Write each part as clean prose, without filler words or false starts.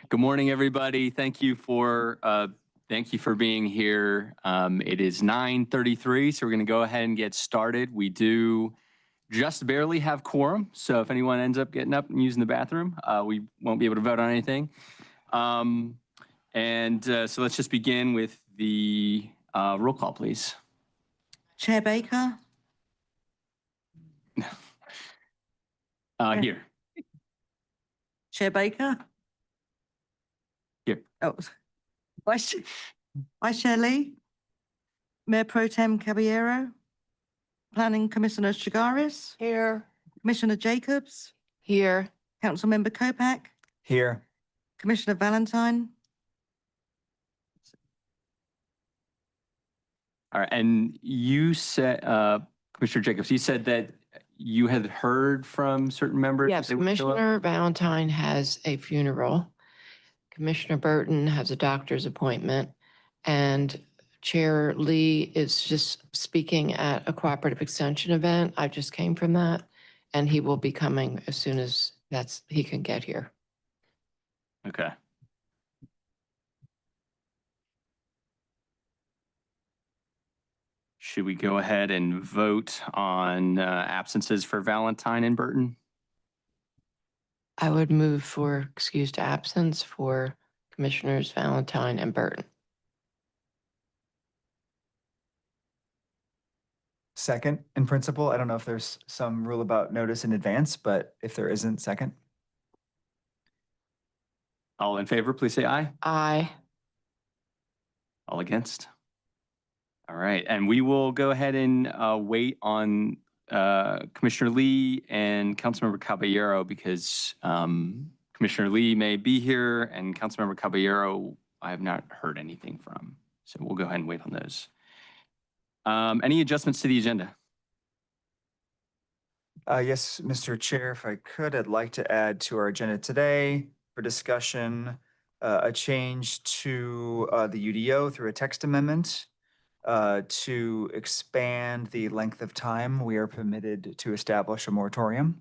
Good morning, everybody. Thank you for being here. It is 9:33, so we're going to go ahead and get started. We do just barely have quorum, so if anyone ends up getting up and using the bathroom, we won't be able to vote on anything. So let's just begin with the roll call, please. Chair Baker? Here. Chair Baker? Here. Oh, Vice Chair Lee? Mayor Pro Tem Caballero? Planning Commissioner Chigaris? Here. Commissioner Jacobs? Here. Councilmember Kopak? Here. Commissioner Valentine? All right, and you said, Commissioner Jacobs, you said that you had heard from certain members? Yes, Commissioner Valentine has a funeral. Commissioner Burton has a doctor's appointment. And Chair Lee is just speaking at a cooperative extension event. I just came from that. And he will be coming as soon as he can get here. Okay. Should we go ahead and vote on absences for Valentine and Burton? I would move for excused absence for Commissioners Valentine and Burton. Second, in principle. I don't know if there's some rule about notice in advance, but if there isn't, second. All in favor, please say aye. Aye. All against? All right, and we will go ahead and wait on Commissioner Lee and Councilmember Caballero because Commissioner Lee may be here and Councilmember Caballero I have not heard anything from. So we'll go ahead and wait on those. Any adjustments to the agenda? Yes, Mr. Chair, if I could, I'd like to add to our agenda today for discussion a change to the UDO through a text amendment to expand the length of time we are permitted to establish a moratorium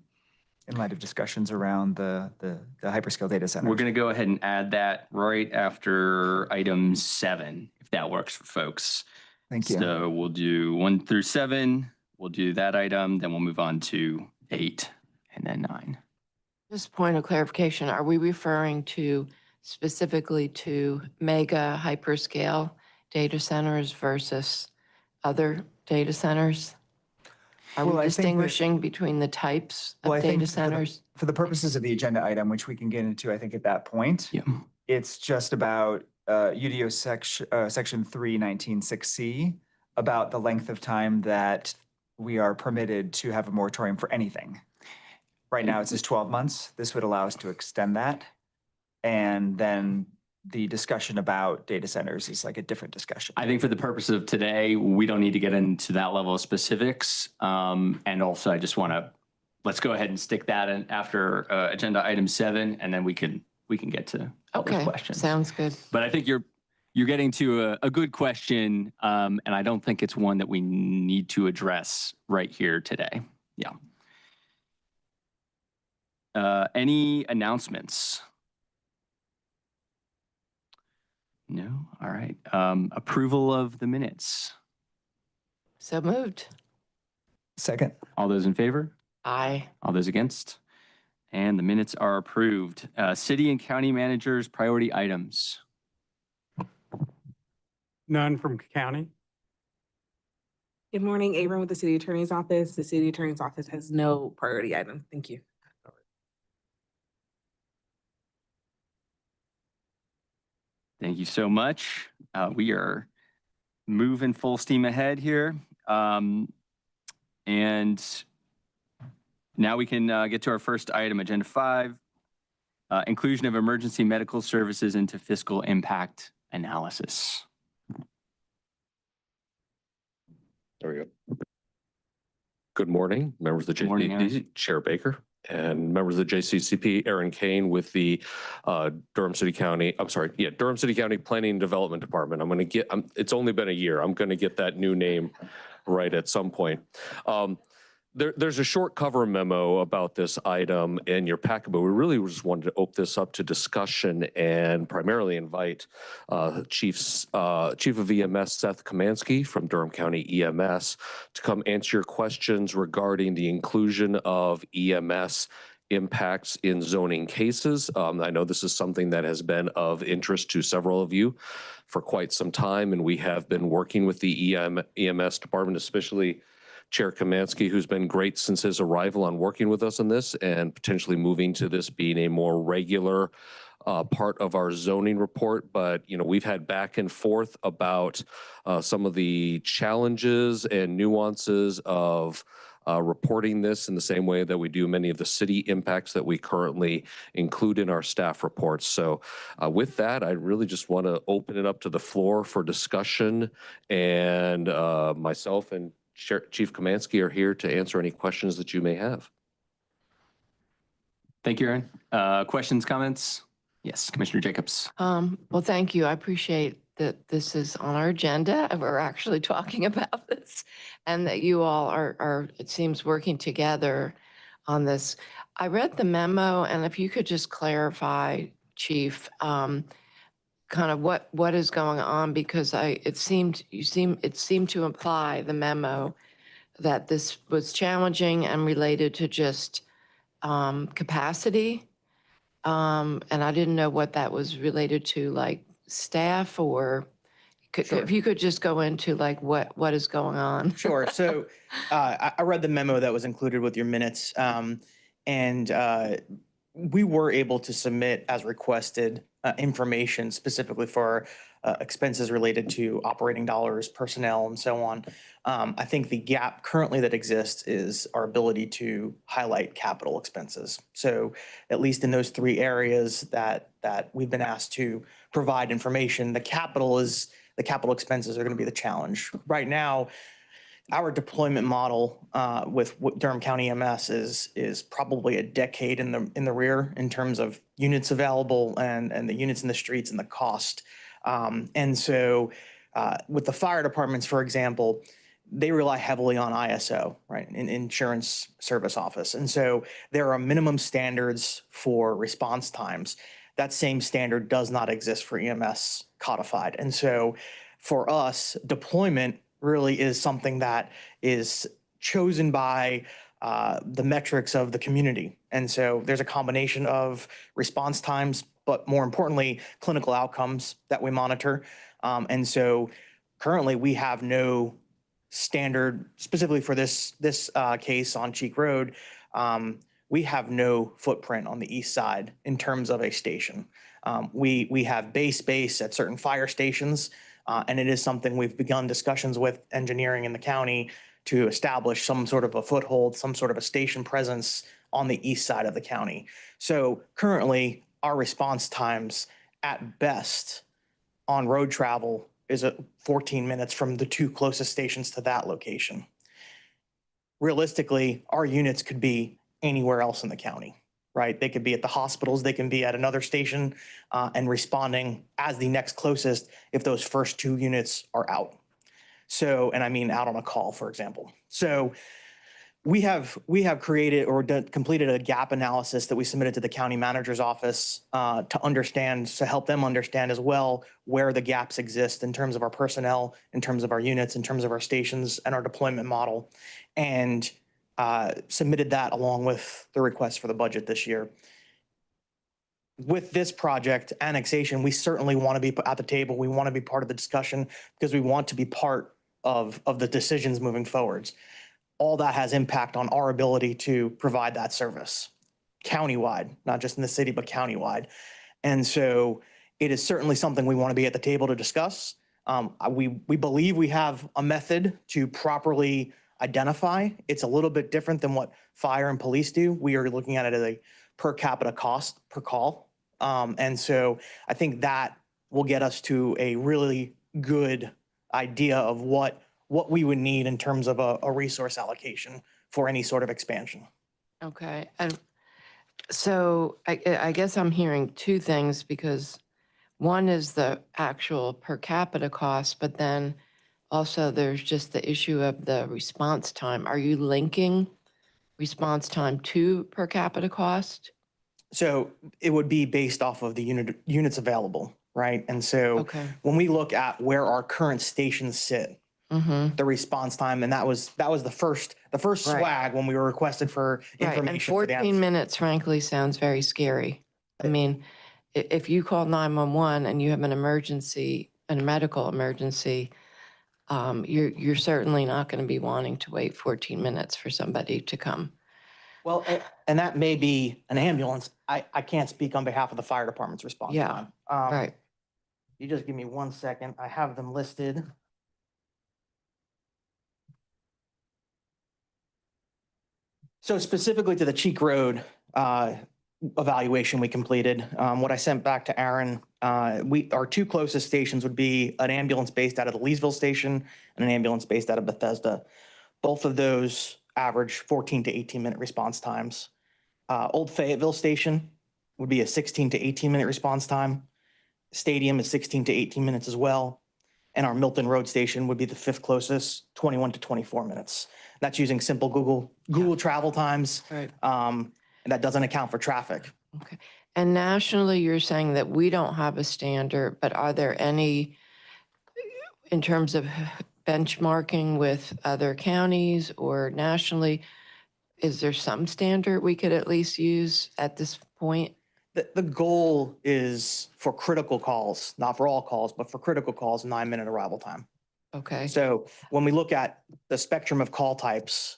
in light of discussions around the hyperscale data centers. We're going to go ahead and add that right after item 7, if that works for folks. Thank you. So we'll do 1 through 7. We'll do that item, then we'll move on to 8 and then 9. Just point of clarification, are we referring to specifically to mega hyperscale data centers versus other data centers? Are we distinguishing between the types of data centers? For the purposes of the agenda item, which we can get into, I think, at that point, it's just about UDO section 319.6c, about the length of time that we are permitted to have a moratorium for anything. Right now, it says 12 months. This would allow us to extend that. And then the discussion about data centers is like a different discussion. I think for the purpose of today, we don't need to get into that level of specifics. And also, I just want to, let's go ahead and stick that in after agenda item 7, and then we can get to other questions. Sounds good. But I think you're getting to a good question, and I don't think it's one that we need to address right here today. Yeah. Any announcements? No? All right. Approval of the minutes. So moved. Second. All those in favor? Aye. All those against? And the minutes are approved. City and county managers' priority items. None from county. Good morning, Abram with the City Attorney's Office. The City Attorney's Office has no priority items. Thank you. Thank you so much. We are moving full steam ahead here. And now we can get to our first item, Agenda 5, inclusion of emergency medical services into fiscal impact analysis. There we go. Good morning, members of the JCCPC, Chair Baker, and members of the JCCP, Aaron Kane with the Durham City County Planning and Development Department. I'm going to get, it's only been a year. I'm going to get that new name right at some point. There's a short cover memo about this item in your packet, but we really just wanted to open this up to discussion and primarily invite Chief of EMS Seth Kamansky from Durham County EMS to come answer your questions regarding the inclusion of EMS impacts in zoning cases. I know this is something that has been of interest to several of you for quite some time, and we have been working with the EMS department, especially Chair Kamansky, who's been great since his arrival on working with us on this and potentially moving to this being a more regular part of our zoning report. But, you know, we've had back and forth about some of the challenges and nuances of reporting this in the same way that we do many of the city impacts that we currently include in our staff reports. So with that, I really just want to open it up to the floor for discussion, and myself and Chief Kamansky are here to answer any questions that you may have. Thank you, Aaron. Questions, comments? Yes, Commissioner Jacobs. Well, thank you. I appreciate that this is on our agenda and we're actually talking about this and that you all are, it seems, working together on this. I read the memo, and if you could just clarify, Chief, kind of what is going on, because it seemed to imply, the memo, that this was challenging and related to just capacity. And I didn't know what that was related to, like staff, or Sure. if you could just go into like what is going on. Sure. So I read the memo that was included with your minutes, and we were able to submit as requested information specifically for expenses related to operating dollars, personnel, and so on. I think the gap currently that exists is our ability to highlight capital expenses. So at least in those three areas that we've been asked to provide information, the capital expenses are going to be the challenge. Right now, our deployment model with Durham County EMS is probably a decade in the rear in terms of units available and the units in the streets and the cost. And so with the fire departments, for example, they rely heavily on ISO, right, in Insurance Service Office. And so there are minimum standards for response times. That same standard does not exist for EMS codified. And so for us, deployment really is something that is chosen by the metrics of the community. And so there's a combination of response times, but more importantly, clinical outcomes that we monitor. And so currently we have no standard specifically for this case on Cheek Road. We have no footprint on the east side in terms of a station. We have base at certain fire stations, and it is something we've begun discussions with engineering in the county to establish some sort of a foothold, some sort of a station presence on the east side of the county. So currently, our response times at best on road travel is 14 minutes from the two closest stations to that location. Realistically, our units could be anywhere else in the county, right? They could be at the hospitals, they can be at another station and responding as the next closest if those first two units are out. So, and I mean out on a call, for example. So we have created or completed a gap analysis that we submitted to the county manager's office to help them understand as well where the gaps exist in terms of our personnel, in terms of our units, in terms of our stations and our deployment model, and submitted that along with the request for the budget this year. With this project, annexation, we certainly want to be at the table. We want to be part of the discussion because we want to be part of the decisions moving forwards. All that has impact on our ability to provide that service countywide, not just in the city, but countywide. And so it is certainly something we want to be at the table to discuss. We believe we have a method to properly identify. It's a little bit different than what fire and police do. We are looking at it as a per capita cost per call. And so I think that will get us to a really good idea of what we would need in terms of a resource allocation for any sort of expansion. Okay. And so I guess I'm hearing two things, because one is the actual per capita cost, but then also there's just the issue of the response time. Are you linking response time to per capita cost? So it would be based off of the units available, right? And so Okay. when we look at where our current stations sit, Mm-hmm. the response time, and that was the first Right. swag when we were requested for Right, information. and for the 14 minutes frankly sounds very scary. I mean, if you call 911 and you have an emergency, a medical emergency, you're certainly not going to be wanting to wait 14 minutes for somebody to come. Well, and that may be an ambulance. I can't speak on behalf of the fire department's response Yeah, time. Right. You just give me 1 second. I have them listed. So specifically to the Cheek Road evaluation we completed, what I sent back to Aaron, our two closest stations would be an ambulance based out of the Leesville station and an ambulance based out of Bethesda. Both of those average 14 to 18-minute response times. Old Fayetteville station would be a 16 to 18-minute response time. Stadium is 16 to 18 minutes as well. And our Milton Road station would be the fifth closest, 21 to 24 minutes. That's using simple Google travel times. Right. And that doesn't account for traffic. Okay. And nationally, you're saying that we don't have a standard, but are there any, in terms of benchmarking with other counties or nationally, is there some standard we could at least use at this point? The goal is for critical calls, not for all calls, but for critical calls, 9-minute arrival time. Okay. So when we look at the spectrum of call types,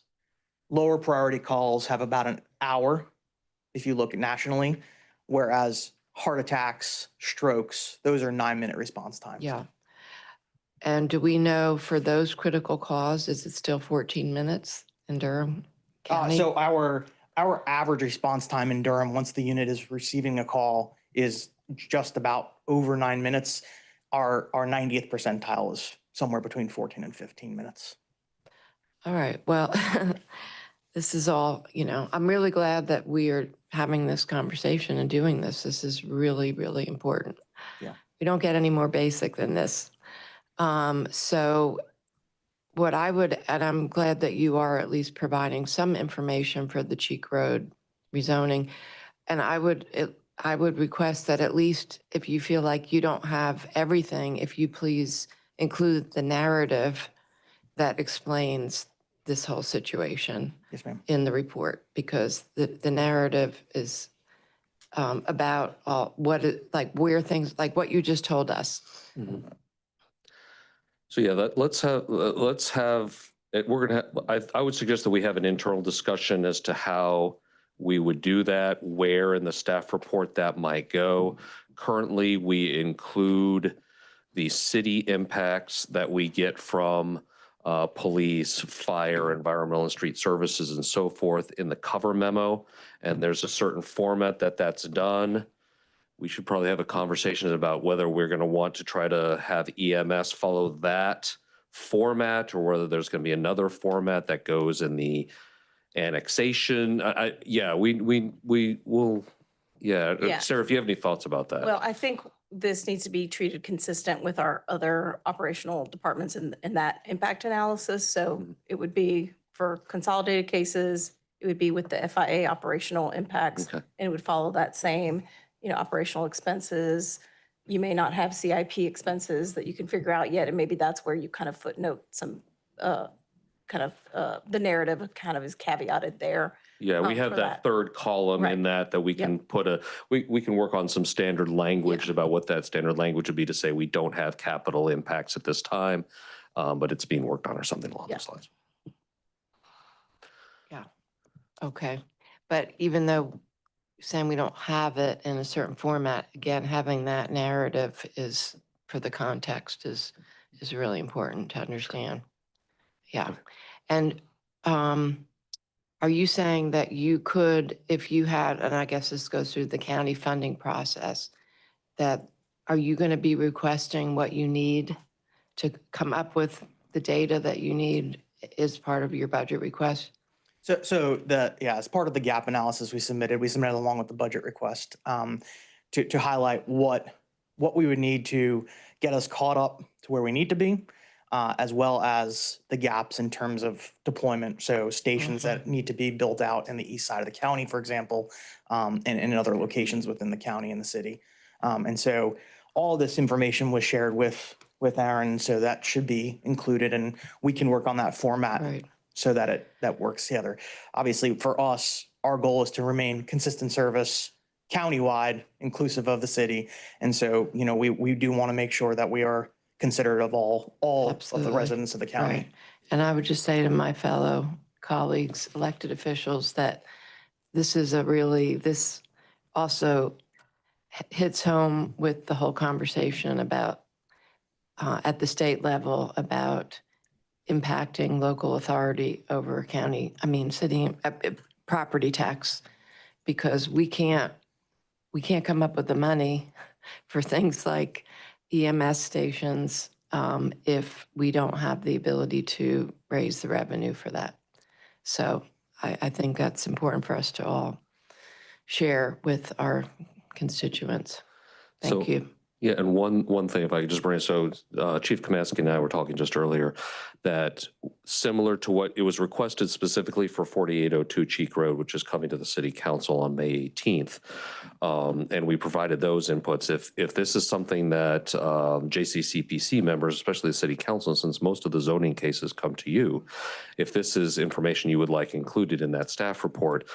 lower priority calls have about an hour if you look nationally, whereas heart attacks, strokes, those are 9-minute response times. Yeah. And do we know for those critical calls, is it still 14 minutes in Durham County? So our average response time in Durham, once the unit is receiving a call, is just about over 9 minutes. Our 90th percentile is somewhere between 14 and 15 minutes. All right. Well, this is all, I'm really glad that we are having this conversation and doing this. This is really, really important. Yeah. We don't get any more basic than this. So what I would, and I'm glad that you are at least providing some information for the Cheek Road rezoning. And I would request that at least if you feel like you don't have everything, if you please include the narrative that explains this whole situation Yes, ma'am. in the report, because the narrative is about where things, like what you just told us. Mhm. So yeah, let's have, we're gonna have, I would suggest that we have an internal discussion as to how we would do that, where in the staff report that might go. Currently, we include the city impacts that we get from police, fire, environmental and street services and so forth in the cover memo. And there's a certain format that's done. We should probably have a conversation about whether we're going to want to try to have EMS follow that format or whether there's going to be another format that goes in the annexation. Yeah, we will. Yeah. Sarah, if you have any thoughts about that. Well, I think this needs to be treated consistent with our other operational departments in that impact analysis. So it would be for consolidated cases, it would be with the FIA operational impacts. Okay. And it would follow that same, operational expenses. You may not have CIP expenses that you can figure out yet. And maybe that's where you kind of footnote some, the narrative kind of is caveated there. Yeah, we have for that third column in that we can put we can work on some standard language about what that standard language would be to say we don't have capital impacts at this time, but it's being worked on or something along those lines. Yeah. Okay. But even though saying we don't have it in a certain format, again, having that narrative is for the context is really important to understand. Yeah. And are you saying that you could, if you had, and I guess this goes through the county funding process, that are you going to be requesting what you need to come up with the data that you need as part of your budget request? So as part of the gap analysis we submitted along with the budget request to highlight what we would need to get us caught up to where we need to be, as well as the gaps in terms of deployment. So stations that need to be built out in the east side of the county, for example, and in other locations within the county and the city. And so all this information was shared with Aaron, so that should be included, and we can work on that format Right. so that that works together. Obviously, for us, our goal is to remain consistent service countywide, inclusive of the city. And so, we do want to make sure that we are considerate of all of the Absolutely. residents of the county. Right. And I would just say to my fellow colleagues, elected officials, that this also hits home with the whole conversation about, at the state level, about impacting local authority over city property tax, because we can't come up with the money for things like EMS stations if we don't have the ability to raise the revenue for that. So I think that's important for us to all share with our constituents. Thank So- you. Yeah, and one thing, if I could just bring it, so Chief Kamansky and I were talking just earlier that similar to what it was requested specifically for 4802 Cheek Road, which is coming to the City Council on May 18th, and we provided those inputs. If this is something that JCCPC members, especially the City Council, since most of the zoning cases come to you, if this is information you would like included in that staff report,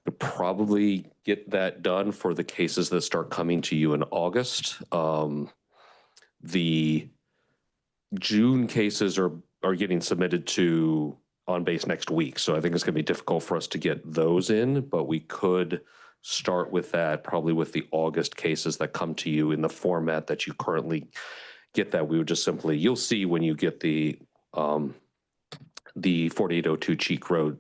could probably get that done for the cases that start coming to you in August. The June cases are getting submitted to on base next week. So I think it's going to be difficult for us to get those in, but we could start with that, probably with the August cases that come to you in the format that you currently get that. We would just simply, you'll see when you get the 4802 Cheek Road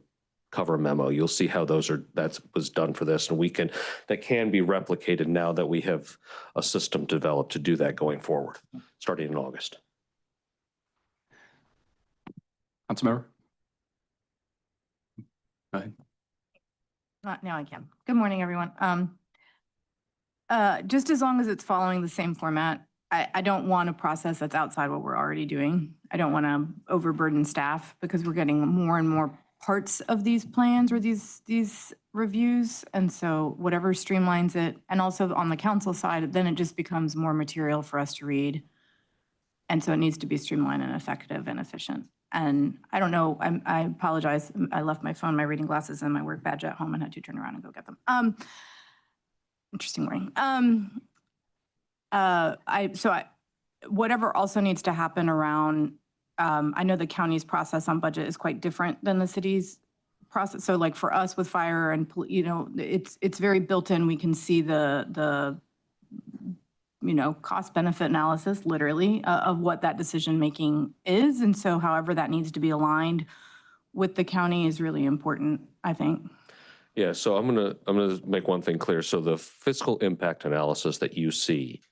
cover memo, you'll see how that was done for this, and that can be replicated now that we have a system developed to do that going forward, starting in August. Councilmember? Go ahead. Now I can. Good morning, everyone. Just as long as it's following the same format, I don't want a process that's outside what we're already doing. I don't want to overburden staff because we're getting more and more parts of these plans or these reviews. And so whatever streamlines it, and also on the council side, then it just becomes more material for us to read. And so it needs to be streamlined and effective and efficient. And I don't know, I apologize. I left my phone, my reading glasses, and my work badge at home and had to turn around and go get them. Interesting morning. Whatever also needs to happen around, I know the county's process on budget is quite different than the city's process. So like for us with fire and, it's very built in. We can see the cost benefit analysis literally of what that decision making is. And so however that needs to be aligned with the county is really important, I think. Yeah, so I'm gonna make one thing clear. So the fiscal impact analysis that you see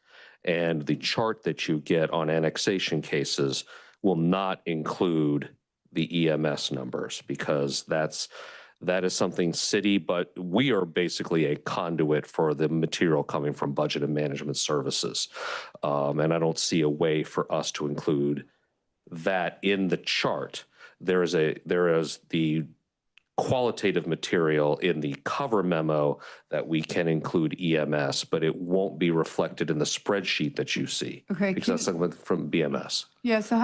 and the chart that you get on annexation cases will not include the EMS numbers, because that is something city, but we are basically a conduit for the material coming from budget and management services. And I don't see a way for us to include that in the chart. There is the qualitative material in the cover memo that we can include EMS, but it won't be reflected in the spreadsheet that you see. Okay. Because that's something from BMS. Yeah, so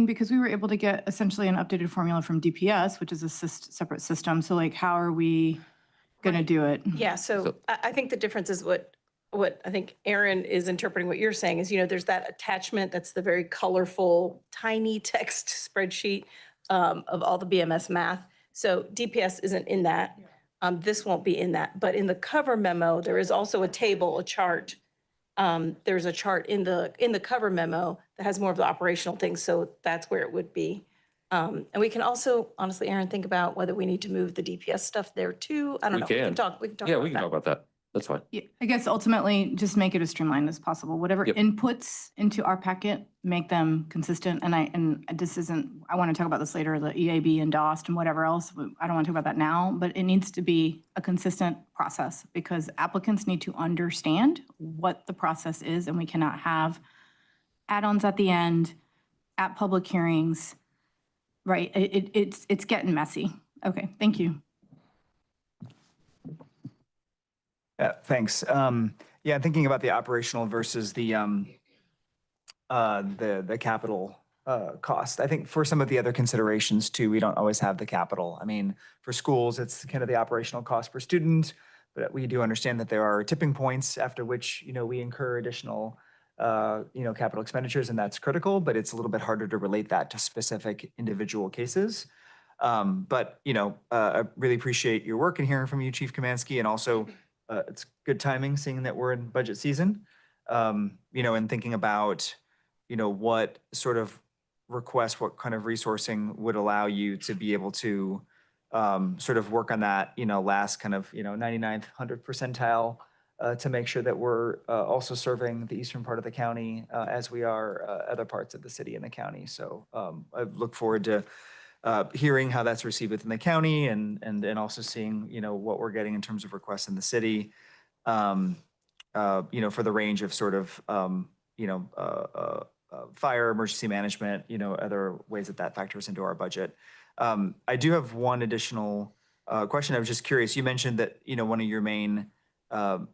because we were able to get essentially an updated formula from DPS, which is a separate system. So like, how are we going to do it? Yeah, so I think the difference is what I think Aaron is interpreting what you're saying is, there's that attachment that's the very colorful, tiny text spreadsheet of all the BMS math. So DPS isn't in that. This won't be in that. But in the cover memo, there is also a table, a chart. There's a chart in the cover memo that has more of the operational things. So that's where it would be. And we can also, honestly, Aaron, think about whether we need to move the DPS stuff there too. I don't know. We can talk Yeah, about we can talk about that. That's fine. Yeah, I guess ultimately just make it as streamlined as possible. Whatever Yep. inputs into our packet, make them consistent. And this isn't, I want to talk about this later, the EAB and DOST and whatever else. I don't want to talk about that now, but it needs to be a consistent process because applicants need to understand what the process is, and we cannot have add-ons at the end at public hearings, right? It's getting messy. Okay, thank you. Thanks. Yeah, thinking about the operational versus the capital cost. I think for some of the other considerations too, we don't always have the capital. I mean, for schools, it's kind of the operational cost per student, but we do understand that there are tipping points after which, we incur additional, capital expenditures, and that's critical, but it's a little bit harder to relate that to specific individual cases. But, I really appreciate your work and hearing from you, Chief Kamansky, and also it's good timing seeing that we're in budget season, and thinking about, what sort of request, what kind of resourcing would allow you to be able to sort of work on that, last kind of, 99th, 100th percentile to make sure that we're also serving the eastern part of the county as we are other parts of the city and the county. So I look forward to hearing how that's received within the county and also seeing, what we're getting in terms of requests in the city, for the range of sort of, fire, emergency management, other ways that factors into our budget. I do have one additional question. I was just curious. You mentioned that, one of your main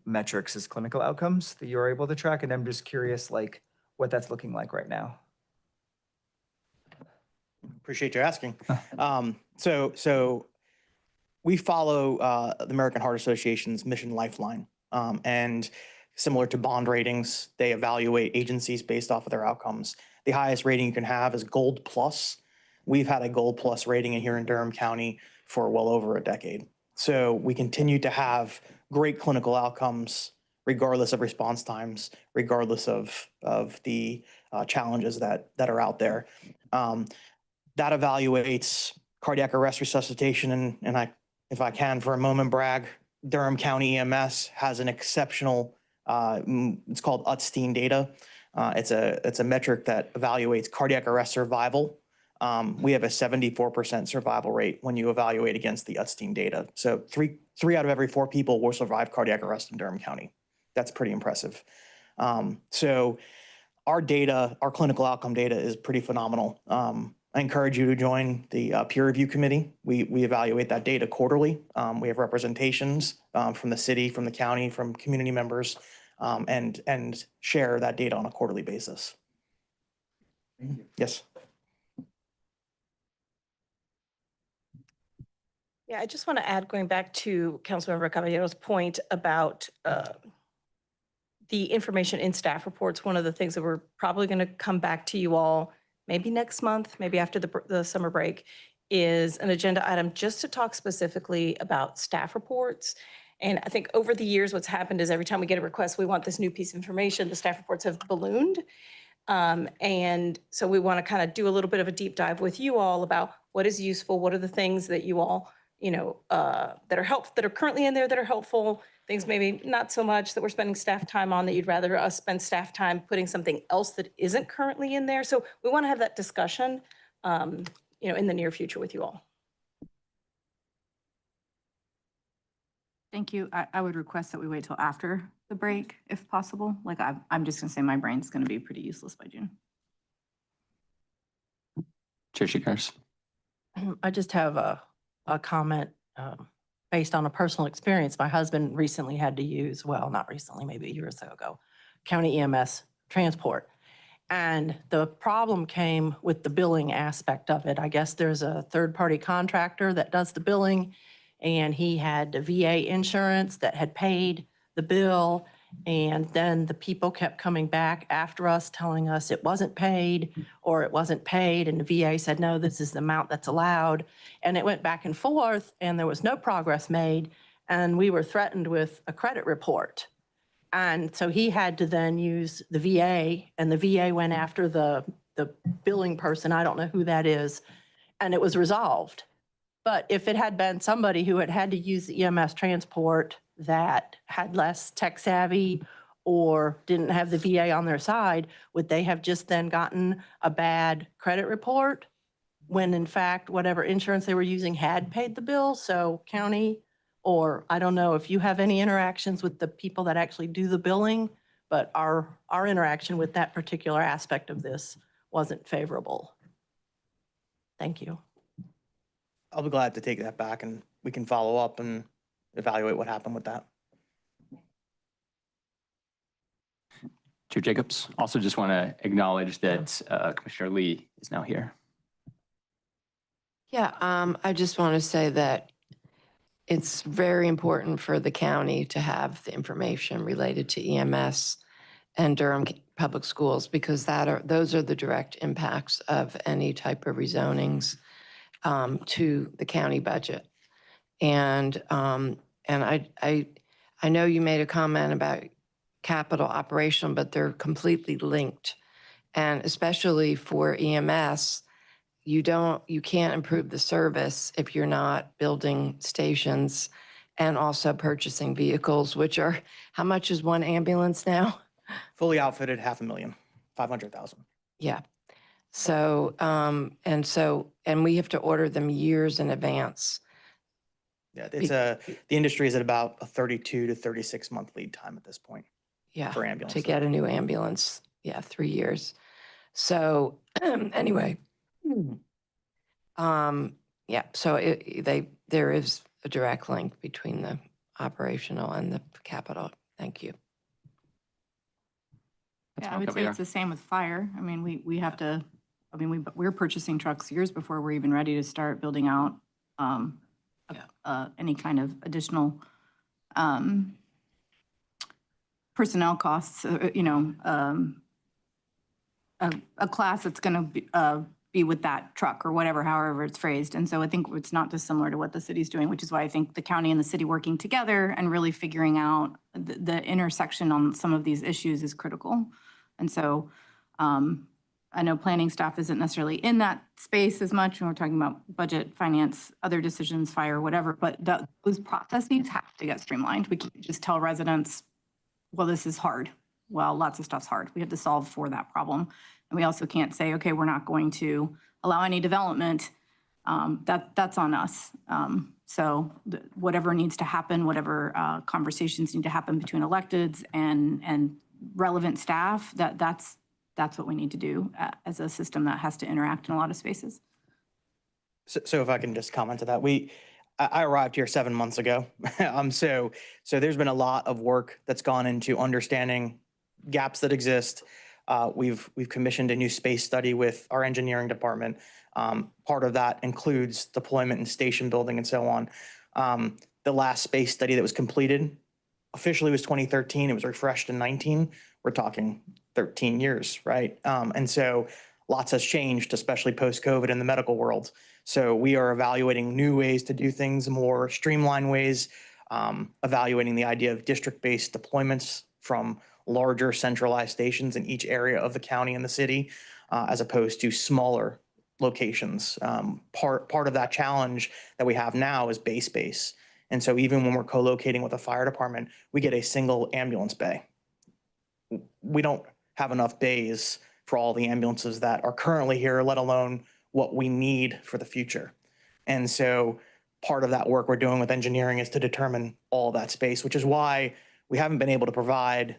metrics is clinical outcomes that you're able to track. And I'm just curious, like, what that's looking like right now. Appreciate you asking. So we follow the American Heart Association's Mission Lifeline, and similar to bond ratings, they evaluate agencies based off of their outcomes. The highest rating you can have is Gold Plus. We've had a Gold Plus rating here in Durham County for well over a decade. So we continue to have great clinical outcomes, regardless of response times, regardless of the challenges that are out there. That evaluates cardiac arrest resuscitation, and if I can for a moment brag, Durham County EMS has an exceptional, it's called UTSTEAM data. It's a metric that evaluates cardiac arrest survival. We have a 74% survival rate when you evaluate against the UTSTEAM data. So three out of every 4 people will survive cardiac arrest in Durham County. That's pretty impressive. So our data, our clinical outcome data is pretty phenomenal. I encourage you to join the peer review committee. We evaluate that data quarterly. We have representations from the city, from the county, from community members, and share that data on a quarterly basis. Thank you. Yes. Yeah, I just want to add, going back to Councilmember Caballero's point about the information in staff reports. One of the things that we're probably going to come back to you all maybe next month, maybe after the summer break, is an agenda item just to talk specifically about staff reports. And I think over the years, what's happened is every time we get a request, we want this new piece of information, the staff reports have ballooned. And so we want to kind of do a little bit of a deep dive with you all about what is useful, what are the things that you all, that are currently in there that are helpful, things maybe not so much that we're spending staff time on that you'd rather us spend staff time putting something else that isn't currently in there. So we want to have that discussion, in the near future with you all. Thank you. I would request that we wait till after the break, if possible. Like I'm just gonna say my brain's gonna be pretty useless by June. Chair Shikars. I just have a comment based on a personal experience. My husband recently had to use, well, not recently, maybe a year or so ago, county EMS transport. And the problem came with the billing aspect of it. I guess there's a third-party contractor that does the billing, and he had the VA insurance that had paid the bill. And then the people kept coming back after us, telling us it wasn't paid or it wasn't paid. And the VA said, no, this is the amount that's allowed. And it went back and forth, and there was no progress made. And we were threatened with a credit report. And so he had to then use the VA, and the VA went after the billing person. I don't know who that is. And it was resolved. But if it had been somebody who had to use the EMS transport that had less tech savvy or didn't have the VA on their side, would they have just then gotten a bad credit report when in fact whatever insurance they were using had paid the bill? So county, or I don't know if you have any interactions with the people that actually do the billing, but our interaction with that particular aspect of this wasn't favorable. Thank you. I'll be glad to take that back and we can follow up and evaluate what happened with that. Chair Jacobs, also just want to acknowledge that Commissioner Lee is now here. Yeah, I just want to say that it's very important for the county to have the information related to EMS and Durham Public Schools because those are the direct impacts of any type of rezonings to the county budget. And I know you made a comment about capital operation, but they're completely linked. And especially for EMS, you can't improve the service if you're not building stations and also purchasing vehicles, which are, how much is one ambulance now? Fully outfitted, $500,000, 500,000. Yeah. So, and we have to order them years in advance. Yeah, the industry is at about a 32 to 36 month lead time at this point. Yeah. For ambulance. To get a new ambulance. Yeah, 3 years. So anyway, yeah, so there is a direct link between the operational and the capital. Thank you. Yeah, I would say it's the same with fire. I mean, we have to, I mean, we're purchasing trucks years before we're even ready to start building out any kind of additional personnel costs, a class that's going to be with that truck or whatever, however it's phrased. And so I think it's not dissimilar to what the city's doing, which is why I think the county and the city working together and really figuring out the intersection on some of these issues is critical. And so I know planning staff isn't necessarily in that space as much when we're talking about budget, finance, other decisions, fire, whatever, but those processes have to get streamlined. We can't just tell residents, well, this is hard. Well, lots of stuff's hard. We have to solve for that problem. And we also can't say, okay, we're not going to allow any development. That's on us. So whatever needs to happen, whatever conversations need to happen between electeds and relevant staff, that's what we need to do as a system that has to interact in a lot of spaces. So if I can just comment to that, I arrived here 7 months ago. So there's been a lot of work that's gone into understanding gaps that exist. We've commissioned a new space study with our engineering department. Part of that includes deployment and station building and so on. The last space study that was completed officially was 2013. It was refreshed in 19. We're talking 13 years, right? And so lots has changed, especially post-COVID in the medical world. So we are evaluating new ways to do things, more streamlined ways, evaluating the idea of district-based deployments from larger centralized stations in each area of the county and the city, as opposed to smaller locations. Part of that challenge that we have now is base space. And so even when we're co-locating with a fire department, we get a single ambulance bay. We don't have enough bays for all the ambulances that are currently here, let alone what we need for the future. And so part of that work we're doing with engineering is to determine all that space, which is why we haven't been able to provide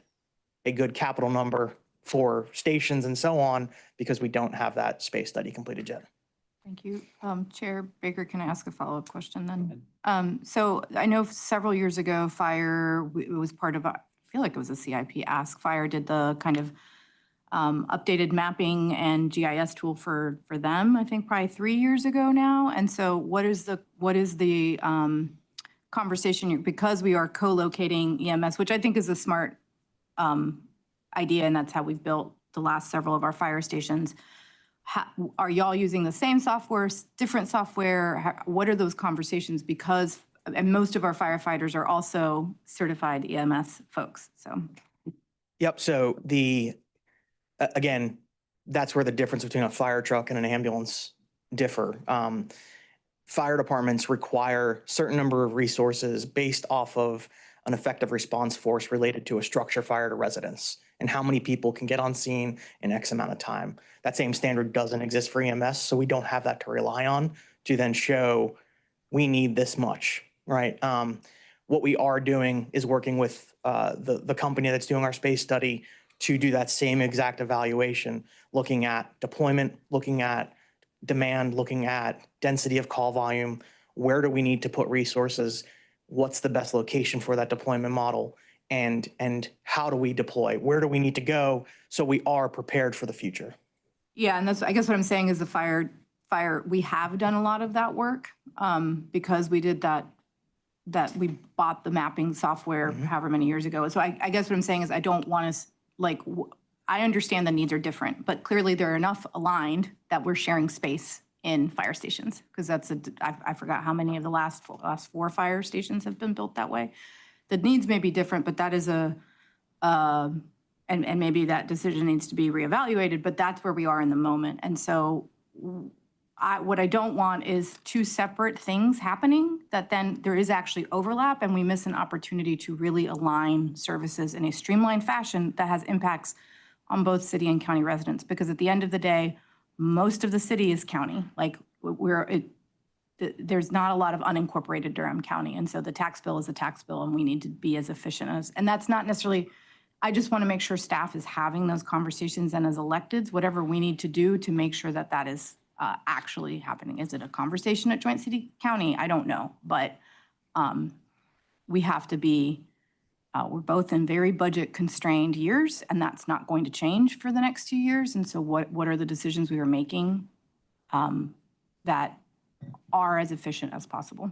a good capital number for stations and so on, because we don't have that space study completed yet. Thank you. Chair Baker, can I ask a follow-up question then? So I know several years ago, fire, it was part of, I feel like it was a CIP ask. Fire did the kind of updated mapping and GIS tool for them, I think probably 3 years ago now. And so what is the conversation, because we are co-locating EMS, which I think is a smart idea, and that's how we've built the last several of our fire stations. Are y'all using the same software, different software? What are those conversations? Because and most of our firefighters are also certified EMS folks. So. Yep. So again, that's where the difference between a fire truck and an ambulance differ. Fire departments require a certain number of resources based off of an effective response force related to a structure fire to residents and how many people can get on scene in X amount of time. That same standard doesn't exist for EMS, so we don't have that to rely on to then show we need this much, right? What we are doing is working with the company that's doing our space study to do that same exact evaluation, looking at deployment, looking at demand, looking at density of call volume, where do we need to put resources, what's the best location for that deployment model, and how do we deploy, where do we need to go so we are prepared for the future. Yeah, and that's, I guess what I'm saying is the fire, we have done a lot of that work because we did that we bought the mapping software however many years ago. So I guess what I'm saying is I don't want to, like, I understand the needs are different, but clearly they're enough aligned that we're sharing space in fire stations, because that's I forgot how many of the last 4 fire stations have been built that way. The needs may be different, but that is and maybe that decision needs to be reevaluated, but that's where we are in the moment. And so what I don't want is 2 separate things happening that then there is actually overlap and we miss an opportunity to really align services in a streamlined fashion that has impacts on both city and county residents. Because at the end of the day, most of the city is county. Like there's not a lot of unincorporated Durham County. And so the tax bill is a tax bill and we need to be as efficient as, and that's not necessarily, I just want to make sure staff is having those conversations, and as electeds, whatever we need to do to make sure that that is actually happening. Is it a conversation at Joint City County? I don't know, but we have to be, we're both in very budget constrained years, and that's not going to change for the next 2 years. And so what are the decisions we are making that are as efficient as possible?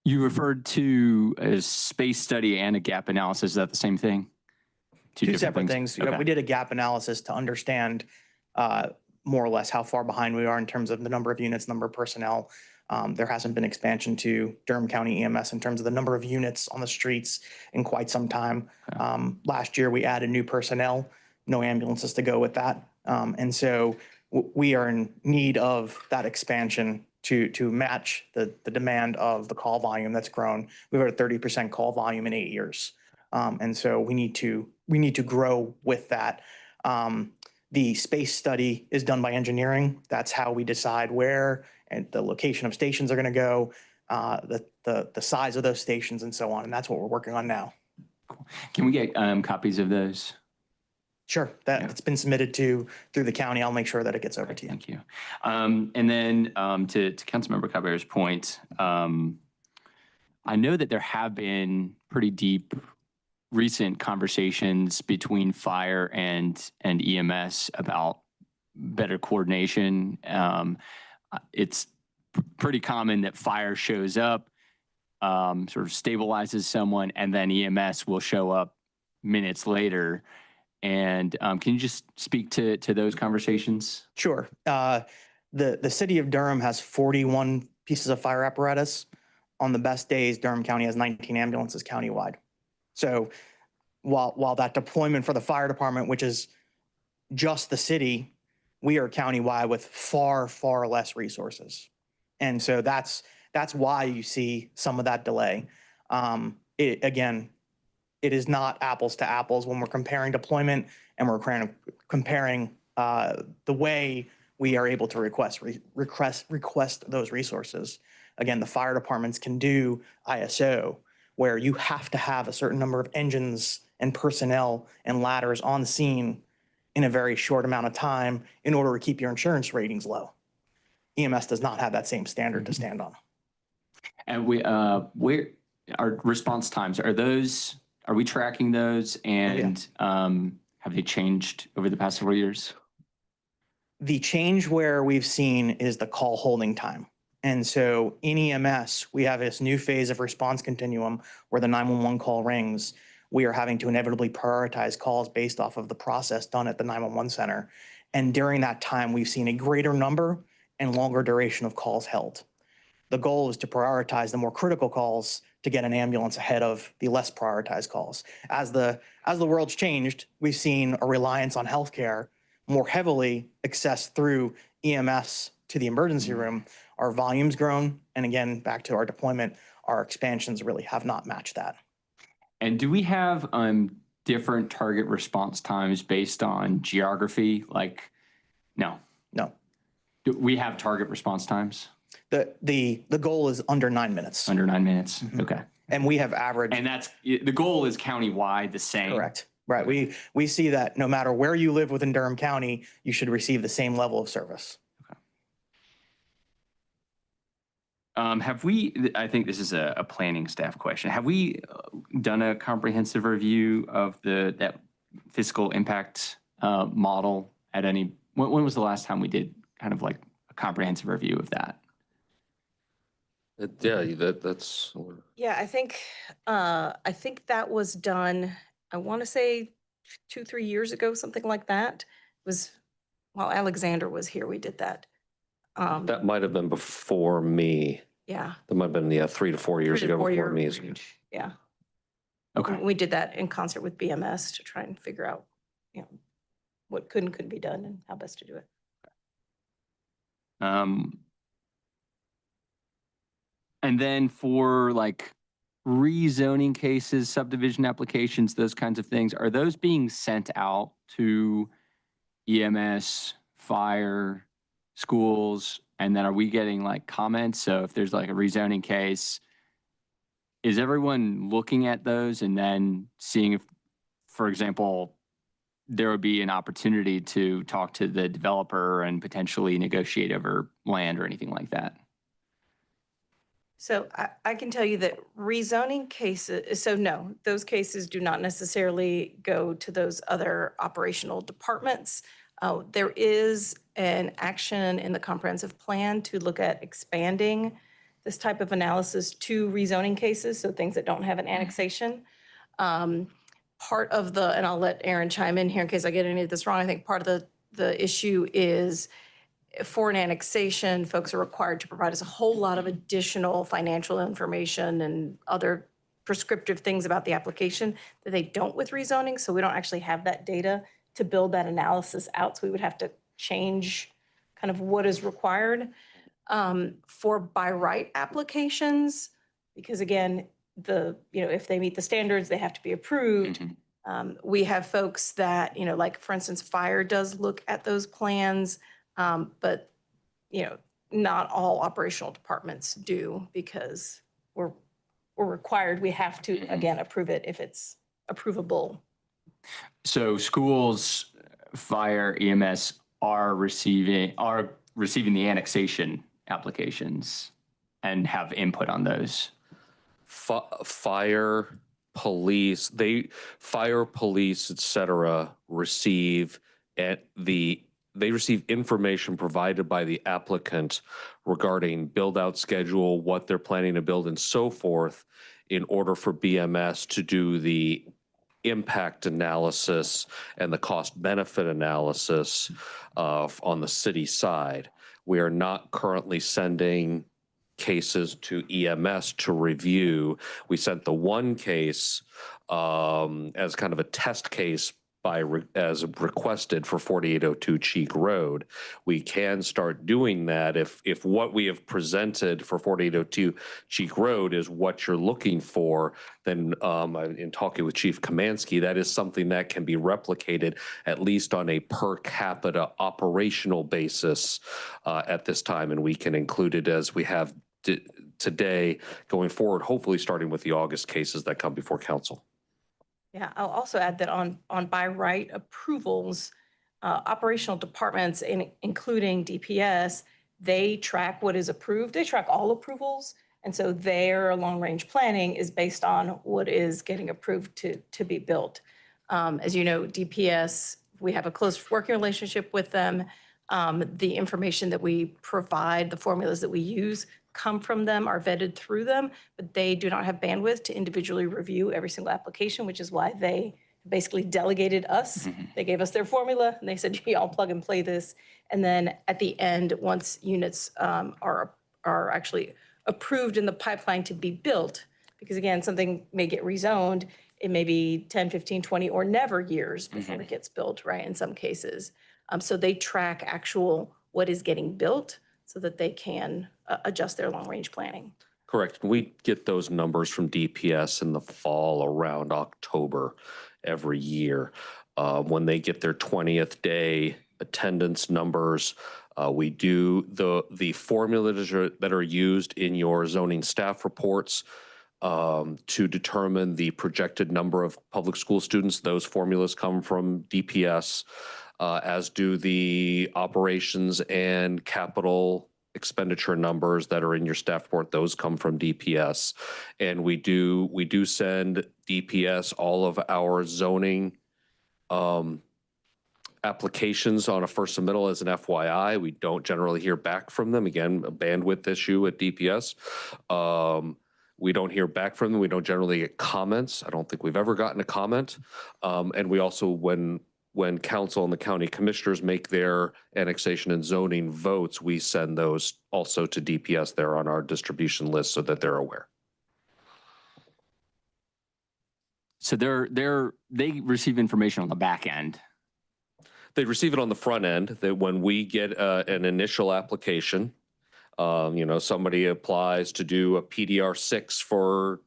You referred to a space study and a gap analysis. Is that the same thing? Two separate things. Okay. We did a gap analysis to understand more or less how far behind we are in terms of the number of units, number of personnel. There hasn't been expansion to Durham County EMS in terms of the number of units on the streets in quite some time. Okay. Last year, we added new personnel, no ambulances to go with that. And so we are in need of that expansion to match the demand of the call volume that's grown. We've had a 30% call volume in 8 years. And so we need to grow with that. The space study is done by engineering. That's how we decide where and the location of stations are going to go, the size of those stations and so on. And that's what we're working on now. Can we get copies of those? Sure. It's been submitted through the county. I'll make sure that it gets over to you. Thank you. And then to Councilmember Caballero's point, I know that there have been pretty deep recent conversations between fire and EMS about better coordination. It's pretty common that fire shows up, sort of stabilizes someone, and then EMS will show up minutes later. And can you just speak to those conversations? Sure. The city of Durham has 41 pieces of fire apparatus. On the best days, Durham County has 19 ambulances countywide. So while that deployment for the fire department, which is just the city, we are countywide with far, far less resources. And so that's why you see some of that delay. Again, it is not apples to apples when we're comparing deployment and we're comparing the way we are able to request those resources. Again, the fire departments can do ISO, where you have to have a certain number of engines and personnel and ladders on scene in a very short amount of time in order to keep your insurance ratings low. EMS does not have that same standard to stand on. And where our response times, are we tracking those, and have they changed over the past several years? The change where we've seen is the call holding time. And so in EMS, we have this new phase of response continuum where the 911 call rings. We are having to inevitably prioritize calls based off of the process done at the 911 center. And during that time, we've seen a greater number and longer duration of calls held. The goal is to prioritize the more critical calls to get an ambulance ahead of the less prioritized calls. As the world's changed, we've seen a reliance on healthcare more heavily accessed through EMS to the emergency room. Our volume's grown, and again, back to our deployment, our expansions really have not matched that. And do we have different target response times based on geography? Like, no. No. Do we have target response times? The goal is under 9 minutes. Under 9 minutes? Mhm. Okay. And we have averaged. And that's, the goal is countywide the same? Correct. Right. We see that no matter where you live within Durham County, you should receive the same level of service. Have we, I think this is a planning staff question. Have we done a comprehensive review of that fiscal impact model at any, when was the last time we did kind of like a comprehensive review of that? Yeah, that's. Yeah, I think that was done, I want to say 2-3 years ago, something like that. It was while Alexander was here, we did that. That might have been before me. Yeah. That might have been, 3 to 4 years 3 to ago 4 before year me. range. Yeah. Okay. We did that in concert with BMS to try and figure out, what could and couldn't be done and how best to do it. And then for like rezoning cases, subdivision applications, those kinds of things, are those being sent out to EMS, fire, schools? And then are we getting like comments? So if there's like a rezoning case, is everyone looking at those and then seeing if, for example, there would be an opportunity to talk to the developer and potentially negotiate over land or anything like that? So I can tell you that rezoning cases, so no, those cases do not necessarily go to those other operational departments. There is an action in the comprehensive plan to look at expanding this type of analysis to rezoning cases, so things that don't have an annexation. Part of the, and I'll let Aaron chime in here in case I get any of this wrong, I think part of the issue is for an annexation, folks are required to provide us a whole lot of additional financial information and other prescriptive things about the application that they don't with rezoning. So we don't actually have that data to build that analysis out. So we would have to change kind of what is required. For by right applications, because again, if they meet the standards, they have to be approved. We have folks that, like for instance, fire does look at those plans. But, not all operational departments do because we're required, we have to, again, approve it if it's approvable. So schools, fire, EMS are receiving the annexation applications and have input on those. Fire, police, et cetera, receive they receive information provided by the applicant regarding build out schedule, what they're planning to build and so forth in order for BMS to do the impact analysis and the cost benefit analysis on the city side. We are not currently sending cases to EMS to review. We sent the one case as kind of a test case as requested for 4802 Cheek Road. We can start doing that if what we have presented for 4802 Cheek Road is what you're looking for, then in talking with Chief Kamansky, that is something that can be replicated at least on a per capita operational basis at this time, and we can include it as we have today going forward, hopefully starting with the August cases that come before council. Yeah, I'll also add that on by right approvals, operational departments, including DPS, they track what is approved. They track all approvals. And so their long-range planning is based on what is getting approved to be built. As you know, DPS, we have a close working relationship with them. The information that we provide, the formulas that we use come from them, are vetted through them, but they do not have bandwidth to individually review every single application, which is why they basically delegated us. They gave us their formula and they said, y'all plug and play this. And then at the end, once units are actually approved in the pipeline to be built, because again, something may get rezoned, it may be 10, 15, 20, or never years before it gets built, right, in some cases. So they track what is getting built so that they can adjust their long-range planning. Correct. We get those numbers from DPS in the fall around October every year. When they get their 20th day attendance numbers. We do the formulas that are used in your zoning staff reports to determine the projected number of public school students. Those formulas come from DPS, as do the operations and capital expenditure numbers that are in your staff report. Those come from DPS. And we do send DPS all of our zoning applications on a first submittal as an FYI. We don't generally hear back from them. Again, a bandwidth issue at DPS. We don't hear back from them. We don't generally get comments. I don't think we've ever gotten a comment. And we also, when council and the county commissioners make their annexation and zoning votes, we send those also to DPS. They're on our distribution list so that they're aware. So they receive information on the back end. They receive it on the front end. That when we get an initial application, somebody applies to do a PDR 6 for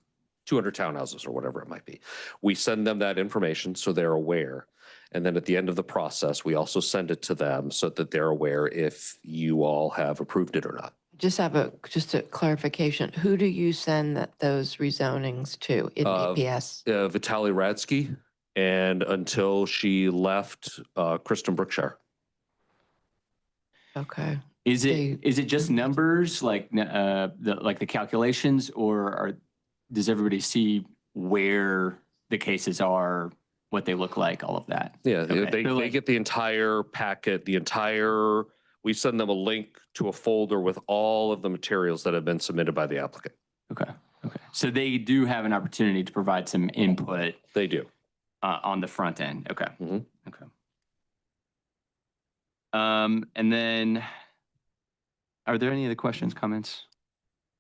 200 townhouses or whatever it might be. We send them that information so they're aware. And then at the end of the process, we also send it to them so that they're aware if you all have approved it or not. Just a clarification. Who do you send those rezonings to in DPS? Vitaly Radsky, and until she left, Kristen Brookshire. Okay. Is it just numbers like the calculations, or does everybody see where the cases are, what they look like, all of that? Yeah, Okay. they get the entire packet, we send them a link to a folder with all of the materials that have been submitted by the applicant. Okay. So they do have an opportunity to provide some input. They do. On the front end. Okay. Mm-hmm. Okay. And then, are there any other questions, comments?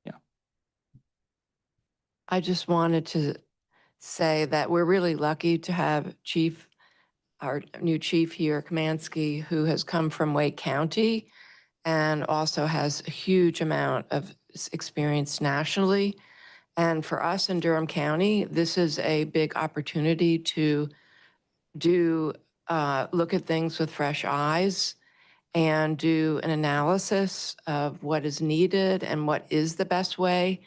Yeah. I just wanted to say that we're really lucky to have our new chief here, Kamansky, who has come from Wake County and also has a huge amount of experience nationally. And for us in Durham County, this is a big opportunity to look at things with fresh eyes and do an analysis of what is needed and what is the best way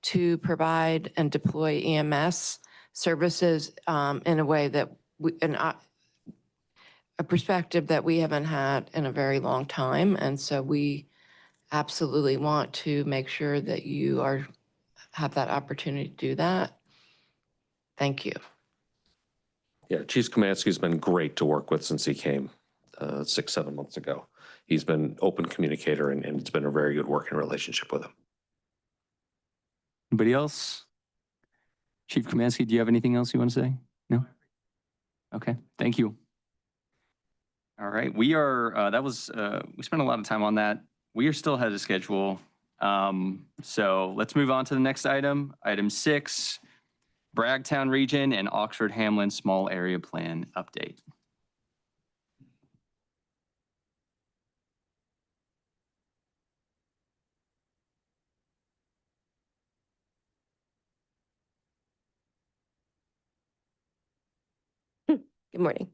to provide and deploy EMS services in a way that a perspective that we haven't had in a very long time. And so we absolutely want to make sure that you have that opportunity to do that. Thank you. Yeah, Chief Kamansky's been great to work with since he came 6-7 months ago. He's been open communicator, and it's been a very good working relationship with him. Anybody else? Chief Kamansky, do you have anything else you want to say? No? Okay, thank you. All right, we spent a lot of time on that. We are still ahead of schedule. So let's move on to the next item. Item 6, Bragtown Region and Oxford Hamlin Small Area Plan Update. Good morning.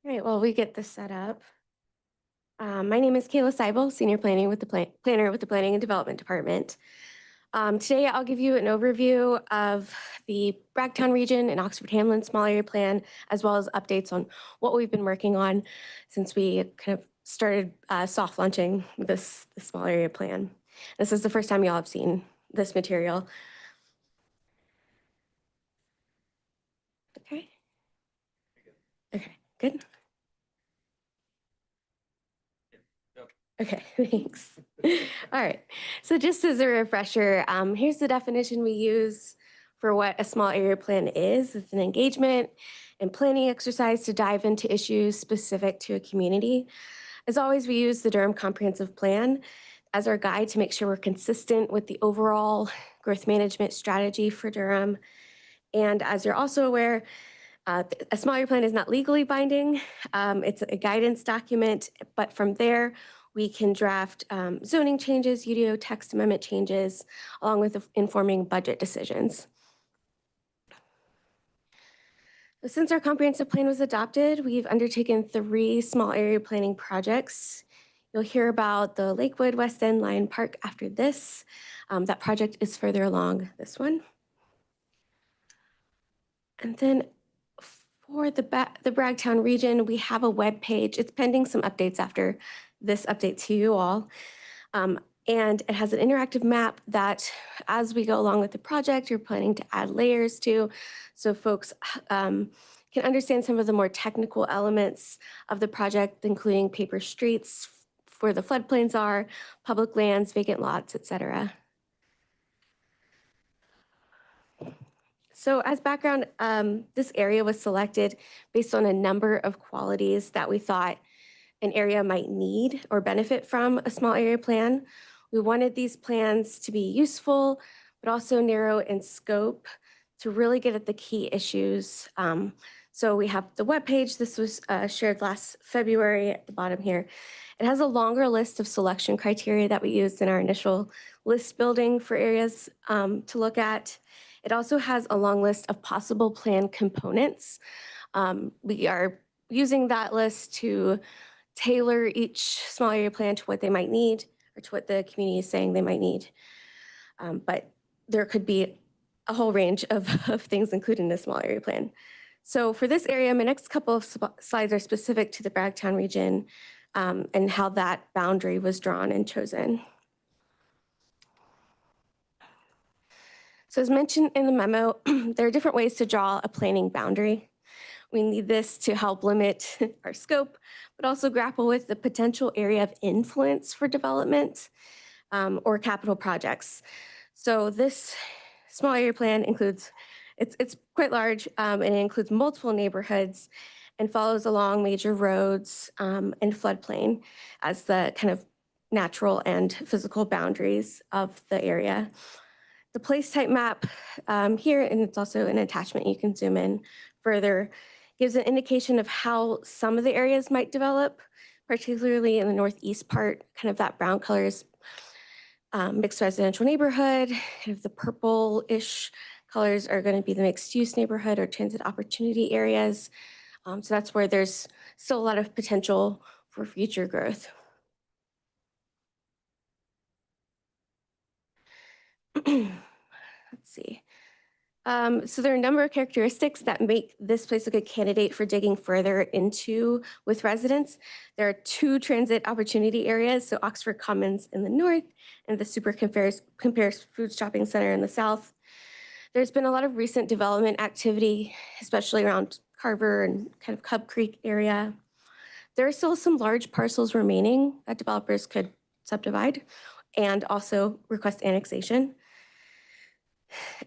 All right, well, we get this set up. My name is Kayla Seibel, Senior Planner with the Planning and Development Department. Today, I'll give you an overview of the Bragtown region and Oxford Hamlin Small Area Plan, as well as updates on what we've been working on since we kind of started soft launching this small area plan. This is the first time y'all have seen this material. Okay. Okay, good. Okay, thanks. All right, so just as a refresher, here's the definition we use for what a small area plan is. It's an engagement and planning exercise to dive into issues specific to a community. As always, we use the Durham Comprehensive Plan as our guide to make sure we're consistent with the overall growth management strategy for Durham. And as you're also aware, a small area plan is not legally binding. It's a guidance document, but from there, we can draft zoning changes, UDO text amendment changes, along with informing budget decisions. Since our comprehensive plan was adopted, we've undertaken 3 small area planning projects. You'll hear about the Lakewood West End Lion Park after this. That project is further along this one. And then for the Bragtown region, we have a web page. It's pending some updates after this update to you all. And it has an interactive map that, as we go along with the project, you're planning to add layers to, so folks can understand some of the more technical elements of the project, including paper streets, where the floodplains are, public lands, vacant lots, etc. So as background, this area was selected based on a number of qualities that we thought an area might need or benefit from a small area plan. We wanted these plans to be useful, but also narrow in scope to really get at the key issues. So we have the webpage. This was shared last February at the bottom here. It has a longer list of selection criteria that we used in our initial list building for areas to look at. It also has a long list of possible plan components. We are using that list to tailor each small area plan to what they might need or to what the community is saying they might need. But there could be a whole range of things included in a small area plan. So for this area, my next couple of slides are specific to the Bragtown region and how that boundary was drawn and chosen. So as mentioned in the memo, there are different ways to draw a planning boundary. We need this to help limit our scope, but also grapple with the potential area of influence for development or capital projects. So this small area plan includes, it's quite large, and it includes multiple neighborhoods and follows along major roads and floodplain as the kind of natural and physical boundaries of the area. The place type map here, and it's also an attachment you can zoom in further, gives an indication of how some of the areas might develop, particularly in the northeast part. Kind of that brown color is mixed residential neighborhood. Kind of the purple-ish colors are going to be the mixed-use neighborhood or transit opportunity areas. So that's where there's still a lot of potential for future growth. Let's see. So there are a number of characteristics that make this place a good candidate for digging further into with residents. There are 2 transit opportunity areas, so Oxford Commons in the north and the Super Compares Food Shopping Center in the south. There's been a lot of recent development activity, especially around Carver and kind of Cub Creek area. There are still some large parcels remaining that developers could subdivide and also request annexation.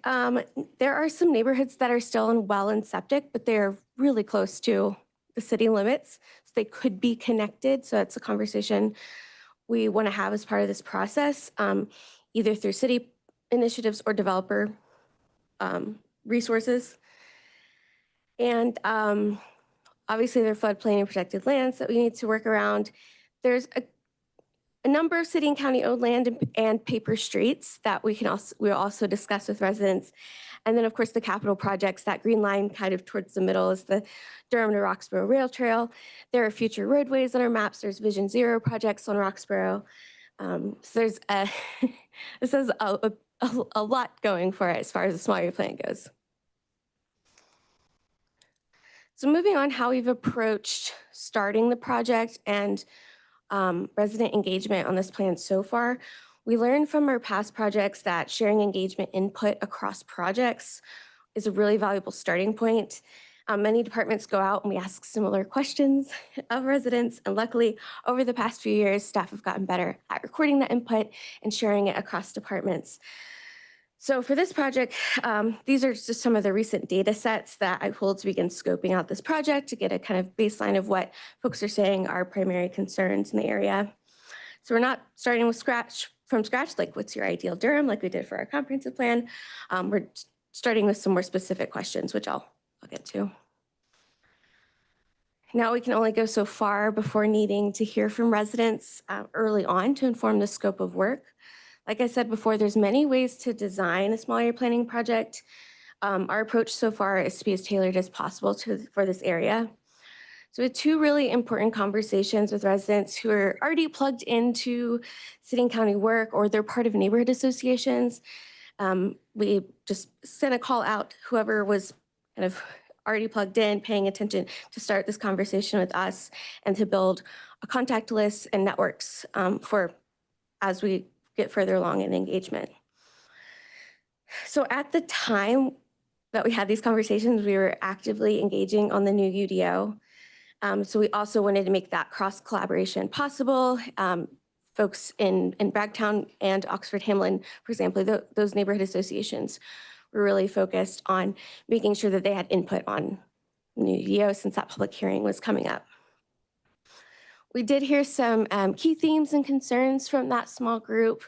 There are some neighborhoods that are still in well and septic, but they're really close to the city limits, so they could be connected. So that's a conversation we want to have as part of this process, either through city initiatives or developer resources. And obviously there are floodplain and protected lands that we need to work around. There's a number of city and county owned land and paper streets that we'll also discuss with residents. And then of course the capital projects, that green line kind of towards the middle is the Durham to Roxborough Rail Trail. There are future roadways on our maps. There's Vision Zero projects on Roxborough. So there's this is a lot going for it as far as the small area plan goes. So moving on, how we've approached starting the project and resident engagement on this plan so far. We learned from our past projects that sharing engagement input across projects is a really valuable starting point. Many departments go out and we ask similar questions of residents, and luckily over the past few years, staff have gotten better at recording that input and sharing it across departments. So for this project, these are just some of the recent data sets that I pulled to begin scoping out this project to get a kind of baseline of what folks are saying are primary concerns in the area. So we're not starting from scratch, like what's your ideal Durham, like we did for our comprehensive plan. We're starting with some more specific questions, which I'll get to. Now we can only go so far before needing to hear from residents early on to inform the scope of work. Like I said before, there's many ways to design a small area planning project. Our approach so far is to be as tailored as possible for this area. So we had two really important conversations with residents who are already plugged into city and county work, or they're part of neighborhood associations. We just sent a call out, whoever was kind of already plugged in, paying attention, to start this conversation with us and to build a contact list and networks for as we get further along in engagement. So at the time that we had these conversations, we were actively engaging on the new UDO. So we also wanted to make that cross collaboration possible. Folks in Bragtown and Oxford Hamlin, for example, those neighborhood associations were really focused on making sure that they had input on new UDO since that public hearing was coming up. We did hear some key themes and concerns from that small group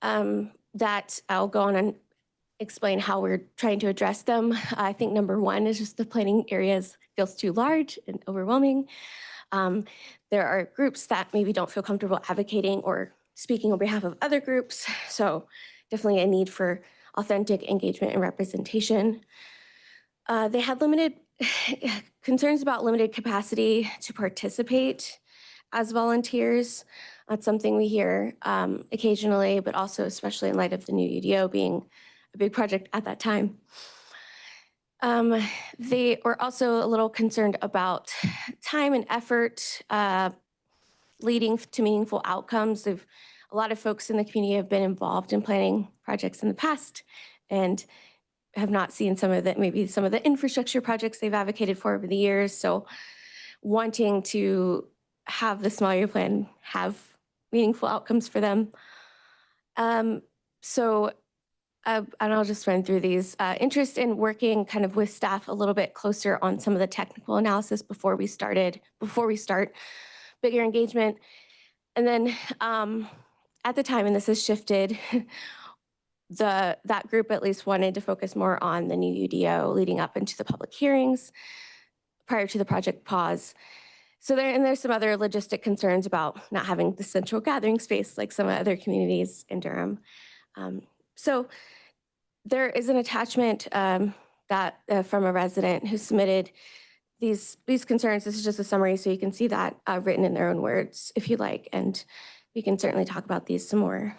that I'll go on and explain how we're trying to address them. I think number one is just the planning areas feels too large and overwhelming. There are groups that maybe don't feel comfortable advocating or speaking on behalf of other groups. So definitely a need for authentic engagement and representation. They had limited concerns about limited capacity to participate as volunteers. That's something we hear occasionally, but also especially in light of the new UDO being a big project at that time. They were also a little concerned about time and effort leading to meaningful outcomes. A lot of folks in the community have been involved in planning projects in the past and have not seen maybe some of the infrastructure projects they've advocated for over the years. So wanting to have the small area plan have meaningful outcomes for them. And I'll just run through these. Interest in working kind of with staff a little bit closer on some of the technical analysis before we start bigger engagement. And then at the time, and this has shifted, that group at least wanted to focus more on the new UDO leading up into the public hearings prior to the project pause. So there's some other logistic concerns about not having the central gathering space like some other communities in Durham. So there is an attachment that from a resident who submitted these concerns. This is just a summary, so you can see that written in their own words if you like, and we can certainly talk about these some more.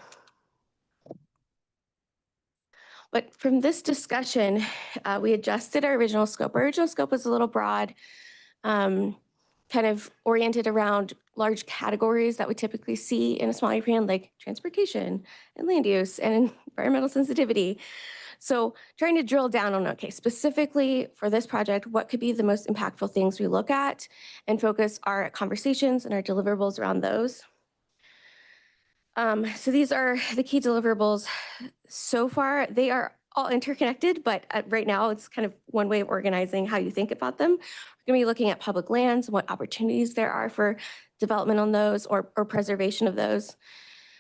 But from this discussion, we adjusted our original scope. Our original scope was a little broad, kind of oriented around large categories that we typically see in a small area plan, like transportation and land use and environmental sensitivity. So trying to drill down on, okay, specifically for this project, what could be the most impactful things we look at and focus our conversations and our deliverables around those. So these are the key deliverables so far. They are all interconnected, but right now it's kind of one way of organizing how you think about them. We're gonna be looking at public lands, what opportunities there are for development on those or preservation of those.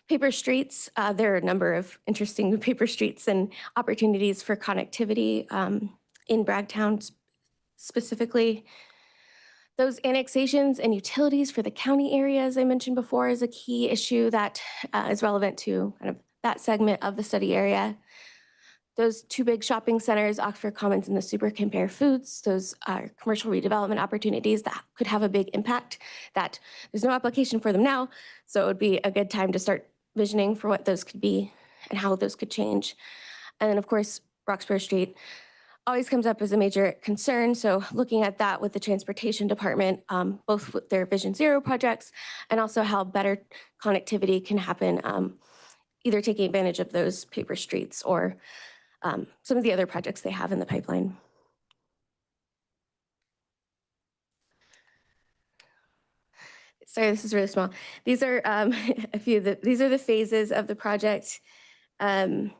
Paper streets, there are a number of interesting paper streets and opportunities for connectivity in Bragtown specifically. Those annexations and utilities for the county areas I mentioned before is a key issue that is relevant to kind of that segment of the study area. Those two big shopping centers, Oxford Commons and the Super Compare Foods, those are commercial redevelopment opportunities that could have a big impact that there's no application for them now. So it would be a good time to start visioning for what those could be and how those could change. And then of course, Roxborough Street always comes up as a major concern. So looking at that with the transportation department, both with their Vision Zero projects and also how better connectivity can happen, either taking advantage of those paper streets or some of the other projects they have in the pipeline. Sorry, this is really small. These are these are the phases of the project. Let's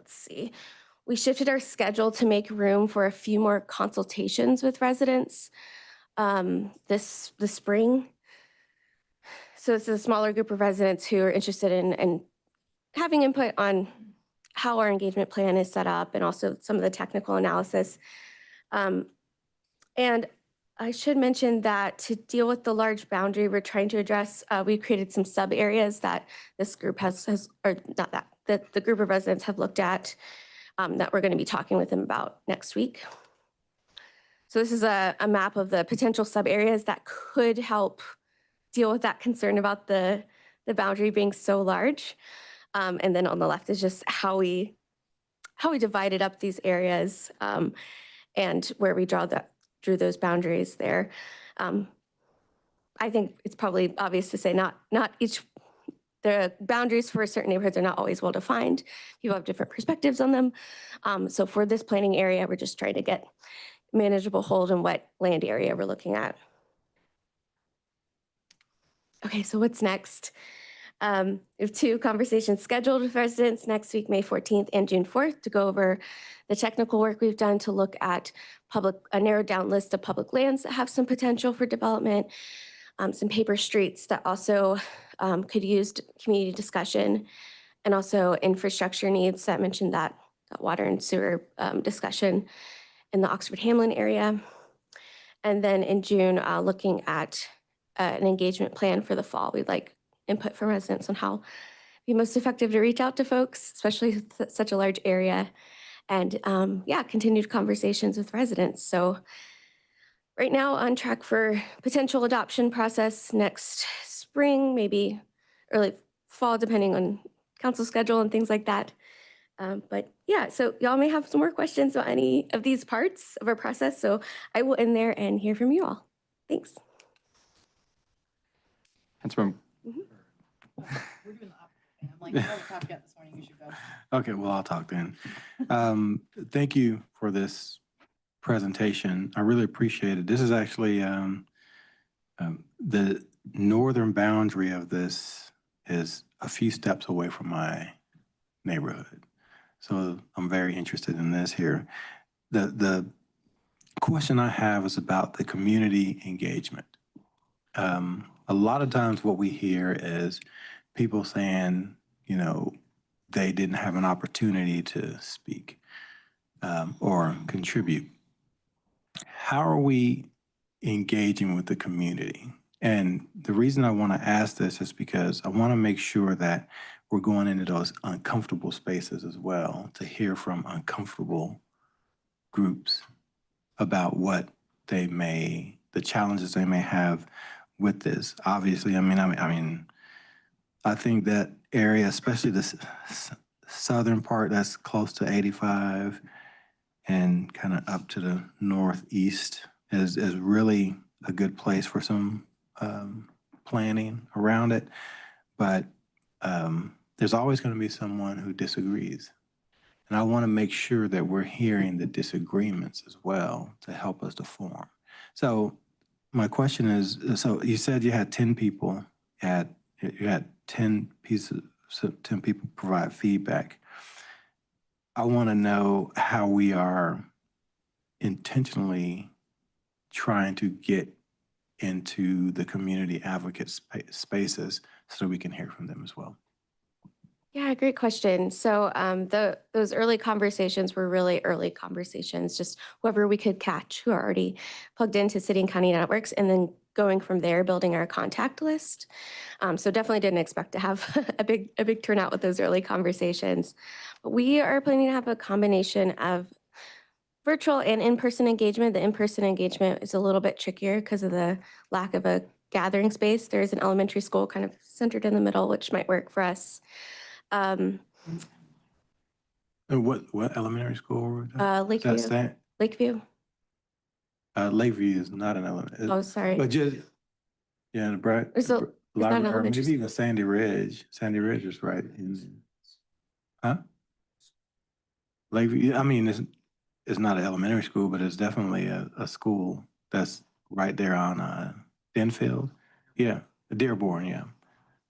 see. We shifted our schedule to make room for a few more consultations with residents this spring. So it's a smaller group of residents who are interested in having input on how our engagement plan is set up and also some of the technical analysis. And I should mention that to deal with the large boundary we're trying to address, we created some sub areas that this group has or not that the group of residents have looked at that we're going to be talking with them about next week. So this is a map of the potential sub areas that could help deal with that concern about the boundary being so large. And then on the left is just how we divided up these areas and where we drew those boundaries there. I think it's probably obvious to say the boundaries for certain neighborhoods are not always well defined. People have different perspectives on them. So for this planning area, we're just trying to get manageable hold on what land area we're looking at. Okay, so what's next? We have 2 conversations scheduled with residents next week, May 14th and June 4th, to go over the technical work we've done to look at a narrowed down list of public lands that have some potential for development, some paper streets that also could use community discussion, and also infrastructure needs that mentioned that water and sewer discussion in the Oxford Hamlin area. And then in June, looking at an engagement plan for the fall. We'd like input from residents on how it'd be most effective to reach out to folks, especially such a large area, and continued conversations with residents. So right now on track for potential adoption process next spring, maybe early fall, depending on council schedule and things like that. But yeah, so y'all may have some more questions about any of these parts of our process. So I will end there and hear from you all. Thanks. Councilmember. We're doing the opposite thing. I'm like, oh, we talked yet this morning, you should go. Okay, well, I'll talk then. Thank you for this presentation. I really appreciate it. This is actually the northern boundary of this is a few steps away from my neighborhood. So I'm very interested in this here. The question I have is about the community engagement. A lot of times what we hear is people saying, you know, they didn't have an opportunity to speak or contribute. How are we engaging with the community? And the reason I want to ask this is because I want to make sure that we're going into those uncomfortable spaces as well to hear from uncomfortable groups about what the challenges they may have with this. Obviously, I think that area, especially the southern part that's close to 85 and kind of up to the northeast is really a good place for some planning around it. But there's always going to be someone who disagrees. And I want to make sure that we're hearing the disagreements as well to help us to form. So my question is, so you said you had 10 people, you had 10 people provide feedback. I want to know how we are intentionally trying to get into the community advocate spaces so we can hear from them as well. Yeah, great question. So those early conversations were really early conversations, just whoever we could catch who are already plugged into city and county networks, and then going from there, building our contact list. So definitely didn't expect to have a big turnout with those early conversations. But we are planning to have a combination of virtual and in-person engagement. The in-person engagement is a little bit trickier because of the lack of a gathering space. There is an elementary school kind of centered in the middle, which might work for us. And what elementary school? Lakeview. Lakeview. Lakeview is not an elementary. Oh, sorry. But just, yeah, the Brad. Maybe even Sandy Ridge. Sandy Ridge is right in, huh? Lakeview, I mean, it's not an elementary school, but it's definitely a school that's right there on Denfield. Yeah, Dearborn, yeah.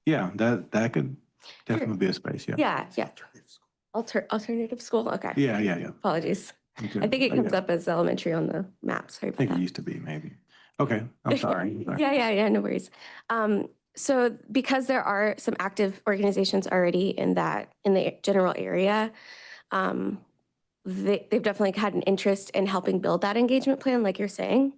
Yeah, that could definitely be a space, yeah. Yeah. Alternative school, okay. Yeah. Apologies. Okay. I think it comes up as elementary on the map, sorry I about think that. it used to be, maybe. Okay, I'm sorry. Yeah, no worries. So because there are some active organizations already in the general area, they've definitely had an interest in helping build that engagement plan, like you're saying.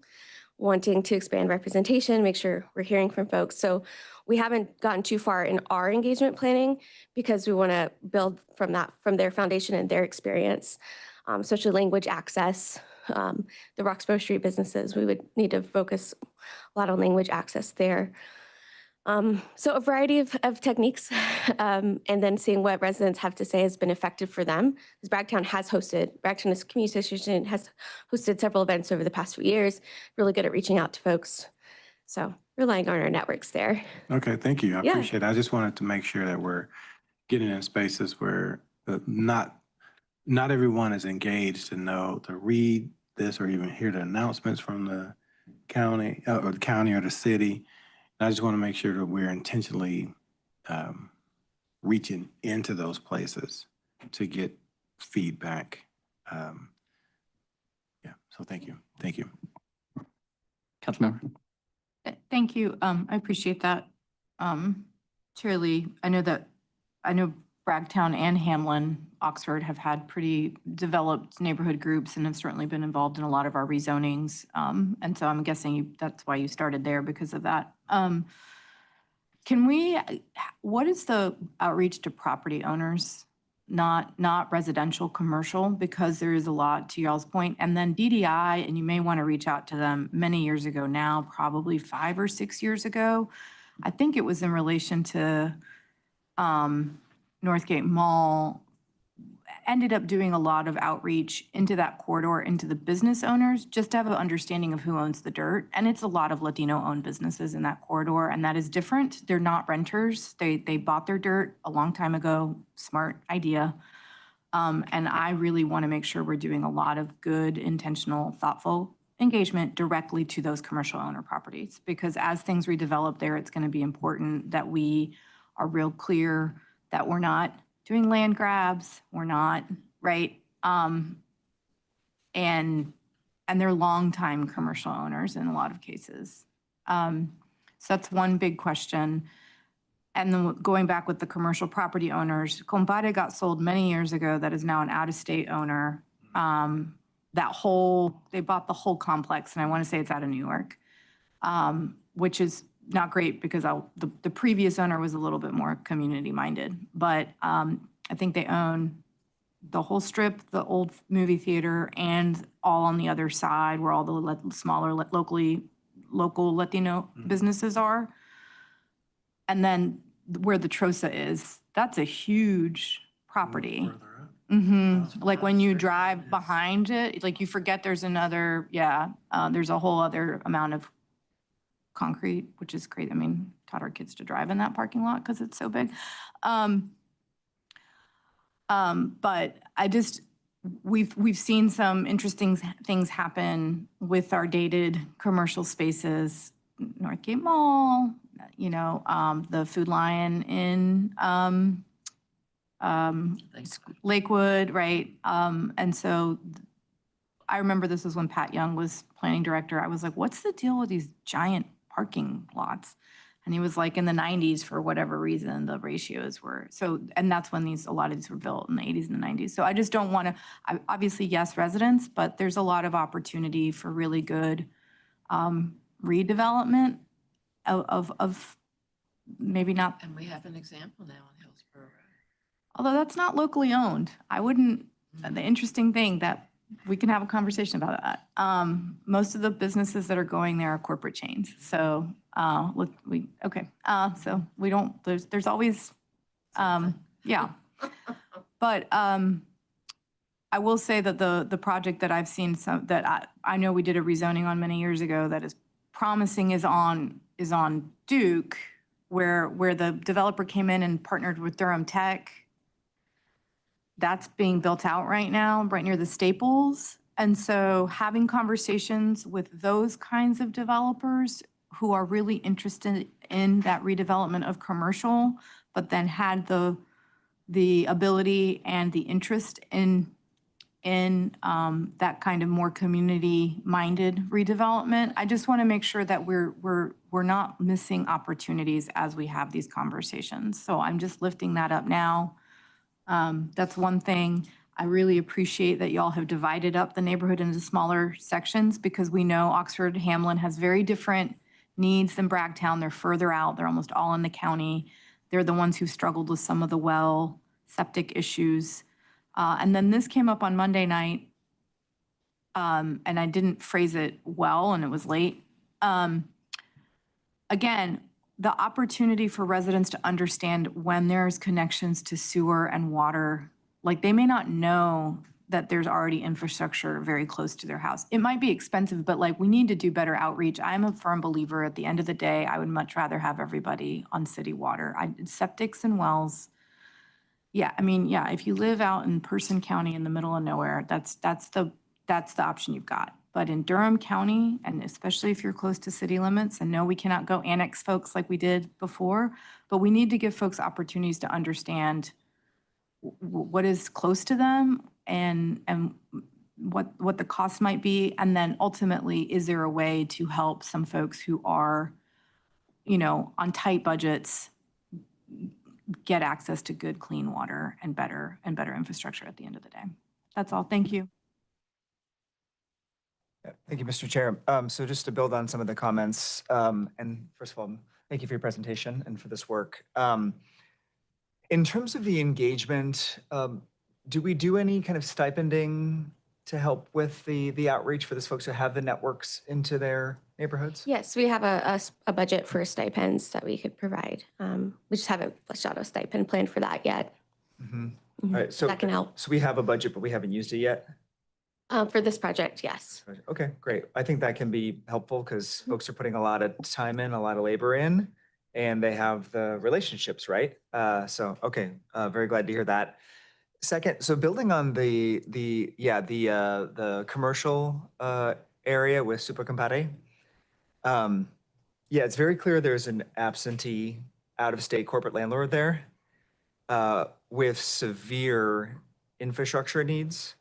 wanting to expand representation, make sure we're hearing from folks. So we haven't gotten too far in our engagement planning because we want to build from their foundation and their experience, especially language access. The Roxborough Street businesses, we would need to focus a lot on language access there. So a variety of techniques, and then seeing what residents have to say has been effective for them. Because Bragtown Community Association has hosted several events over the past few years, really good at reaching out to folks. So relying on our networks there. Okay, thank you. I Yeah. appreciate it. I just wanted to make sure that we're getting in spaces where not everyone is engaged to read this or even hear the announcements from the county or the city. I just want to make sure that we're intentionally reaching into those places to get feedback. Yeah, so thank you. Thank you. Councilmember. Thank you. I appreciate that. Chair Lee, I know Bragtown and Hamlin, Oxford have had pretty developed neighborhood groups and have certainly been involved in a lot of our rezonings. And so I'm guessing that's why you started there because of that. What is the outreach to property owners, not residential, commercial, because there is a lot to y'all's point. And then DDI, and you may want to reach out to them many years ago now, probably 5 or 6 years ago. I think it was in relation to Northgate Mall, ended up doing a lot of outreach into that corridor, into the business owners, just to have an understanding of who owns the dirt. And it's a lot of Latino-owned businesses in that corridor, and that is different. They're not renters. They bought their dirt a long time ago. Smart idea. And I really want to make sure we're doing a lot of good, intentional, thoughtful engagement directly to those commercial owner properties. Because as things redevelop there, it's going to be important that we are real clear that we're not doing land grabs, we're not, right? And they're longtime commercial owners in a lot of cases. So that's one big question. And then going back with the commercial property owners, Compare got sold many years ago. That is now an out-of-state owner. They bought the whole complex, and I want to say it's out of New York, which is not great because the previous owner was a little bit more community-minded. But I think they own the whole strip, the old movie theater, and all on the other side where all the smaller local Latino businesses are. And then where the Trosa is, that's a huge property. Like when you drive behind it, like you forget there's another, there's a whole other amount of concrete, which is crazy. I mean, taught our kids to drive in that parking lot because it's so big. But we've seen some interesting things happen with our dated commercial spaces, Northgate Mall, the Food Lion in Lakewood, right? And so I remember this was when Pat Young was planning director. I was like, what's the deal with these giant parking lots? And he was like, in the 90s, for whatever reason, the ratios were so, and that's when a lot of these were built in the 80s and the 90s. So I just don't want to, obviously, yes, residents, but there's a lot of opportunity for really good redevelopment of maybe not. And we have an example now in Hillsborough Road. Although that's not locally owned. I wouldn't, the interesting thing that we can have a conversation about that. Most of the businesses that are going there are corporate chains. So so we don't, there's always, yeah. But I will say that the project that I've seen, that I know we did a rezoning on many years ago that is promising is on Duke, where the developer came in and partnered with Durham Tech. That's being built out right now, right near the Staples. And so having conversations with those kinds of developers who are really interested in that redevelopment of commercial, but then had the ability and the interest in that kind of more community-minded redevelopment. I just want to make sure that we're not missing opportunities as we have these conversations. So I'm just lifting that up now. That's one thing. I really appreciate that y'all have divided up the neighborhood into smaller sections because we know Oxford Hamlin has very different needs than Bragtown. They're further out. They're almost all in the county. They're the ones who struggled with some of the well septic issues. And then this came up on Monday night, and I didn't phrase it well, and it was late. Again, the opportunity for residents to understand when there's connections to sewer and water, like they may not know that there's already infrastructure very close to their house. It might be expensive, but like we need to do better outreach. I'm a firm believer at the end of the day, I would much rather have everybody on city water. Septics and wells. Yeah, I mean, yeah, if you live out in Person County in the middle of nowhere, that's the option you've got. But in Durham County, and especially if you're close to city limits, and no, we cannot go annex folks like we did before, but we need to give folks opportunities to understand what is close to them and what the cost might be. And then ultimately, is there a way to help some folks who are, on tight budgets get access to good, clean water and better infrastructure at the end of the day? That's all. Thank you. Thank you, Mr. Chair. So just to build on some of the comments, and first of all, thank you for your presentation and for this work. In terms of the engagement, do we do any kind of stipending to help with the outreach for those folks who have the networks into their neighborhoods? Yes, we have a budget for stipends that we could provide. We just haven't fleshed out a stipend plan for that yet. All right, so that can help. So we have a budget, but we haven't used it yet? For this project, yes. Okay, great. I think that can be helpful because folks are putting a lot of time in, a lot of labor in, and they have the relationships, right? Okay, very glad to hear that. Second, so building on the commercial area with Super Compare, it's very clear there's an absentee out-of-state corporate landlord there with severe infrastructure needs.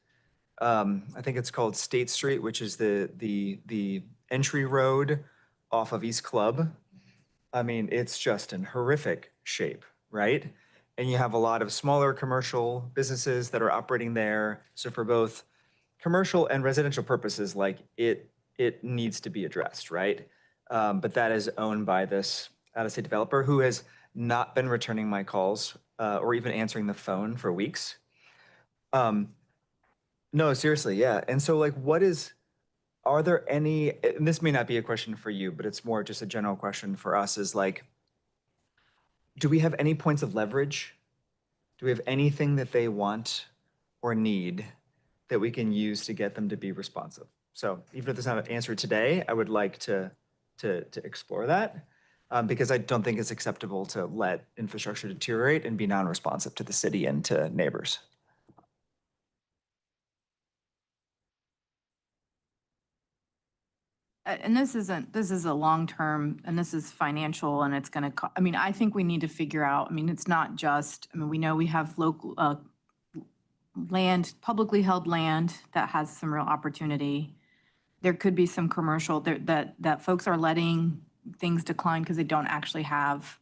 I think it's called State Street, which is the entry road off of East Club. I mean, it's just in horrific shape, right? And you have a lot of smaller commercial businesses that are operating there. So for both commercial and residential purposes, like it needs to be addressed, right? But that is owned by this out-of-state developer who has not been returning my calls or even answering the phone for weeks. No, seriously, yeah. And so like, are there any, and this may not be a question for you, but it's more just a general question for us is like, do we have any points of leverage? Do we have anything that they want or need that we can use to get them to be responsive? So even if there's not an answer today, I would like to explore that because I don't think it's acceptable to let infrastructure deteriorate and be non-responsive to the city and to neighbors. And this is a long-term, and this is financial, and it's going to, I think we need to figure out, it's not just, we know we have local land, publicly held land that has some real opportunity. There could be some commercial that folks are letting things decline because they don't actually have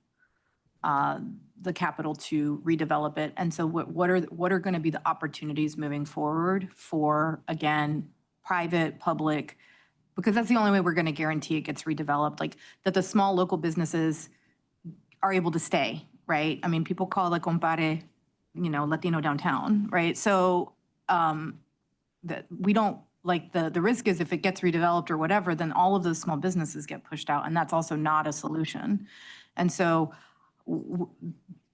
the capital to redevelop it. And so what are going to be the opportunities moving forward for, again, private, public, because that's the only way we're going to guarantee it gets redeveloped, like that the small local businesses are able to stay, right? People call the Compare, Latino downtown, right? So that we don't, like the risk is if it gets redeveloped or whatever, then all of those small businesses get pushed out, and that's also not a solution. And so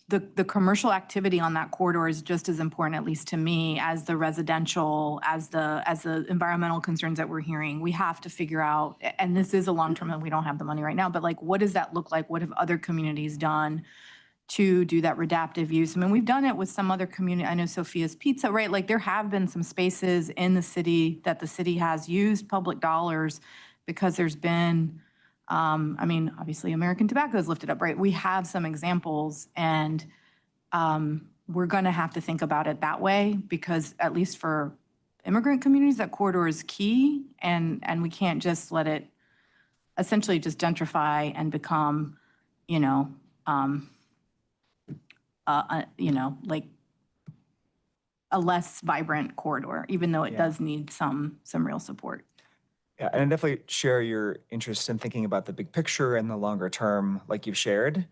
the commercial activity on that corridor is just as important, at least to me, as the residential, as the environmental concerns that we're hearing. We have to figure out, and this is a long-term and we don't have the money right now, but like, what does that look like? What have other communities done to do that adaptive use? We've done it with some other community. I know Sophia's Pizza, right? Like there have been some spaces in the city that the city has used public dollars because there's been, obviously American Tobacco is lifted up, right? We have some examples, and we're going to have to think about it that way because at least for immigrant communities, that corridor is key, and we can't just let it essentially just gentrify and become, like a less vibrant corridor, even though it Yeah. does need some real support. Yeah, and I definitely share your interest in thinking about the big picture and the longer term, like you've shared.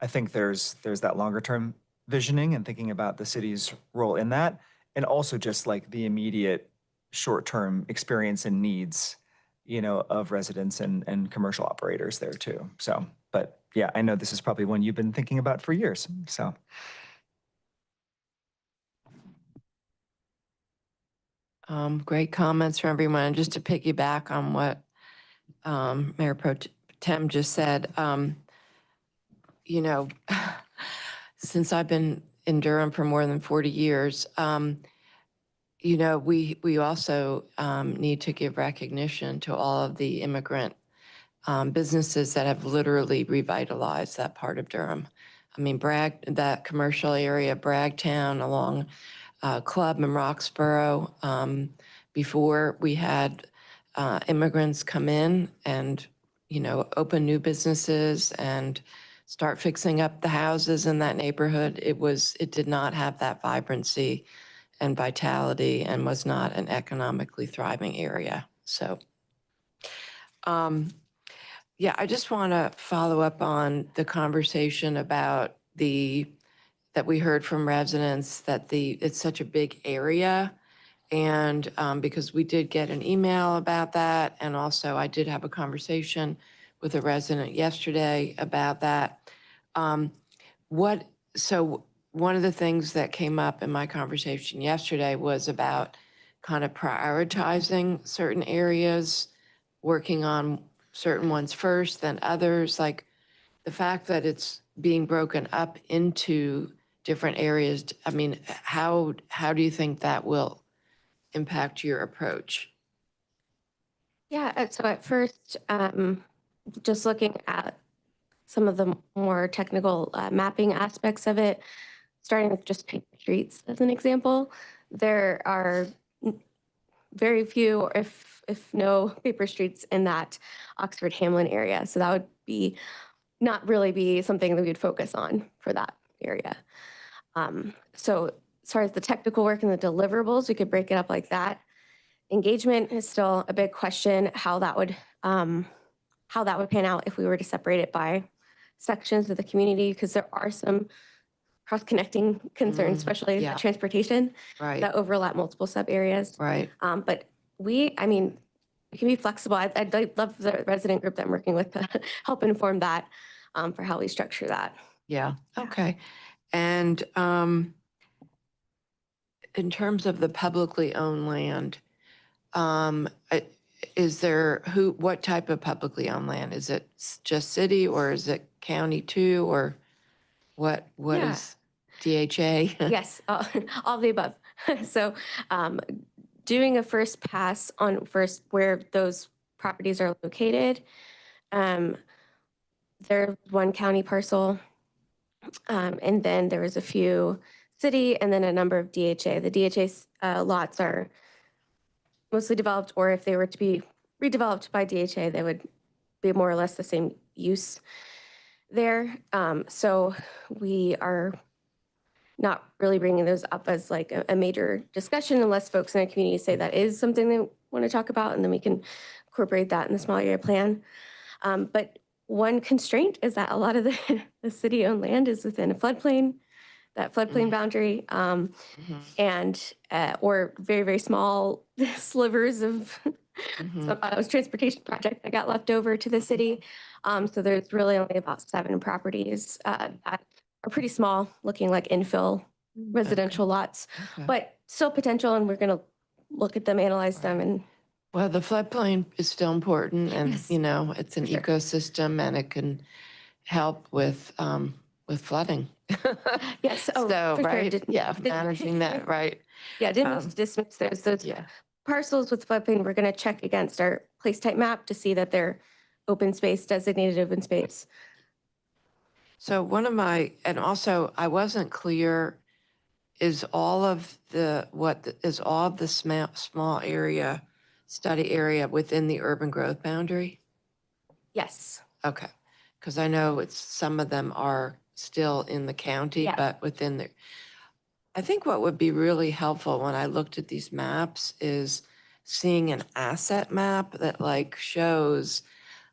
I think there's that longer term visioning and thinking about the city's role in that, and also just like the immediate short term experience and needs, of residents and commercial operators there too. So, but yeah, I know this is probably one you've been thinking about for years. So. Great comments from everyone. And just to piggyback on what Mayor Pro Tem just said, since I've been in Durham for more than 40 years, we also need to give recognition to all of the immigrant businesses that have literally revitalized that part of Durham. I mean, that commercial area, Bragtown, along Club in Roxborough. Before we had immigrants come in and, open new businesses and start fixing up the houses in that neighborhood, it did not have that vibrancy and vitality and was not an economically thriving area. So, yeah, I just want to follow up on the conversation about that we heard from residents that it's such a big area. And because we did get an email about that. And also I did have a conversation with a resident yesterday about that. So one of the things that came up in my conversation yesterday was about kind of prioritizing certain areas, working on certain ones first, then others, like the fact that it's being broken up into different areas. I mean, how do you think that will impact your approach? Yeah, so at first, just looking at some of the more technical mapping aspects of it, starting with just paper streets as an example, there are very few, or if no, paper streets in that Oxford Hamlin area. So that would be not really be something that we would focus on for that area. So as far as the technical work and the deliverables, we could break it up like that. Engagement is still a big question, how that would pan out if we were to separate it by sections of the community, because there are some cross-connecting concerns, especially yeah. transportation, Right. that overlap multiple sub areas. Right. But we can be flexible. I'd love the resident group that I'm working with to help inform that for how we structure that. Yeah. Okay. And in terms of the publicly owned land, what type of publicly owned land? Is it just city or is it county too? Or what Yeah. is DHA? Yes, all of the above. So doing a first pass on first where those properties are located. There's one county parcel, and then there was a few city, and then a number of DHA. The DHA lots are mostly developed, or if they were to be redeveloped by DHA, they would be more or less the same use there. So we are not really bringing those up as like a major discussion unless folks in the community say that is something they want to talk about, and then we can incorporate that in the small area plan. But one constraint is that a lot of the city-owned land is within a floodplain, that floodplain boundary, and or very, very small slivers of transportation project that got left over to the city. So there's really only about 7 properties that are pretty small, looking like infill residential lots, Okay. but still potential, and we're going to look at them, analyze them, and Well, the floodplain is still important, and Yes, it's an for sure. ecosystem, and it can help with flooding. Yes, oh, So, for sure. right, Didn't- yeah, didn't- managing that, right? Yeah, didn't dismiss those Yeah. parcels with floodplain. We're going to check against our place type map to see that they're open space, designated open space. So and also I wasn't clear, is all of the small area, study area within the urban growth boundary? Yes. Okay, because I know some of them are still in the county, Yeah. but within the, I think what would be really helpful when I looked at these maps is seeing an asset map that like shows,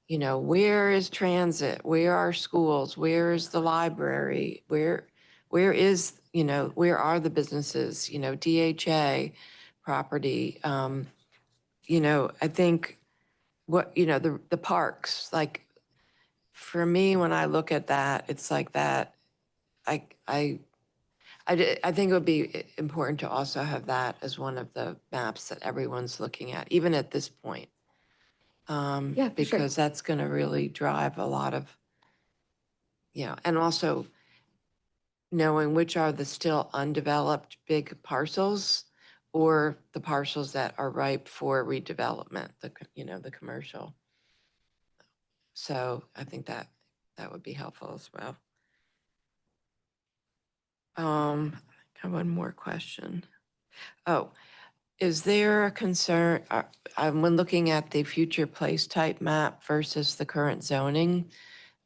you know, where is transit, where are schools, where is the library, where is, you know, where are the businesses, you know, DHA property. You know, I think what, you know, the parks, like for me, when I look at that, it's like that, I think it would be important to also have that as one of the maps that everyone's looking at, even at this point. Yeah, for sure. Because that's going to really drive a lot of, you know, and also knowing which are the still undeveloped big parcels or the parcels that are ripe for redevelopment, you know, the commercial. So I think that would be helpful as well. I have one more question. Oh, is there a concern, when looking at the future place type map versus the current zoning,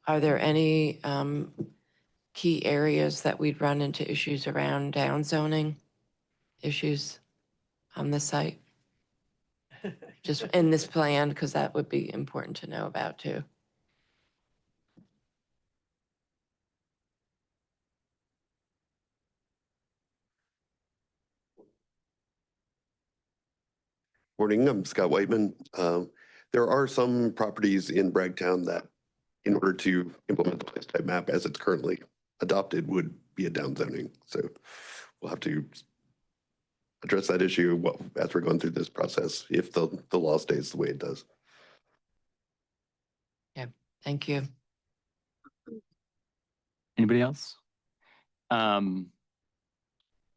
are there any key areas that we'd run into issues around down zoning issues on this site? Just in this plan, because that would be important to know about too. Morning, I'm Scott Whiteman. There are some properties in Bragtown that, in order to implement the place type map as it's currently adopted, would be a downzoning. So we'll have to address that issue as we're going through this process, if the law stays the way it does. Yeah, thank you. Anybody else?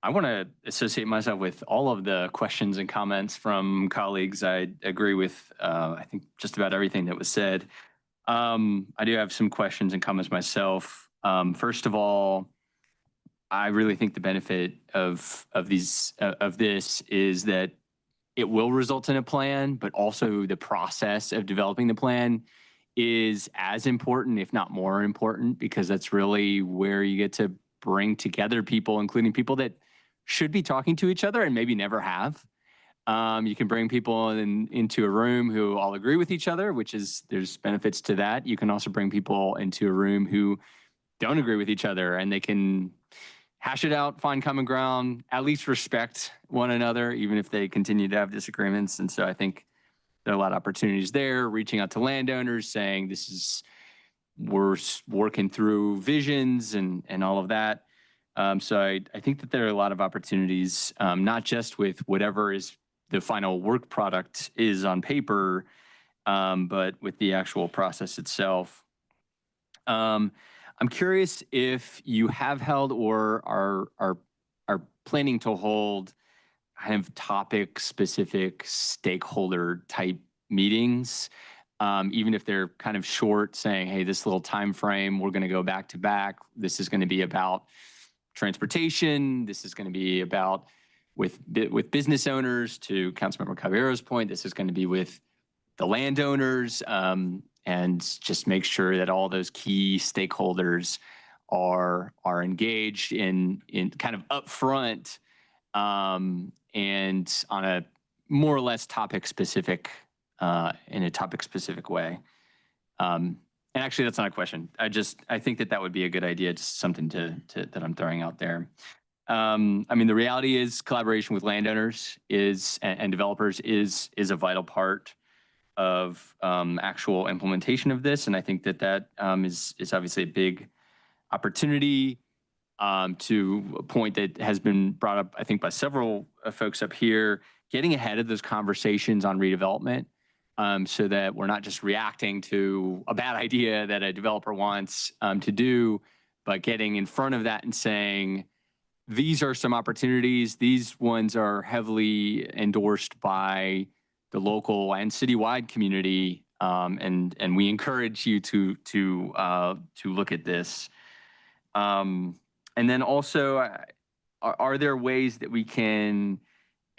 I want to associate myself with all of the questions and comments from colleagues. I agree with, I think, just about everything that was said. I do have some questions and comments myself. First of all, I really think the benefit of this is that it will result in a plan, but also the process of developing the plan is as important, if not more important, because that's really where you get to bring together people, including people that should be talking to each other and maybe never have. You can bring people into a room who all agree with each other, which is, there's benefits to that. You can also bring people into a room who don't agree with each other, and they can hash it out, find common ground, at least respect one another, even if they continue to have disagreements. And so I think there are a lot of opportunities there, reaching out to landowners, saying we're working through visions and all of that. So I think that there are a lot of opportunities, not just with whatever is the final work product is on paper, but with the actual process itself. I'm curious if you have held or are planning to hold kind of topic-specific stakeholder type meetings, even if they're kind of short, saying, hey, this little time frame, we're going to go back to back. This is going to be about transportation. This is going to be about with business owners, to Councilmember Caballero's point. This is going to be with the landowners, and just make sure that all those key stakeholders are engaged in kind of upfront, and on a more or less topic specific, in a topic specific way. And actually, that's not a question. I think that would be a good idea, just something that I'm throwing out there. I mean, the reality is collaboration with landowners and developers is a vital part of actual implementation of this. And I think that is obviously a big opportunity, to a point that has been brought up, I think, by several folks up here, getting ahead of those conversations on redevelopment, so that we're not just reacting to a bad idea that a developer wants to do, but getting in front of that and saying, these are some opportunities. These ones are heavily endorsed by the local and citywide community, and we encourage you to look at this. And then also, are there ways that we can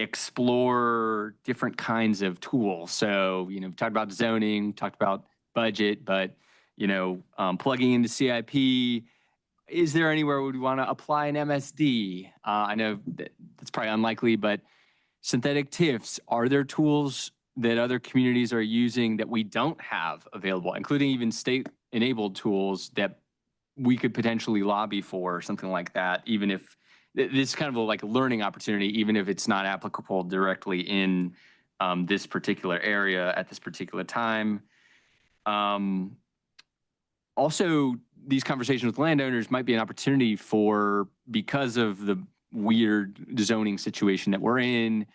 explore different kinds of tools? So, we talked about zoning, talked about budget, but, plugging into CIP, is there anywhere would we want to apply an MSD? I know that's probably unlikely, but synthetic TIFs, are there tools that other communities are using that we don't have available, including even state-enabled tools that we could potentially lobby for, something like that, even if this is kind of like a learning opportunity, even if it's not applicable directly in this particular area at this particular time. Also, these conversations with landowners might be an opportunity for, because of the weird zoning situation that we're in,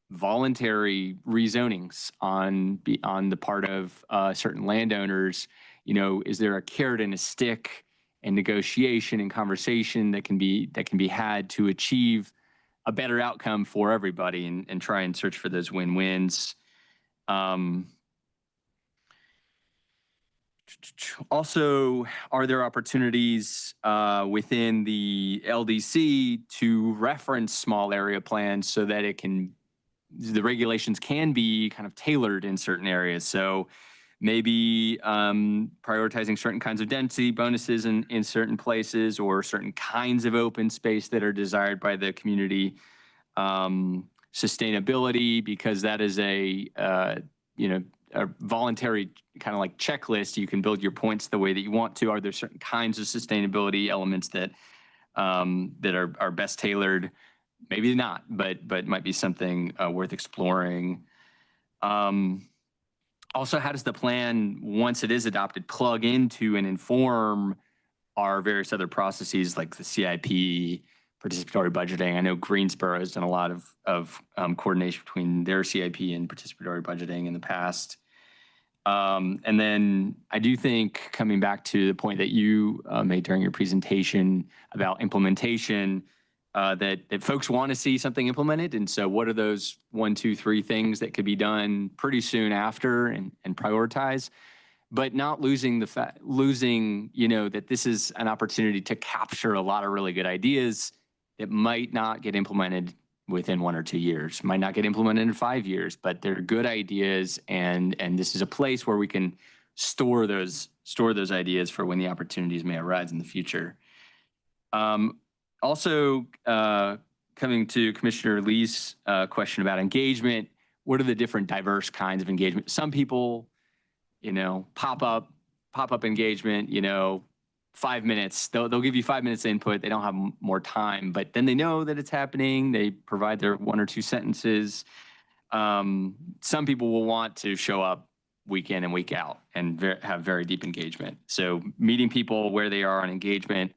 voluntary rezonings on the part of certain landowners. You know, is there a carrot and a stick and negotiation and conversation that can be had to achieve a better outcome for everybody and try and search for those win-wins? Also, are there opportunities within the LDC to reference small area plans so that the regulations can be kind of tailored in certain areas? So maybe prioritizing certain kinds of density bonuses in certain places, or certain kinds of open space that are desired by the community. Sustainability, because that is a voluntary kind of like checklist. You can build your points the way that you want to. Are there certain kinds of sustainability elements that are best tailored? Maybe not, but might be something worth exploring. Also, how does the plan, once it is adopted, plug into and inform our various other processes like the CIP, participatory budgeting? I know Greensboro has done a lot of coordination between their CIP and participatory budgeting in the past. And then I do think, coming back to the point that you made during your presentation about implementation, that folks want to see something implemented. And so what are those 1, 2, 3 things that could be done pretty soon after and prioritize, but not losing that this is an opportunity to capture a lot of really good ideas that might not get implemented within 1 or 2 years, might not get implemented in 5 years, but they're good ideas. And this is a place where we can store those ideas for when the opportunities may arise in the future. Also, coming to Commissioner Lee's question about engagement, what are the different diverse kinds of engagement? Some people, pop-up engagement, 5 minutes. They'll give you 5 minutes input. They don't have more time, but then they know that it's happening. They provide their 1 or 2 sentences. Some people will want to show up week in and week out and have very deep engagement. So meeting people where they are on engagement,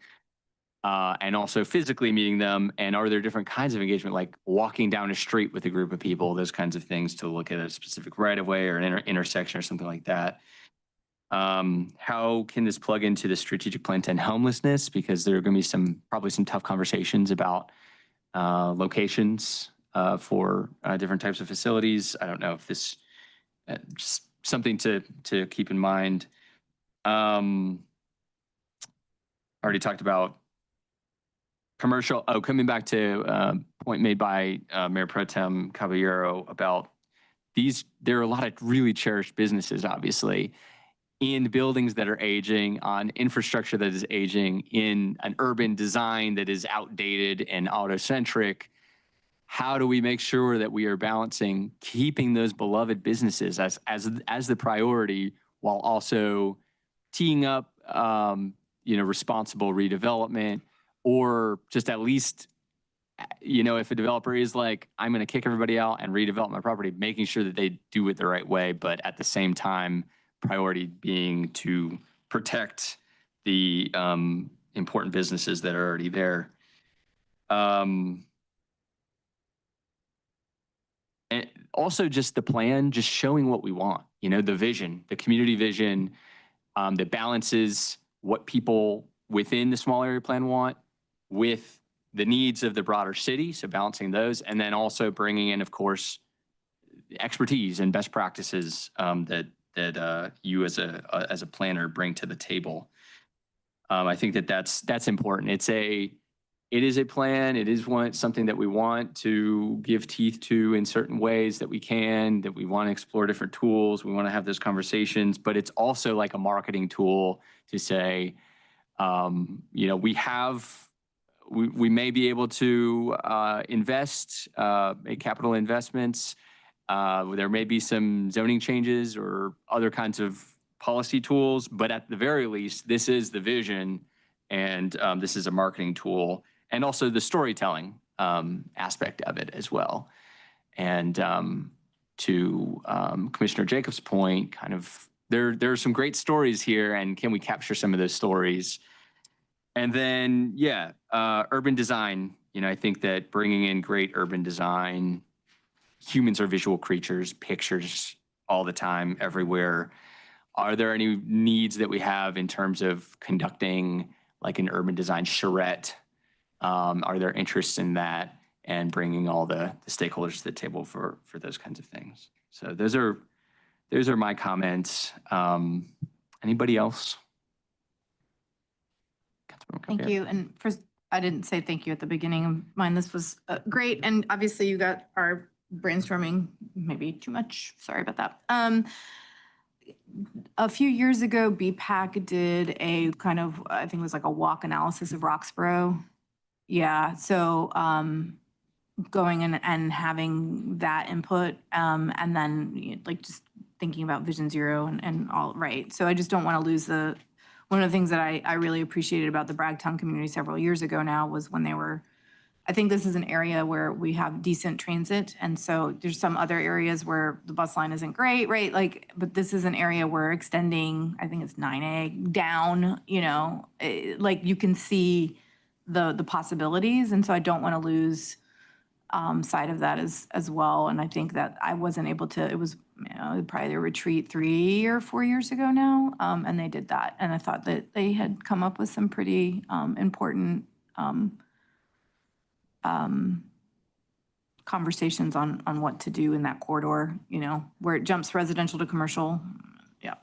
and also physically meeting them. And are there different kinds of engagement, like walking down a street with a group of people, those kinds of things, to look at a specific right of way or an intersection or something like that? How can this plug into the strategic plan to end homelessness? Because there are going to be probably some tough conversations about locations for different types of facilities. I don't know if this just something to keep in mind. Already talked about commercial. Oh, coming back to a point made by Mayor Pro Tem Caballero about there are a lot of really cherished businesses, obviously, in buildings that are aging, on infrastructure that is aging, in an urban design that is outdated and auto-centric. How do we make sure that we are balancing keeping those beloved businesses as the priority, while also teeing up responsible redevelopment, or just at least, if a developer is like, I'm going to kick everybody out and redevelop my property, making sure that they do it the right way, but at the same time, priority being to protect the important businesses that are already there. And also just the plan, just showing what we want, the vision, the community vision that balances what people within the small area plan want with the needs of the broader city. So balancing those, and then also bringing in, of course, expertise and best practices that you as a planner bring to the table. I think that's important. It is a plan. It is something that we want to give teeth to in certain ways that we want to explore different tools. We want to have those conversations, but it's also like a marketing tool to say, we may be able to invest, make capital investments. There may be some zoning changes or other kinds of policy tools, but at the very least, this is the vision, and this is a marketing tool, and also the storytelling aspect of it as well. And to Commissioner Jacobs' point, kind of there are some great stories here, and can we capture some of those stories? And then, yeah, urban design. I think that bringing in great urban design, humans are visual creatures, pictures all the time, everywhere. Are there any needs that we have in terms of conducting like an urban design charrette? Are there interests in that and bringing all the stakeholders to the table for those kinds of things? So those are my comments. Anybody else? Thank you. And first, I didn't say thank you at the beginning of mine. This was great. And obviously you got our brainstorming maybe too much. Sorry about that. A few years ago, BPAC did a kind of, I think it was like a walk analysis of Roxborough. Yeah. So going in and having that input and then like just thinking about Vision Zero and all, right. So I just don't want to lose one of the things that I really appreciated about the Bragtown community several years ago now was when they were, I think this is an area where we have decent transit. And so there's some other areas where the bus line isn't great, right? Like, but this is an area where extending, I think it's 9A down, like you can see the possibilities. And so I don't want to lose sight of that as well. And I think that I wasn't able to, it was probably a retreat 3 or 4 years ago now. And they did that. And I thought that they had come up with some pretty important conversations on what to do in that corridor, where it jumps residential to commercial. Yeah.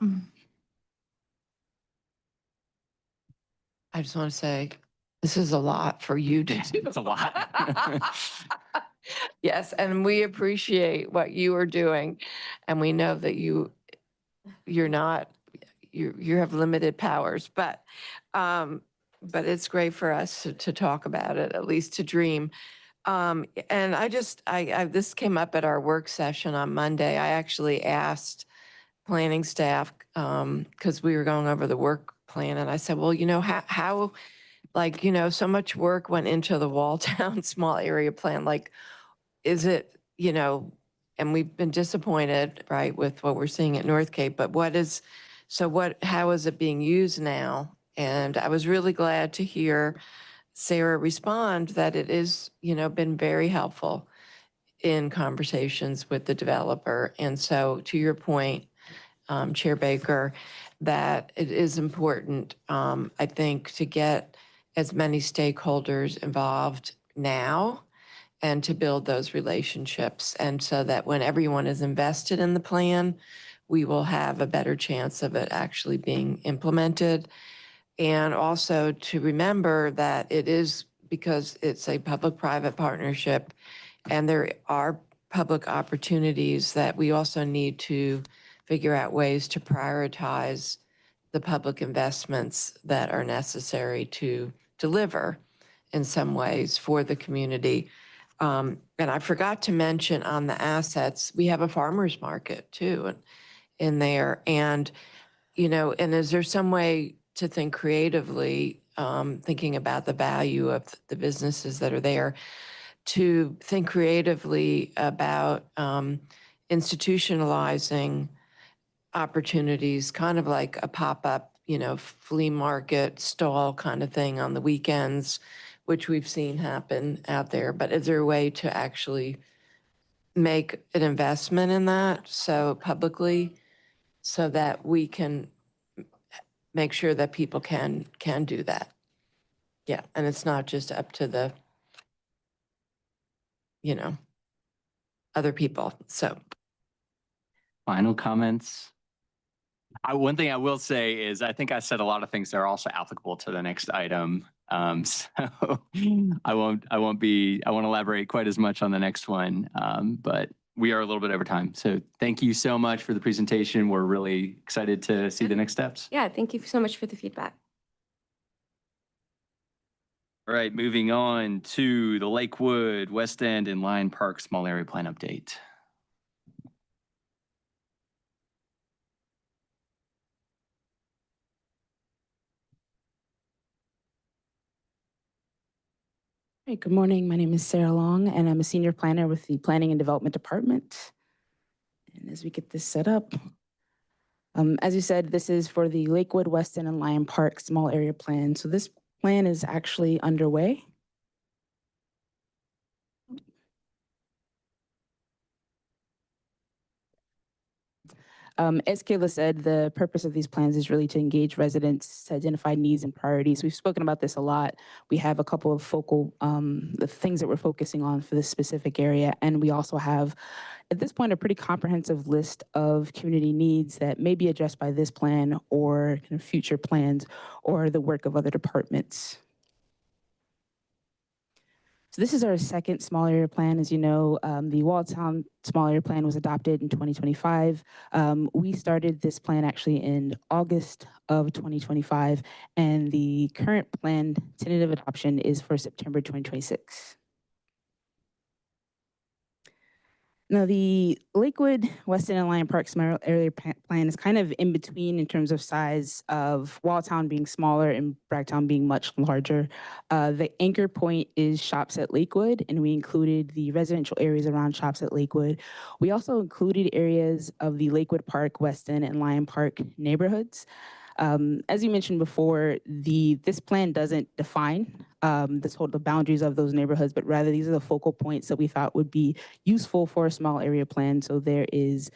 I just want to say, this is a lot for you to do. It's a lot. Yes, and we appreciate what you are doing. And we know that you have limited powers, but it's great for us to talk about it, at least to dream. And this came up at our work session on Monday. I actually asked planning staff, because we were going over the work plan, and I said, well, how so much work went into the Walltown small area plan. Like, is it, and we've been disappointed, right, with what we're seeing at North Cape, but how is it being used now? And I was really glad to hear Sarah respond that it is, been very helpful in conversations with the developer. And so to your point, Chair Baker, that it is important, I think, to get as many stakeholders involved now and to build those relationships. And so that when everyone is invested in the plan, we will have a better chance of it actually being implemented. And also to remember that it is, because it's a public-private partnership and there are public opportunities, that we also need to figure out ways to prioritize the public investments that are necessary to deliver in some ways for the community. And I forgot to mention on the assets, we have a farmer's market too in there. And, and is there some way to think creatively, thinking about the value of the businesses that are there, to think creatively about institutionalizing opportunities, kind of like a pop-up, flea market stall kind of thing on the weekends, which we've seen happen out there. But is there a way to actually make an investment in that publicly, so that we can make sure that people can do that? Yeah, and it's not just up to the, other people. So Final comments? One thing I will say is I think I said a lot of things that are also applicable to the next item. So I won't elaborate quite as much on the next one, but we are a little bit over time. So thank you so much for the presentation. We're really excited to see the next steps. Yeah, thank you so much for the feedback. All right, moving on to the Lakewood, West End, and Lion Park Small Area Plan update. Hey, good morning. My name is Sarah Long, and I'm a senior planner with the Planning and Development Department. And as we get this set up, as you said, this is for the Lakewood, West End, and Lion Park Small Area Plan. So this plan is actually underway. As Kayla said, the purpose of these plans is really to engage residents to identify needs and priorities. We've spoken about this a lot. We have a couple of focal the things that we're focusing on for this specific area. And we also have, at this point, a pretty comprehensive list of community needs that may be addressed by this plan or kind of future plans or the work of other departments. So this is our second small area plan. As you know, the Walltown small area plan was adopted in 2025. We started this plan actually in August of 2025, and the current plan tentative adoption is for September 2026. Now, the Lakewood, West End, and Lion Park Small Area Plan is kind of in between in terms of size of Walltown being smaller and Bragtown being much larger. The anchor point is Shops at Lakewood, and we included the residential areas around Shops at Lakewood. We also included areas of the Lakewood Park, West End, and Lion Park neighborhoods. As you mentioned before, this plan doesn't define the boundaries of those neighborhoods, but rather these are the focal points that we thought would be useful for a small area plan. So there is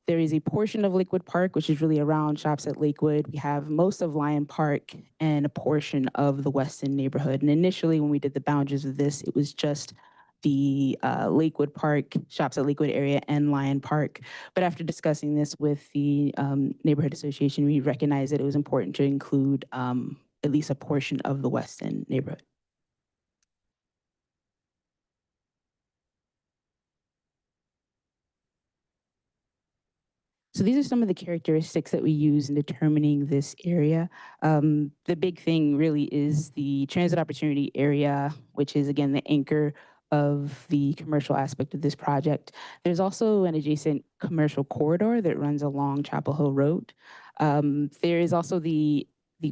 a portion of Lakewood Park, which is really around Shops at Lakewood. We have most of Lion Park and a portion of the West End neighborhood. And initially, when we did the boundaries of this, it was just the Lakewood Park, Shops at Lakewood area, and Lion Park. But after discussing this with the neighborhood association, we recognized that it was important to include at least a portion of the West End neighborhood. So these are some of the characteristics that we use in determining this area. The big thing really is the transit opportunity area, which is again the anchor of the commercial aspect of this project. There's also an adjacent commercial corridor that runs along Chapel Hill Road. There is also the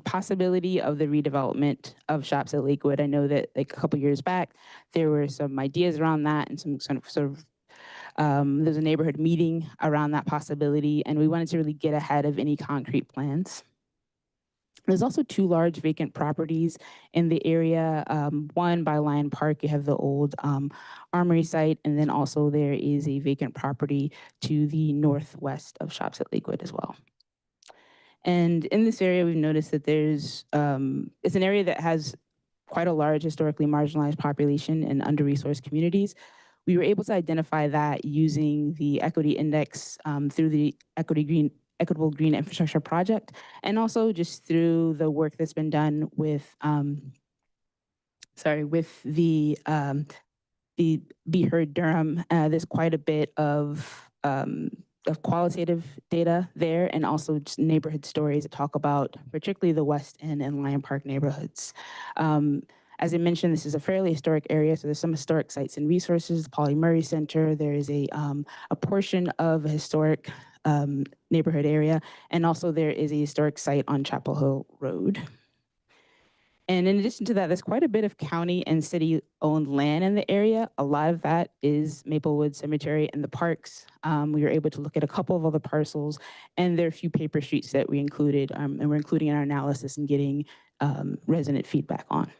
possibility of the redevelopment of Shops at Lakewood. I know that like a couple years back, there were some ideas around that and some sort of there's a neighborhood meeting around that possibility, and we wanted to really get ahead of any concrete plans. There's also two large vacant properties in the area. One by Lion Park, you have the old armory site, and then also there is a vacant property to the northwest of Shops at Lakewood as well. And in this area, we've noticed that it's an area that has quite a large historically marginalized population and under-resourced communities. We were able to identify that using the equity index through the Equitable Green Infrastructure Project, and also just through the work that's been done with the Be Heard Durham. There's quite a bit of qualitative data there, and also just neighborhood stories that talk about particularly the West End and Lion Park neighborhoods. As I mentioned, this is a fairly historic area, so there's some historic sites and resources, the Pauli Murray Center. There is a portion of a historic neighborhood area, and also there is a historic site on Chapel Hill Road. And in addition to that, there's quite a bit of county and city-owned land in the area. A lot of that is Maplewood Cemetery and the parks. We were able to look at a couple of other parcels, and there are a few paper streets that we included, and we're including in our analysis and getting resident feedback on.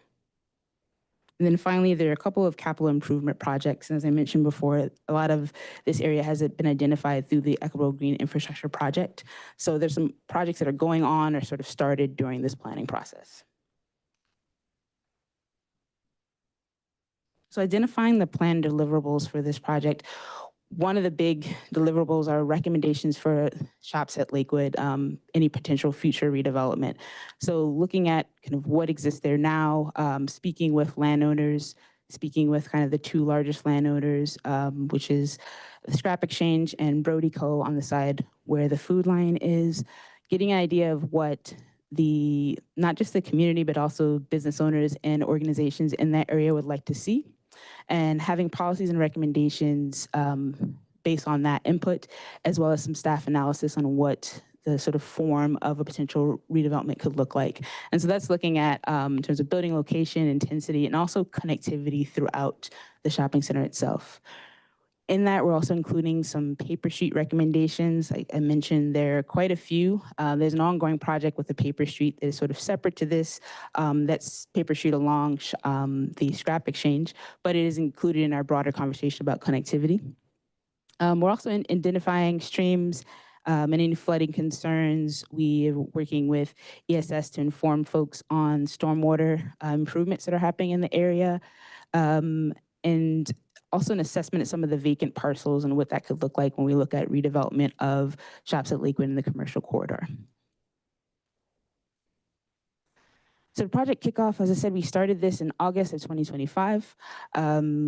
And then finally, there are a couple of capital improvement projects. And as I mentioned before, a lot of this area has been identified through the Equitable Green Infrastructure Project. So there's some projects that are going on or sort of started during this planning process. So identifying the planned deliverables for this project, one of the big deliverables are recommendations for Shops at Lakewood, any potential future redevelopment. So looking at kind of what exists there now, speaking with landowners, speaking with kind of the two largest landowners, which is the Scrap Exchange and Brody Co. on the side where the food line is, getting an idea of what not just the community, but also business owners and organizations in that area would like to see, and having policies and recommendations based on that input, as well as some staff analysis on what the sort of form of a potential redevelopment could look like. And so that's looking at in terms of building location, intensity, and also connectivity throughout the shopping center itself. In that, we're also including some paper street recommendations. I mentioned there are quite a few. There's an ongoing project with the paper street that is sort of separate to this. That's paper street along the scrap exchange, but it is included in our broader conversation about connectivity. We're also identifying streams and any flooding concerns. We are working with ESS to inform folks on stormwater improvements that are happening in the area. And also an assessment of some of the vacant parcels and what that could look like when we look at redevelopment of shops at Lakewood in the commercial corridor. So the project kickoff, as I said, we started this in August of 2025.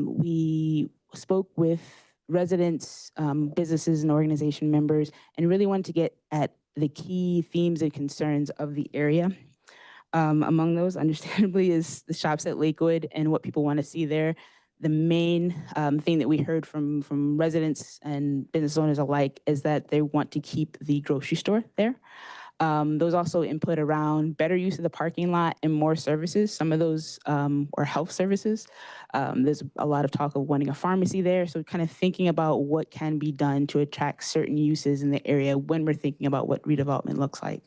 We spoke with residents, businesses, and organization members, and really wanted to get at the key themes and concerns of the area. Among those, understandably, is the shops at Lakewood and what people want to see there. The main thing that we heard from residents and business owners alike is that they want to keep the grocery store there. Those also input around better use of the parking lot and more services. Some of those are health services. There's a lot of talk of wanting a pharmacy there. So kind of thinking about what can be done to attract certain uses in the area when we're thinking about what redevelopment looks like.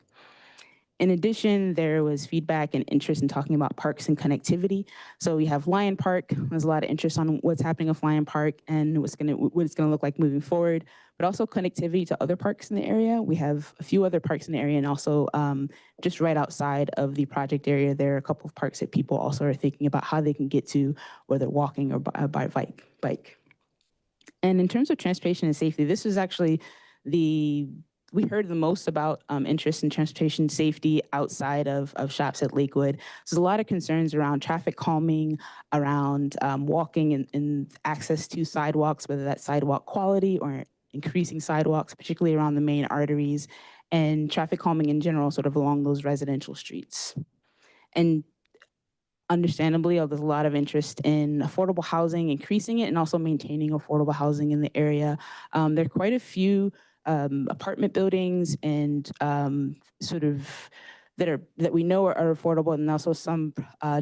In addition, there was feedback and interest in talking about parks and connectivity. So we have Lion Park. There's a lot of interest on what's happening with Lion Park and what it's gonna look like moving forward, but also connectivity to other parks in the area. We have a few other parks in the area, and also just right outside of the project area, there are a couple of parks that people also are thinking about how they can get to, whether walking or by bike. And in terms of transportation and safety, this is actually we heard the most about interest in transportation safety outside of shops at Lakewood. So there's a lot of concerns around traffic calming, around walking and access to sidewalks, whether that's sidewalk quality or increasing sidewalks, particularly around the main arteries, and traffic calming in general, sort of along those residential streets. And understandably, there's a lot of interest in affordable housing, increasing it, and also maintaining affordable housing in the area. There are quite a few apartment buildings and sort of that we know are affordable, and also some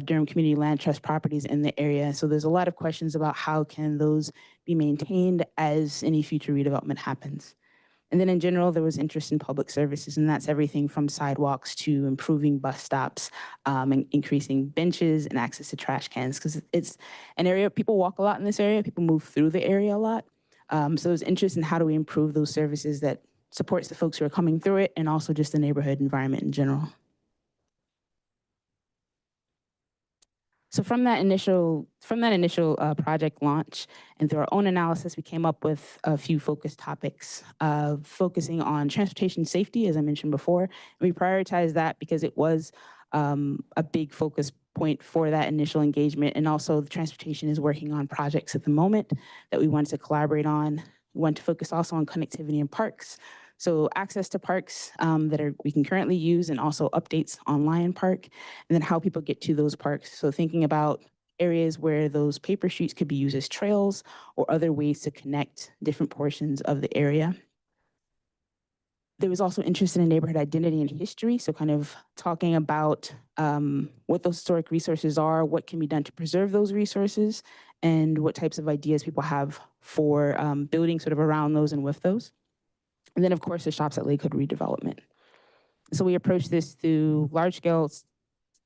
Durham Community Land Trust properties in the area. So there's a lot of questions about how can those be maintained as any future redevelopment happens. And then in general, there was interest in public services, and that's everything from sidewalks to improving bus stops and increasing benches and access to trash cans, because it's an area, people walk a lot in this area, people move through the area a lot. So there's interest in how do we improve those services that supports the folks who are coming through it, and also just the neighborhood environment in general. So from that initial project launch and through our own analysis, we came up with a few focus topics, focusing on transportation safety, as I mentioned before. And we prioritized that because it was a big focus point for that initial engagement. And also the transportation is working on projects at the moment that we wanted to collaborate on. We want to focus also on connectivity in parks. So access to parks we can currently use, and also updates on Lion Park, and then how people get to those parks. So thinking about areas where those paper streets could be used as trails or other ways to connect different portions of the area. There was also interest in neighborhood identity and history. So kind of talking about what those historic resources are, what can be done to preserve those resources, and what types of ideas people have for building sort of around those and with those. And then, of course, the shops at Lakewood redevelopment. So we approach this through large-scale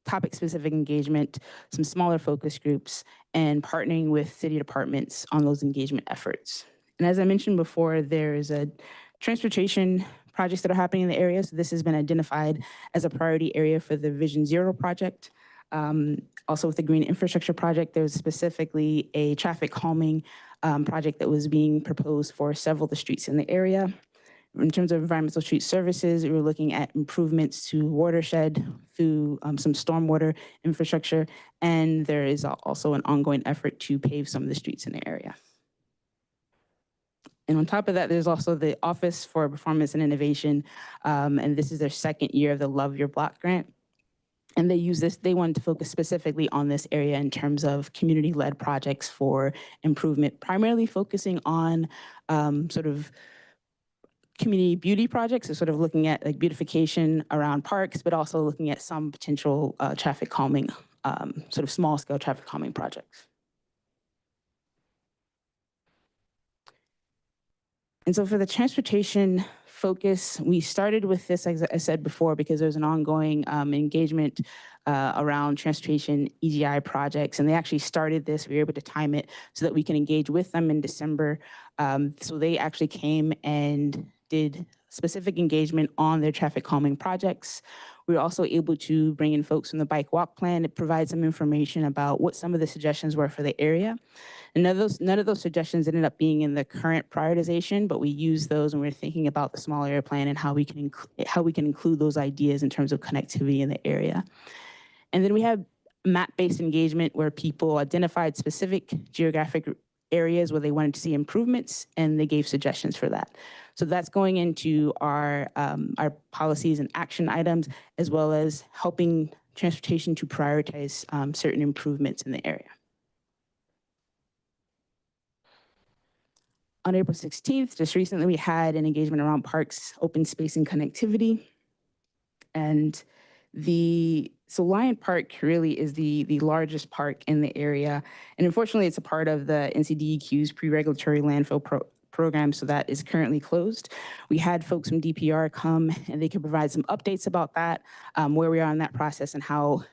topic-specific engagement, some smaller focus groups, and partnering with city departments on those engagement efforts. And as I mentioned before, there's a transportation projects that are happening in the area. So this has been identified as a priority area for the Vision Zero project. Also with the Green Infrastructure Project, there's specifically a traffic calming project that was being proposed for several of the streets in the area. In terms of environmental street services, we were looking at improvements to watershed through some stormwater infrastructure, and there is also an ongoing effort to pave some of the streets in the area. And on top of that, there's also the Office for Performance and Innovation. And this is their second year of the Love Your Block grant. And they wanted to focus specifically on this area in terms of community-led projects for improvement, primarily focusing on sort of community beauty projects, so sort of looking at like beautification around parks, but also looking at some potential traffic calming, sort of small-scale traffic calming projects. And so for the transportation focus, we started with this, as I said before, because there's an ongoing engagement around transportation EGI projects. And they actually started this, we were able to time it so that we can engage with them in December. So they actually came and did specific engagement on their traffic calming projects. We were also able to bring in folks from the bike walk plan to provide some information about what some of the suggestions were for the area. And none of those suggestions ended up being in the current prioritization, but we used those when we were thinking about the small area plan and how we can include those ideas in terms of connectivity in the area. And then we have map-based engagement where people identified specific geographic areas where they wanted to see improvements, and they gave suggestions for that. So that's going into our policies and action items, as well as helping transportation to prioritize certain improvements in the area. On April 16th, just recently, we had an engagement around parks, open space, and connectivity. And so Lion Park really is the largest park in the area. And unfortunately, it's a part of the NCDEQ's pre-regulatory landfill program, so that is currently closed. We had folks from DPR come and they could provide some updates about that, where we are in that process and how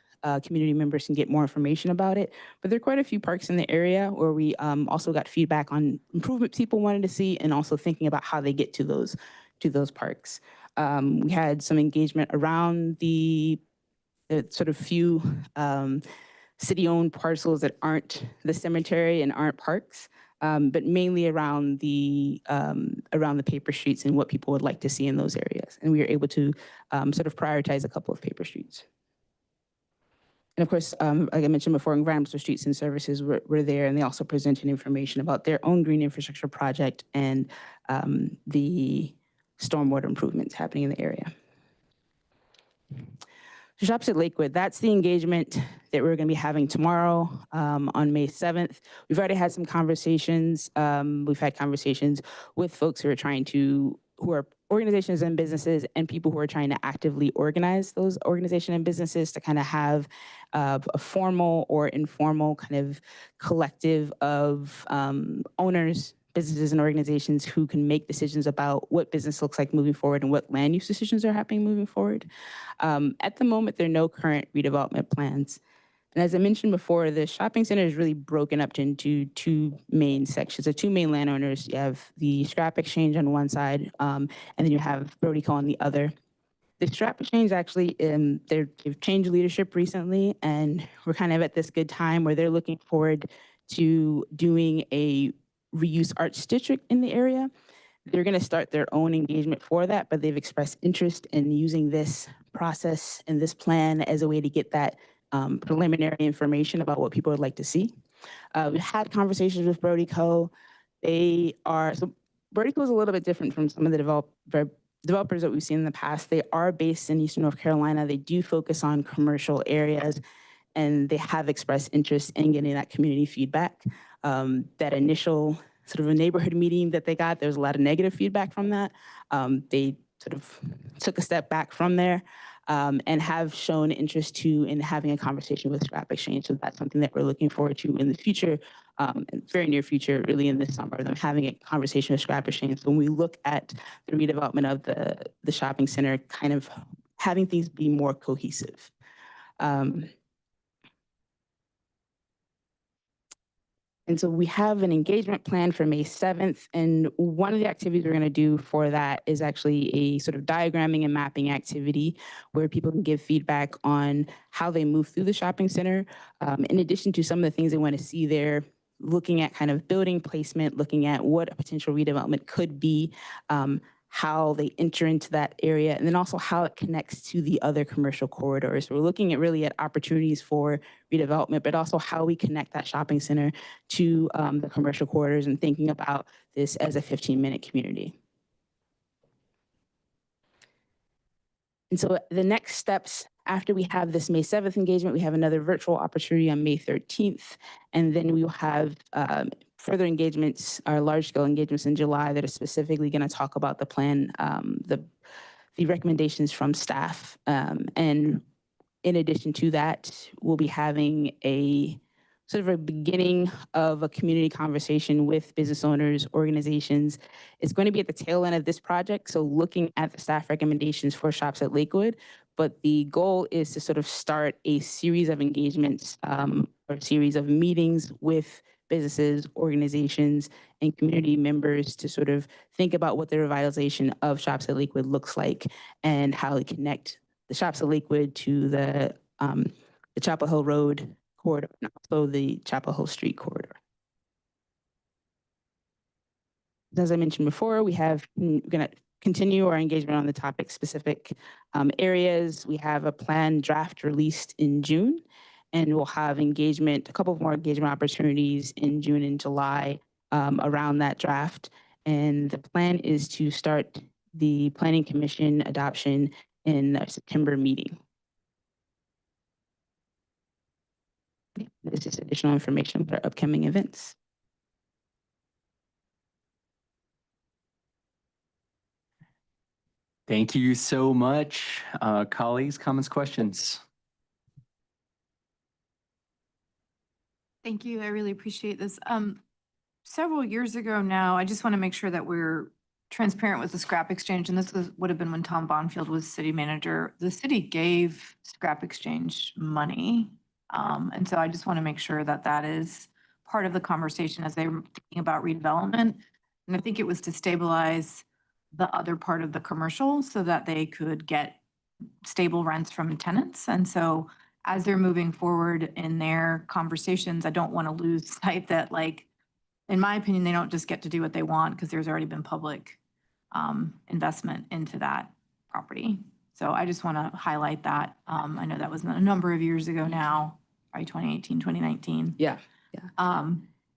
community members can get more information about it. But there are quite a few parks in the area where we also got feedback on improvements people wanted to see, and also thinking about how they get to those parks. We had some engagement around the sort of few city-owned parcels that aren't the cemetery and aren't parks, but mainly around the paper streets and what people would like to see in those areas. And we were able to sort of prioritize a couple of paper streets. And of course, like I mentioned before, environmental streets and services were there, and they also presented information about their own green infrastructure project and the stormwater improvements happening in the area. Shops at Lakewood, that's the engagement that we're going to be having tomorrow on May 7th. We've already had some conversations. We've had conversations with folks who are organizations and businesses, and people who are trying to actively organize those organizations and businesses to kind of have a formal or informal kind of collective of owners, businesses, and organizations who can make decisions about what business looks like moving forward and what land use decisions are happening moving forward. At the moment, there are no current redevelopment plans. And as I mentioned before, the shopping center is really broken up into two main sections. So two main landowners. You have the Scrap Exchange on one side, and then you have Brody Co. on the other. The Scrap Exchange actually, they've changed leadership recently, and we're kind of at this good time where they're looking forward to doing a reuse arts district in the area. They're going to start their own engagement for that, but they've expressed interest in using this process and this plan as a way to get that preliminary information about what people would like to see. We've had conversations with Brody Co. So Brody Co is a little bit different from some of the developers that we've seen in the past. They are based in Eastern North Carolina. They do focus on commercial areas, and they have expressed interest in getting that community feedback. That initial sort of a neighborhood meeting that they got, there was a lot of negative feedback from that. They sort of took a step back from there and have shown interest in having a conversation with Scrap Exchange. So that's something that we're looking forward to in the future, very near future, really in this summer, them having a conversation with Scrap Exchange. So when we look at the redevelopment of the shopping center, kind of having things be more cohesive. And so we have an engagement plan for May 7th. And one of the activities we're going to do for that is actually a sort of diagramming and mapping activity where people can give feedback on how they move through the shopping center. In addition to some of the things they want to see there, looking at kind of building placement, looking at what a potential redevelopment could be, how they enter into that area, and then also how it connects to the other commercial corridors. We're looking at really at opportunities for redevelopment, but also how we connect that shopping center to the commercial corridors and thinking about this as a 15-minute community. And so the next steps after we have this May 7th engagement, we have another virtual opportunity on May 13th, and then we will have further engagements, our large-scale engagements in July that are specifically going to talk about the plan, the recommendations from staff. And in addition to that, we'll be having a sort of a beginning of a community conversation with business owners, organizations. It's going to be at the tail end of this project, so looking at the staff recommendations for Shops at Lakewood, but the goal is to sort of start a series of engagements or a series of meetings with businesses, organizations, and community members to sort of think about what the revitalization of Shops at Lakewood looks like and how they connect the Shops at Lakewood to the Chapel Hill Road corridor, and also the Chapel Hill Street corridor. As I mentioned before, we're going to continue our engagement on the topic specific areas. We have a planned draft released in June, and we'll have engagement, a couple more engagement opportunities in June and July around that draft. And the plan is to start the Planning Commission adoption in a September meeting. This is additional information for upcoming events. Thank you so much. Colleagues, comments, questions? Thank you. I really appreciate this. Several years ago now, I just want to make sure that we're transparent with the scrap exchange, and would have been when Tom Bonfield was city manager. The city gave scrap exchange money. And so I just want to make sure that that is part of the conversation as they were thinking about redevelopment. And I think it was to stabilize the other part of the commercial so that they could get stable rents from tenants. And so as they're moving forward in their conversations, I don't want to lose sight that, like, in my opinion, they don't just get to do what they want because there's already been public investment into that property. So I just want to highlight that. I know that was a number of years ago now, probably 2018, 2019. Yeah. I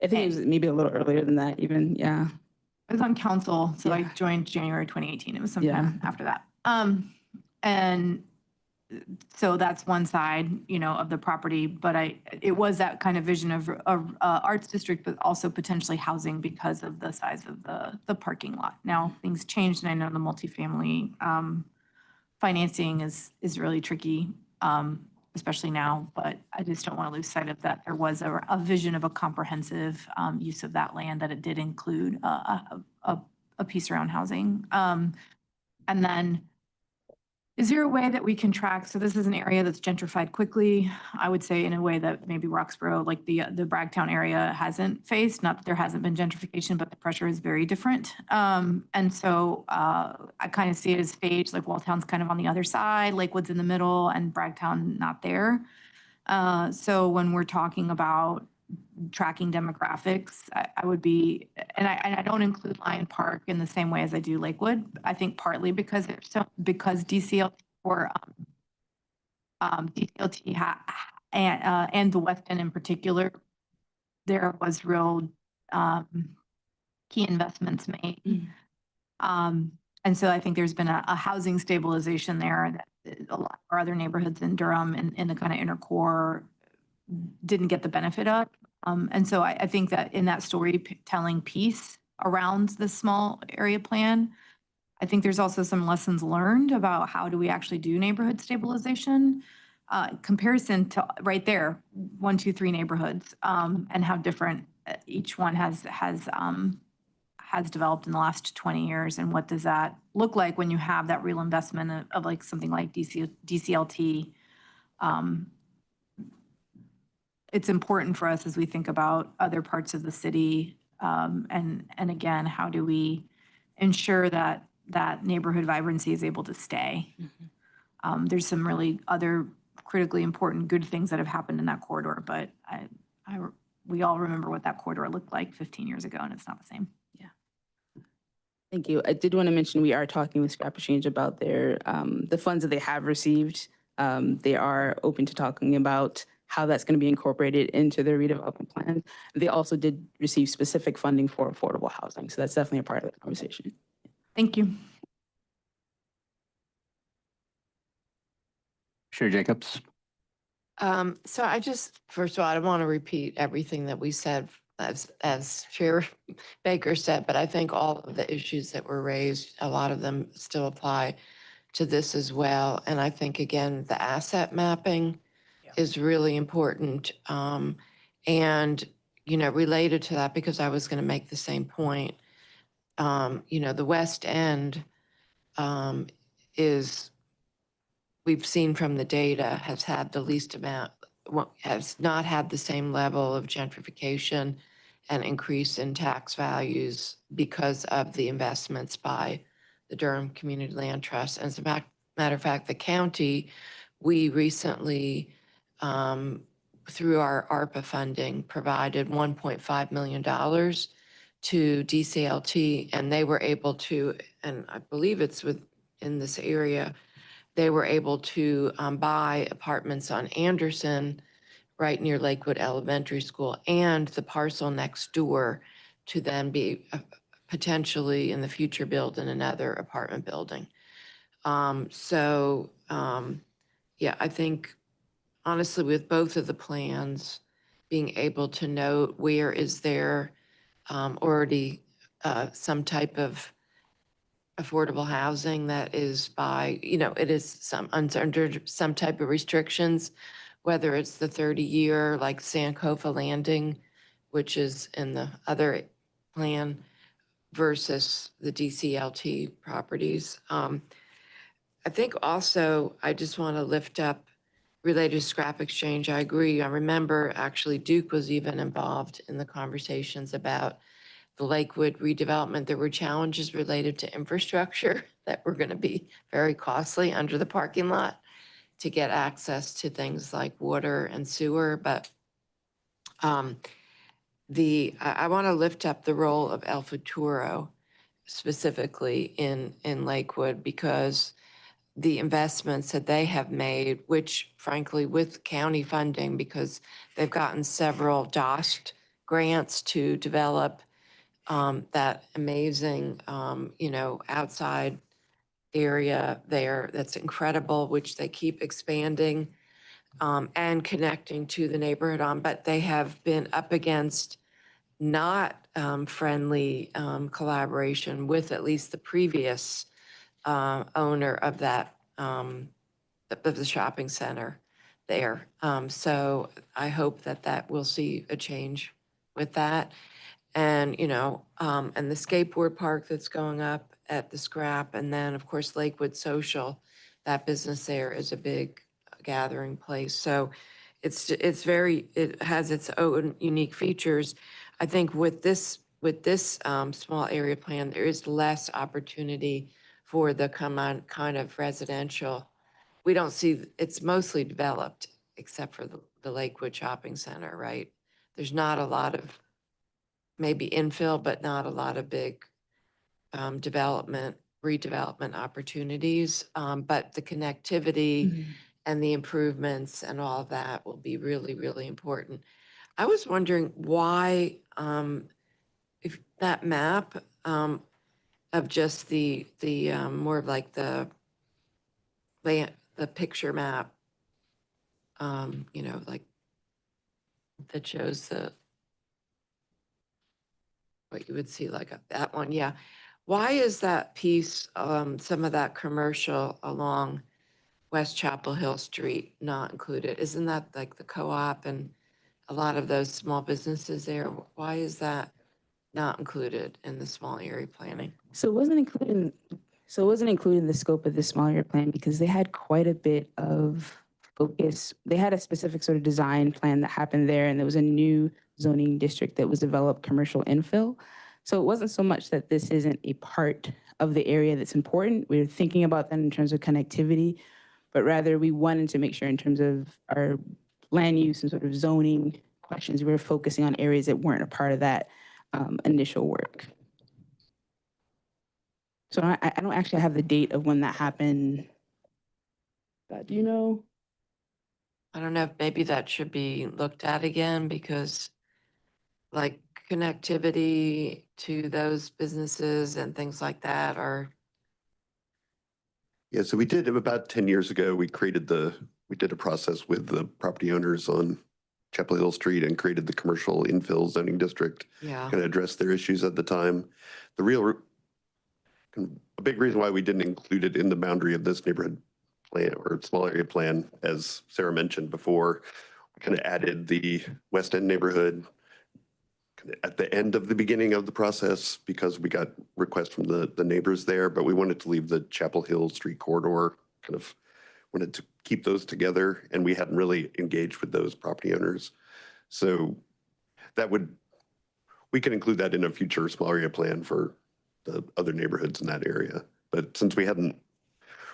think it was maybe a little earlier than that even, yeah. I was on council, so I joined January 2018. It was sometime after that. And so that's one side, of the property, but it was that kind of vision of arts district, but also potentially housing because of the size of the parking lot. Now things changed, and I know the multifamily financing is really tricky, especially now, but I just don't want to lose sight of that. There was a vision of a comprehensive use of that land, that it did include a piece around housing. And then, is there a way that we can track? So this is an area that's gentrified quickly, I would say, in a way that maybe Roxborough, like the Bragtown area, hasn't faced. Not that there hasn't been gentrification, but the pressure is very different. And so I kind of see it as staged, like Walltown's kind of on the other side, Lakewood's in the middle, and Bragtown not there. So when we're talking about tracking demographics, I would be, and I don't include Lion Park in the same way as I do Lakewood. I think partly because DCLT or DCLT and the West End in particular, there was real key investments made. And so I think there's been a housing stabilization there that a lot of our other neighborhoods in Durham and in the kind of inner core didn't get the benefit of. And so I think that in that storytelling piece around the small area plan, I think there's also some lessons learned about how do we actually do neighborhood stabilization, comparison to right there, 1, 2, 3 neighborhoods, and how different each one has developed in the last 20 years. And what does that look like when you have that real investment of like something like DCLT? It's important for us as we think about other parts of the city. And again, how do we ensure that neighborhood vibrancy is able to stay? There's some really other critically important good things that have happened in that corridor, but we all remember what that corridor looked like 15 years ago, and it's not the same. Thank you. I did want to mention we are talking with Scrap Exchange about the funds that they have received. They are open to talking about how that's going to be incorporated into their redevelopment plan. They also did receive specific funding for affordable housing, so that's definitely a part of the conversation. Thank you. Chair Jacobs. So I just, first of all, I don't want to repeat everything that we said as Chair Baker said, but I think all of the issues that were raised, a lot of them still apply to this as well. And I think, again, the asset mapping is really important. And, related to that, because I was going to make the same point, the West End is, we've seen from the data, has had the least amount, has not had the same level of gentrification and increase in tax values because of the investments by the Durham Community Land Trust. And as a matter of fact, the county, we recently, through our ARPA funding, provided $1.5 million to DCLT, and they were able to, and I believe it's in this area, they were able to buy apartments on Anderson, right near Lakewood Elementary School, and the parcel next door to then be potentially in the future build in another apartment building. Yeah, I think honestly with both of the plans, being able to note where is there already some type of affordable housing that is by, it is under some type of restrictions, whether it's the 30-year like Sankofa Landing, which is in the other plan, versus the DCLT properties. I think also, I just want to lift up related to scrap exchange. I agree. I remember actually Duke was even involved in the conversations about the Lakewood redevelopment. There were challenges related to infrastructure that were going to be very costly under the parking lot to get access to things like water and sewer. But I want to lift up the role of El Futuro specifically in Lakewood, because the investments that they have made, which frankly with county funding, because they've gotten several DOST grants to develop that amazing, outside area there that's incredible, which they keep expanding and connecting to the neighborhood on, but they have been up against not friendly collaboration with at least the previous owner of that, of the shopping center there. So I hope that we'll see a change with that. And, and the skateboard park that's going up at the scrap. And then, of course, Lakewood Social, that business there is a big gathering place. So it has its own unique features. I think with this small area plan, there is less opportunity for the kind of residential. We don't see, it's mostly developed except for the Lakewood Shopping Center, right? There's not a lot of maybe infill, but not a lot of big redevelopment opportunities. But the connectivity and the improvements and all of that will be really, really important. I was wondering why, if that map of just the more of like the picture map, like that shows what you would see like that one, yeah. Why is that piece, some of that commercial along West Chapel Hill Street not included? Isn't that like the co-op and a lot of those small businesses there? Why is that not included in the small area planning? So it wasn't included. So it wasn't included in the scope of the small area plan because they had quite a bit of focus. They had a specific sort of design plan that happened there, and there was a new zoning district that was developed, commercial infill. So it wasn't so much that this isn't a part of the area that's important. We were thinking about that in terms of connectivity, but rather we wanted to make sure in terms of our land use and sort of zoning questions, we were focusing on areas that weren't a part of that initial work. So I don't actually have the date of when that happened. Do you know? I don't know if maybe that should be looked at again because like connectivity to those businesses and things like that are, Yeah, so we did about 10 years ago, we did a process with the property owners on Chapel Hill Street and created the commercial infill zoning district. yeah. Kind of address their issues at the time. A big reason why we didn't include it in the boundary of this neighborhood plan or small area plan, as Sarah mentioned before, we kind of added the West End neighborhood at the end of the beginning of the process because we got requests from the neighbors there, but we wanted to leave the Chapel Hill Street corridor, kind of wanted to keep those together, and we hadn't really engaged with those property owners. So we can include that in a future small area plan for the other neighborhoods in that area. But since we hadn't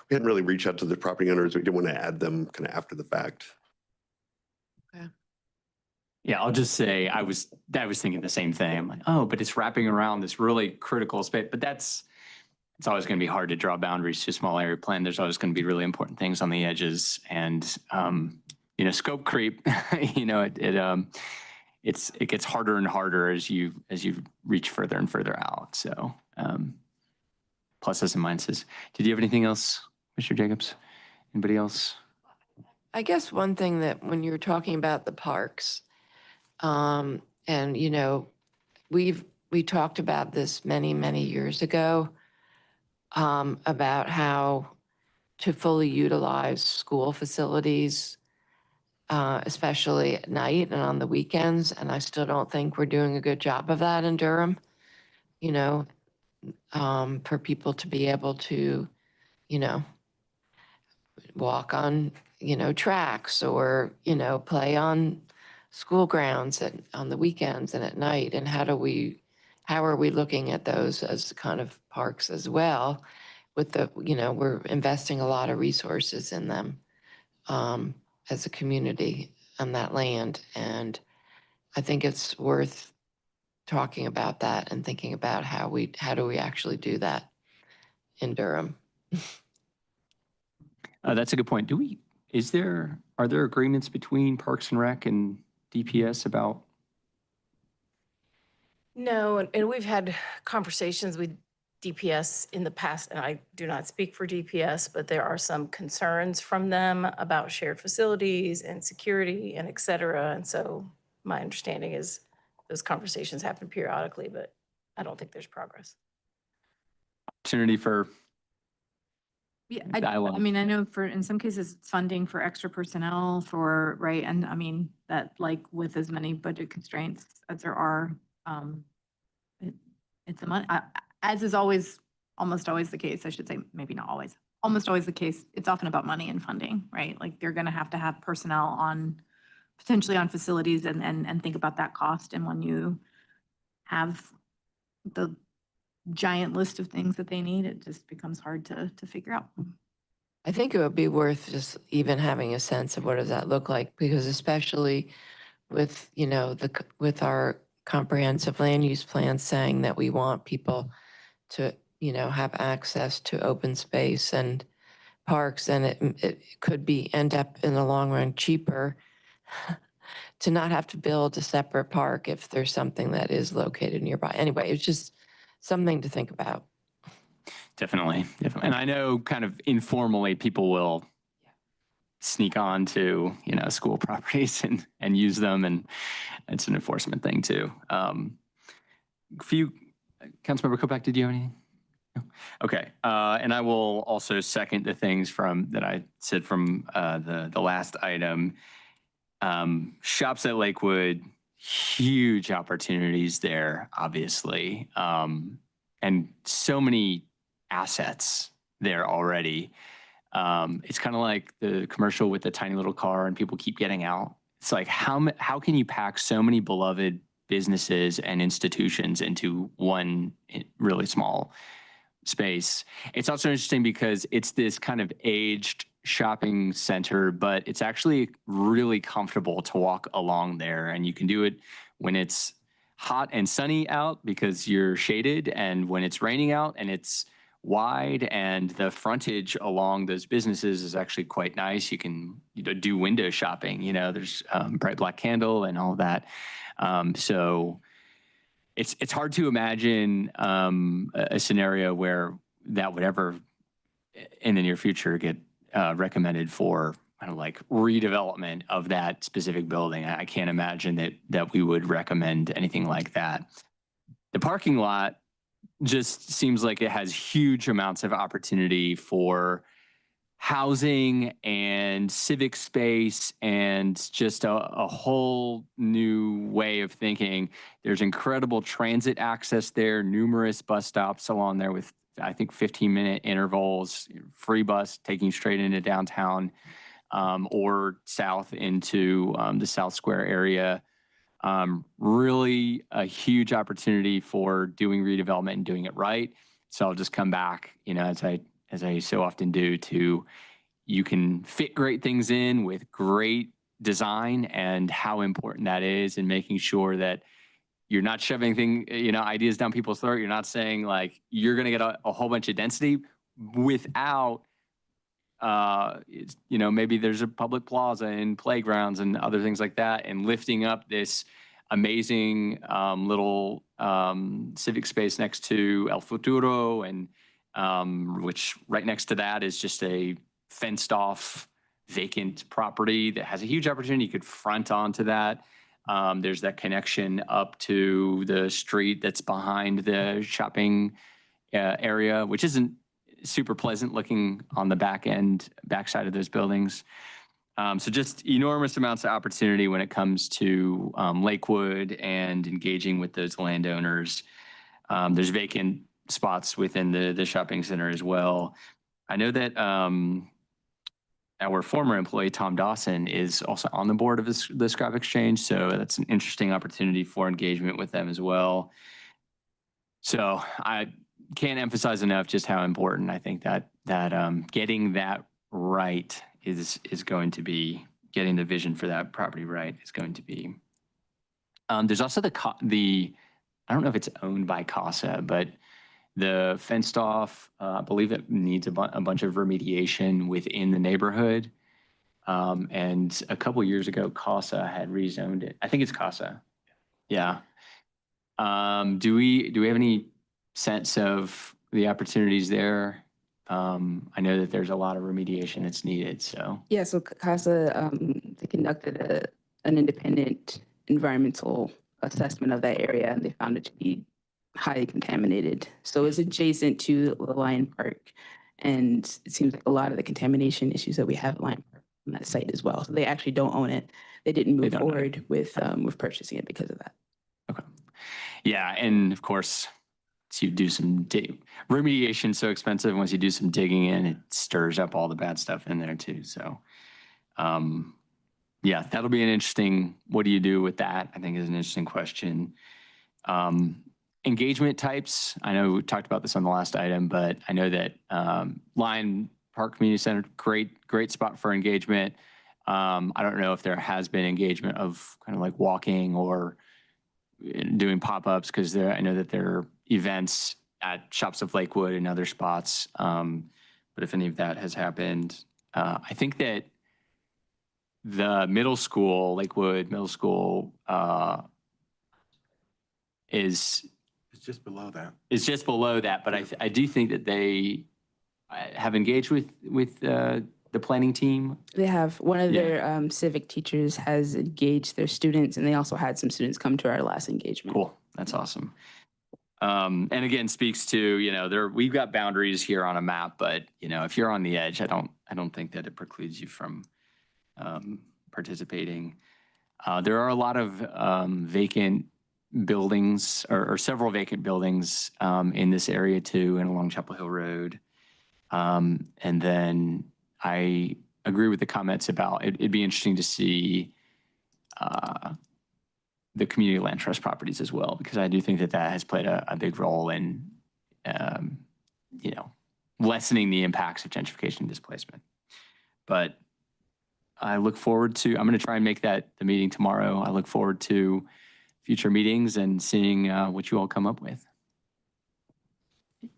really reached out to the property owners, we didn't want to add them kind of after the fact. Yeah, I'll just say I was thinking the same thing. I'm like, oh, but it's wrapping around this really critical space. But it's always going to be hard to draw boundaries to a small area plan. There's always going to be really important things on the edges, and scope creep. It gets harder and harder as you reach further and further out. So pluses and minuses. Did you have anything else, Mr. Jacobs? Anybody else? I guess one thing that when you were talking about the parks, and we talked about this many years ago, about how to fully utilize school facilities, especially at night and on the weekends. And I still don't think we're doing a good job of that in Durham, for people to be able to, walk on, tracks or, play on school grounds on the weekends and at night. And how are we looking at those as kind of parks as well? With we're investing a lot of resources in them as a community on that land. And I think it's worth talking about that and thinking about how do we actually do that in Durham. That's a good point. Are there agreements between Parks and Rec and DPS about? No, and we've had conversations with DPS in the past, and I do not speak for DPS, but there are some concerns from them about shared facilities and security and et cetera. And so my understanding is those conversations happen periodically, but I don't think there's progress. Opportunity for dialogue. I mean, I know in some cases it's funding for extra personnel right? And I mean, that like with as many budget constraints as there are, it's a money, as is almost always the case, I should say, maybe not always, almost always the case. It's often about money and funding, right? Like they're going to have personnel potentially on facilities and think about that cost. And when you have the giant list of things that they need, it just becomes hard to figure out. I think it would be worth just even having a sense of what does that look like, because especially with, with our comprehensive land use plan saying that we want people to, have access to open space and parks, and it could end up in the long run cheaper to not have to build a separate park if there's something that is located nearby. Anyway, it's just something to think about. Definitely. And I know kind of informally people will sneak on to, school properties and use them, and it's an enforcement thing too. Councilmember Kopak, did you have anything? No? Okay. And I will also second the things that I said from the last item. Shops at Lakewood, huge opportunities there, obviously. And so many assets there already. It's kind of like the commercial with the tiny little car and people keep getting out. It's like, how can you pack so many beloved businesses and institutions into one really small space? It's also interesting because it's this kind of aged shopping center, but it's actually really comfortable to walk along there. And you can do it when it's hot and sunny out because you're shaded, and when it's raining out and it's wide, and the frontage along those businesses is actually quite nice. You can do window shopping. There's Bright Black Candle and all that. So it's hard to imagine a scenario where that would ever in the near future get recommended for kind of like redevelopment of that specific building. I can't imagine that we would recommend anything like that. The parking lot just seems like it has huge amounts of opportunity for housing and civic space and just a whole new way of thinking. There's incredible transit access there, numerous bus stops along there with, I think, 15-minute intervals, free bus taking straight into downtown or south into the South Square area. Really a huge opportunity for doing redevelopment and doing it right. So I'll just come back, as I so often do, to you can fit great things in with great design and how important that is, and making sure that you're not shoving ideas down people's throat. You're not saying like you're going to get a whole bunch of density without maybe there's a public plaza and playgrounds and other things like that, and lifting up this amazing little civic space next to El Futuro, and which right next to that is just a fenced off vacant property that has a huge opportunity. You could front onto that. There's that connection up to the street that's behind the shopping area, which isn't super pleasant looking on the backside of those buildings. So just enormous amounts of opportunity when it comes to Lakewood and engaging with those landowners. There's vacant spots within the shopping center as well. I know that our former employee, Tom Dawson, is also on the board of the Scrap Exchange. So that's an interesting opportunity for engagement with them as well. So I can't emphasize enough just how important I think that getting that right is going to be, getting the vision for that property right is going to be. There's also the I don't know if it's owned by CASA, but the fenced off, I believe it needs a bunch of remediation within the neighborhood. And a couple years ago, CASA had rezoned it. I think it's CASA. Yeah. Do we have any sense of the opportunities there? I know that there's a lot of remediation that's needed, so. Yeah, so CASA, they conducted an independent environmental assessment of that area, and they found it to be highly contaminated. So it's adjacent to the Lion Park, and it seems like a lot of the contamination issues that we have at Lion Park on that site as well. So they actually don't own it. They didn't move forward with purchasing it because of that. Okay. Yeah, and of course, so you do some remediation, so expensive. Once you do some digging in, it stirs up all the bad stuff in there too. So, yeah, that'll be an interesting. What do you do with that? I think is an interesting question. Engagement types. I know we talked about this on the last item, but I know that Lion Park Community Center, great spot for engagement. I don't know if there has been engagement of kind of like walking or doing pop-ups, because I know that there are events at Shops of Lakewood and other spots. But if any of that has happened, I think that the middle school, Lakewood Middle School, is just below that. It's just below that, but I do think that they have engaged with the planning team. They have. One of their civic teachers has engaged their students, and they also had some students come to our last engagement. Cool. That's awesome. And again, speaks to, we've got boundaries here on a map, but if you're on the edge, I don't think that it precludes you from participating. There are a lot of vacant buildings or several vacant buildings in this area too, and along Chapel Hill Road. And then I agree with the comments about it'd be interesting to see the community land trust properties as well, because I do think that has played a big role in, lessening the impacts of gentrification and displacement. But I look forward to, I'm going to try and make that the meeting tomorrow. I look forward to future meetings and seeing what you all come up with.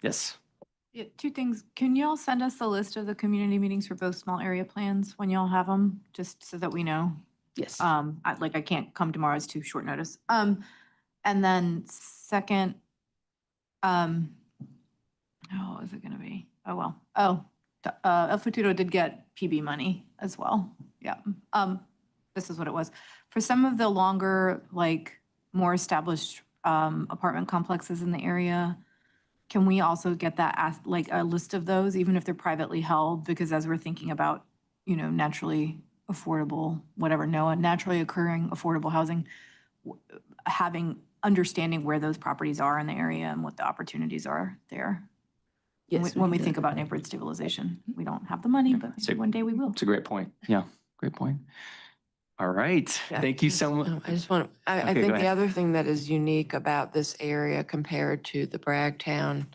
Yes. Yeah, two things. Can y'all send us the list of the community meetings for both small area plans when y'all have them, just so that we know? Yes. I can't come tomorrow, it's too short notice. And then second, oh, what is it gonna be? Oh, well, El Futuro did get PB money as well. Yeah. This is what it was. For some of the longer, like, more established, apartment complexes in the area, can we also get that, like, a list of those, even if they're privately held? Because as we're thinking about, naturally affordable, whatever, NOAA, naturally occurring affordable housing, understanding where those properties are in the area and what the opportunities are there. Yes. When we think about neighborhood stabilization, we don't have the money, but maybe one day we will. It's a great point. Yeah, great point. All right. Yeah, Thank you so much. I just want, I Okay, go think the ahead. other thing that is unique about this area compared to the Bragtown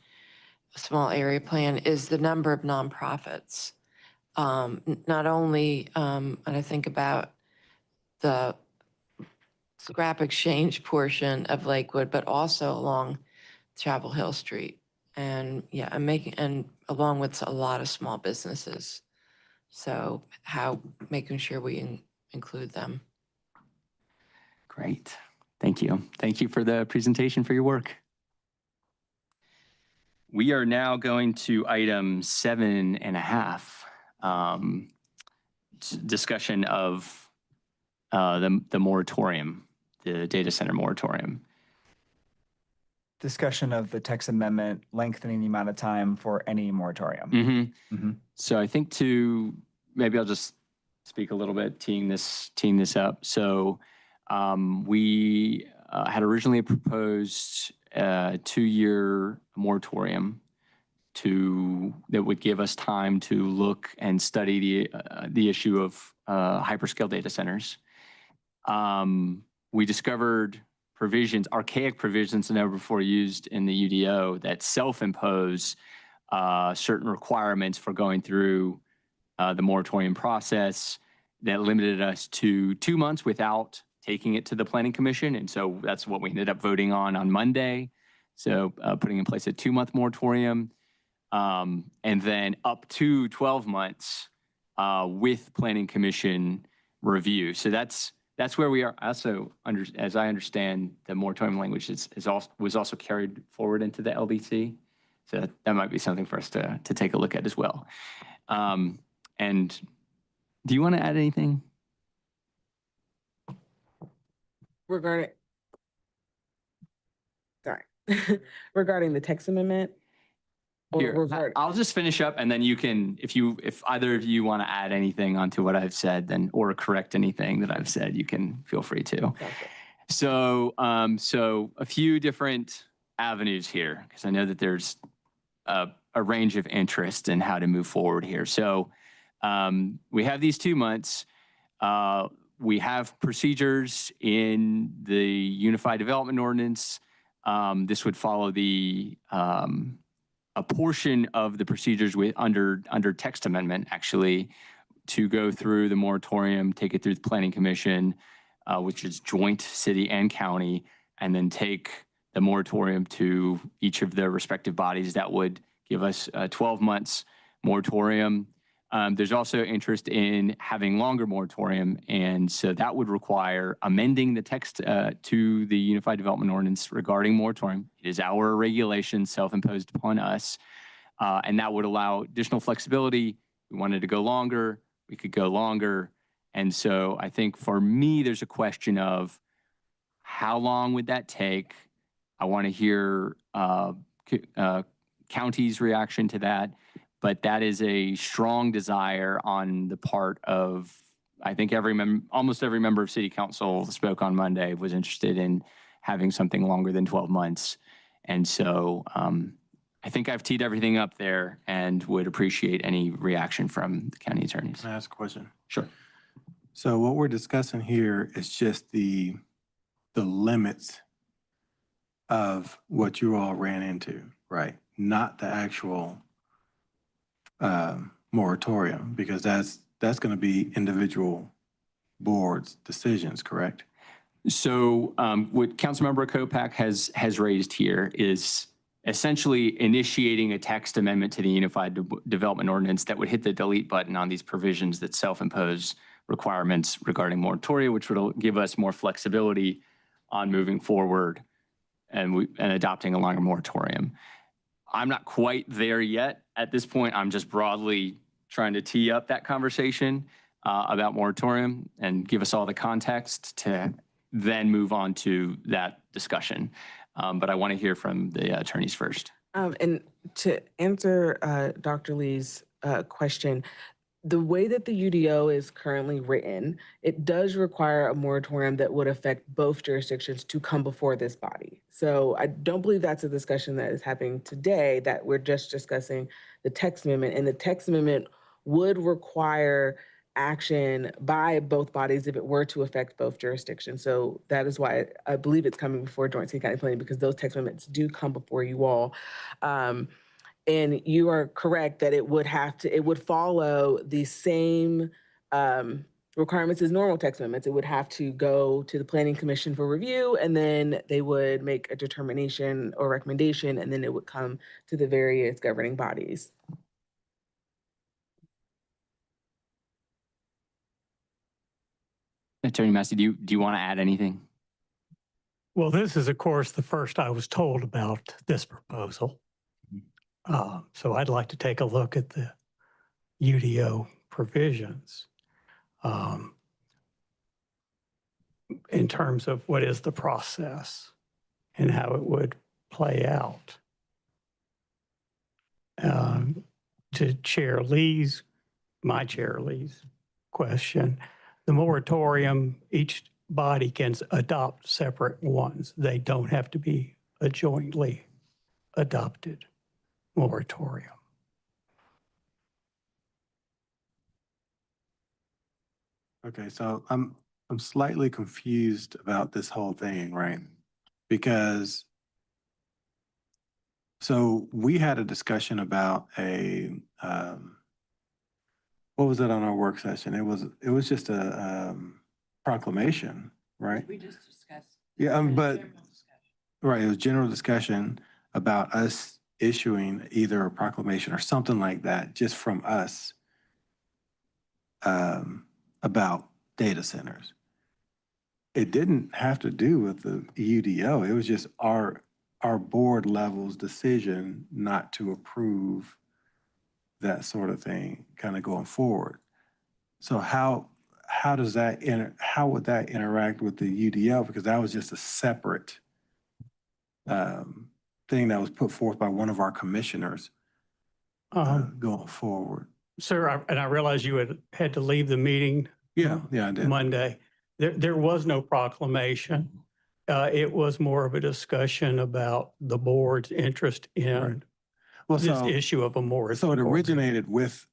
small area plan is the number of nonprofits. Not only, and I think about the scrap exchange portion of Lakewood, but also along Chapel Hill Street. And yeah, and along with a lot of small businesses. So making sure we include them. Great. Thank you. Thank you for the presentation, for your work. We are now going to item 7.5, discussion of the moratorium, the data center moratorium. Discussion of the text amendment lengthening the amount of time for any moratorium. So I think maybe I'll just speak a little bit, teeing this up. So we had originally proposed a 2-year moratorium that would give us time to look and study the issue of hyperscale data centers. We discovered archaic provisions never before used in the UDO that self-impose certain requirements for going through the moratorium process that limited us to 2 months without taking it to the Planning Commission. And so that's what we ended up voting on Monday. So putting in place a 2-month moratorium, and then up to 12 months with Planning Commission review. So that's where we are. Also, as I understand, the moratorium language was also carried forward into the LDC. So that might be something for us to take a look at as well. And do you want to add anything? Regarding the text amendment? Here, I'll just finish up, and then you can, if either of you want to add anything onto what I've said, or correct anything that I've said, you can feel free to. So, a few different avenues here, because I know that there's a range of interest in how to move forward here. So, we have these 2 months. We have procedures in the Unified Development Ordinance. This would follow a portion of the procedures under text amendment, actually, to go through the moratorium, take it through the Planning Commission, which is joint city and county, and then take the moratorium to each of the respective bodies. That would give us 12 months moratorium. There's also interest in having longer moratorium, and so that would require amending the text to the Unified Development Ordinance regarding moratorium. It is our regulation self-imposed upon us, and that would allow additional flexibility. We wanted to go longer, we could go longer. And so I think for me, there's a question of how long would that take? I want to hear county's reaction to that. But that is a strong desire on the part of, I think almost every member of City Council spoke on Monday, was interested in having something longer than 12 months. And so I think I've teed everything up there and would appreciate any reaction from the county attorneys. Can I ask a question? Sure. So what we're discussing here is just the limits of what you all ran into, right? Not the actual moratorium, because that's going to be individual boards' decisions, correct? So what Councilmember Kopak has raised here is essentially initiating a text amendment to the Unified Development Ordinance that would hit the delete button on these provisions that self-impose requirements regarding moratoria, which would give us more flexibility on moving forward and adopting a longer moratorium. I'm not quite there yet. At this point, I'm just broadly trying to tee up that conversation about moratorium and give us all the context to then move on to that discussion. But I want to hear from the attorneys first. And to answer Dr. Lee's question, the way that the UDO is currently written, it does require a moratorium that would affect both jurisdictions to come before this body. So I don't believe that's a discussion that is happening today, that we're just discussing the text amendment. And the text amendment would require action by both bodies if it were to affect both jurisdictions. So that is why I believe it's coming before Joint City County Planning, because those text amendments do come before you all. And you are correct that it would follow the same requirements as normal text amendments. It would have to go to the Planning Commission for review, and then they would make a determination or recommendation, and then it would come to the various governing bodies. Attorney Massey, do you want to add anything? Well, this is, of course, the first I was told about this proposal. So I'd like to take a look at the UDO provisions in terms of what is the process and how it would play out. To my Chair Lee's question, the moratorium, each body can adopt separate ones. They don't have to be a jointly adopted moratorium. Okay, so I'm slightly confused about this whole thing, right? Because so we had a discussion about what was it on our work session? It was just a proclamation, right? We just discussed. Yeah, but right, it was general discussion about us issuing either a proclamation or something like that, just from us, about data centers. It didn't have to do with the UDO. It was just our board level's decision not to approve that sort of thing kind of going forward. So how would that interact with the UDO? Because that was just a separate thing that was put forth by one of our commissioners going forward. Sir, and I realize you had to leave the meeting. Yeah, I did. Monday. There was no proclamation. It was more of a discussion about the board's interest in this issue of a moratorium. So it originated with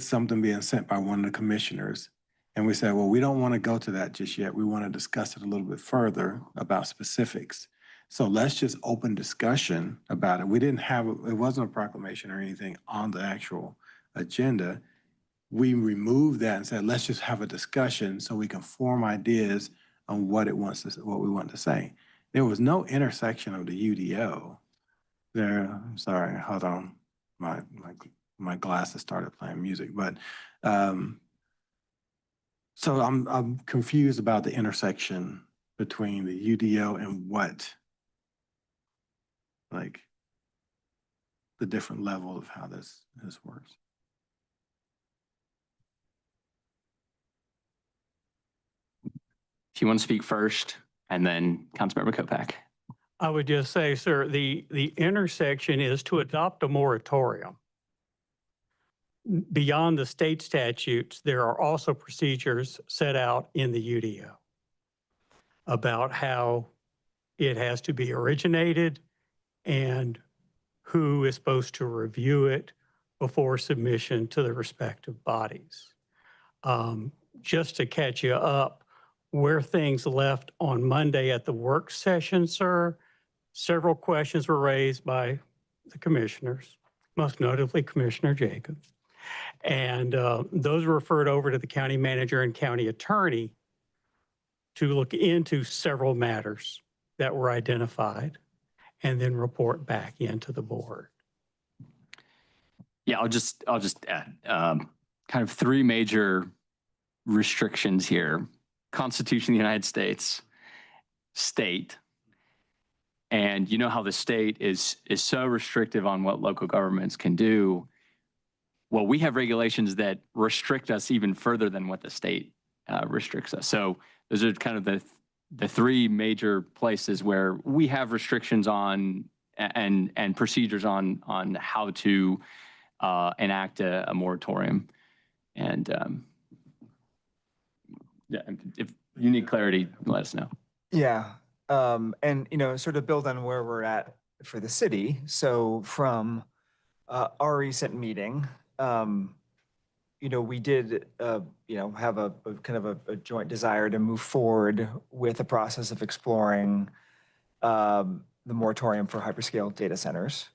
something being sent by one of the commissioners. And we said, well, we don't want to go to that just yet. We want to discuss it a little bit further about specifics. So let's just open discussion about it. It wasn't a proclamation or anything on the actual agenda. We removed that and said, let's just have a discussion so we can form ideas on what we want to say. There was no intersection of the UDO there. I'm sorry, hold on. My glasses started playing music, but so I'm confused about the intersection between the UDO and what, like, the different level of how this works. If you want to speak first, and then Councilmember Kopak. I would just say, sir, the intersection is to adopt a moratorium. Beyond the state statutes, there are also procedures set out in the UDO about how it has to be originated and who is supposed to review it before submission to the respective bodies. Just to catch you up, where things left on Monday at the work session, sir, several questions were raised by the commissioners, most notably Commissioner Jacobs. And those were referred over to the county manager and county attorney to look into several matters that were identified. and then report back into the board. Yeah, I'll just add kind of three major restrictions here: Constitution of the United States, state, and you know how the state is so restrictive on what local governments can do. Well, we have regulations that restrict us even further than what the state restricts us. So those are kind of the three major places where we have restrictions on and procedures on how to enact a moratorium. And yeah, if you need clarity, let us know. Yeah. And, sort of build on where we're at for the city. So from our recent meeting, we did, have a kind of a joint desire to move forward with the process of exploring the moratorium for hyperscale data centers.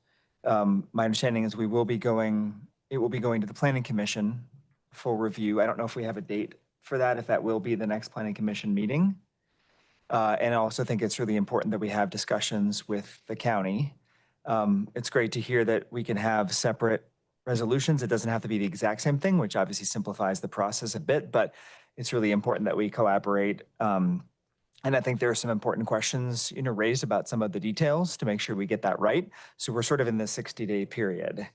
My understanding is it will be going to the Planning Commission for review. I don't know if we have a date for that, if that will be the next Planning Commission meeting. And I also think it's really important that we have discussions with the county. It's great to hear that we can have separate resolutions. It doesn't have to be the exact same thing, which obviously simplifies the process a bit, but it's really important that we collaborate. And I think there are some important questions, raised about some of the details to make sure we get that right. So we're sort of in the 60-day period.